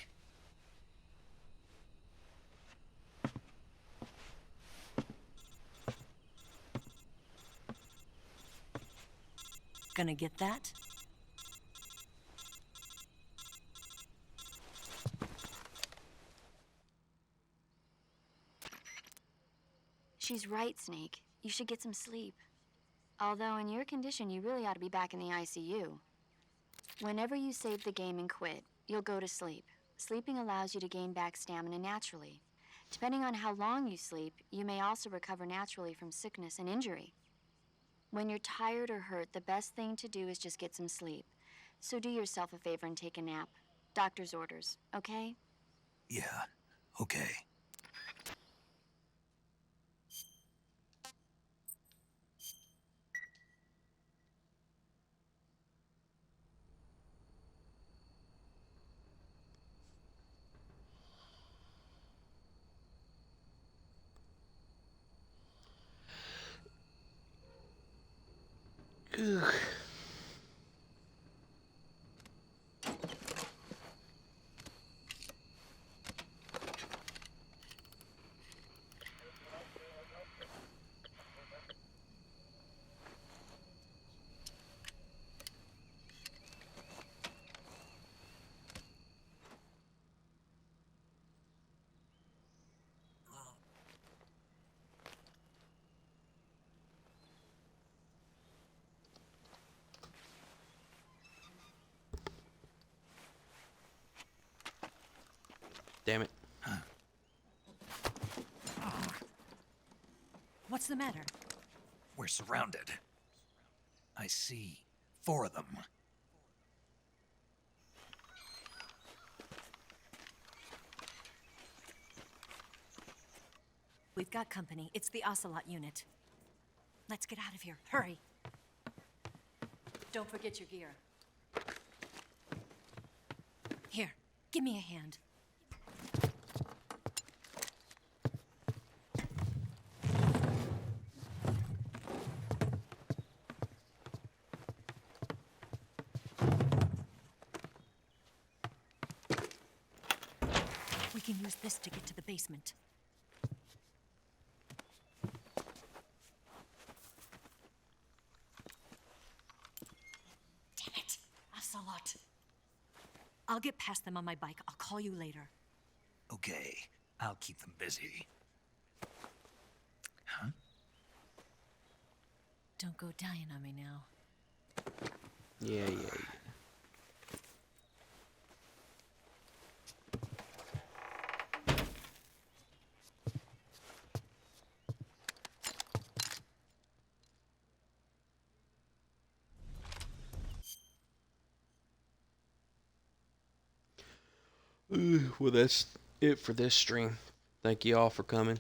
Gonna get that? She's right, Snake. You should get some sleep. Although in your condition, you really ought to be back in the ICU. Whenever you save the game and quit, you'll go to sleep. Sleeping allows you to gain back stamina naturally. Depending on how long you sleep, you may also recover naturally from sickness and injury. When you're tired or hurt, the best thing to do is just get some sleep. So do yourself a favor and take a nap. Doctor's orders, okay? Yeah, okay. Ugh. Damn it. What's the matter? We're surrounded. I see 4 of them. We've got company. It's the Ocelot unit. Let's get out of here. Hurry. Don't forget your gear. Here, give me a hand. We can use this to get to the basement. Damn it, Ocelot. I'll get past them on my bike. I'll call you later. Okay, I'll keep them busy. Huh? Don't go dying on me now. Yeah. Well, that's it for this stream. Thank you all for coming.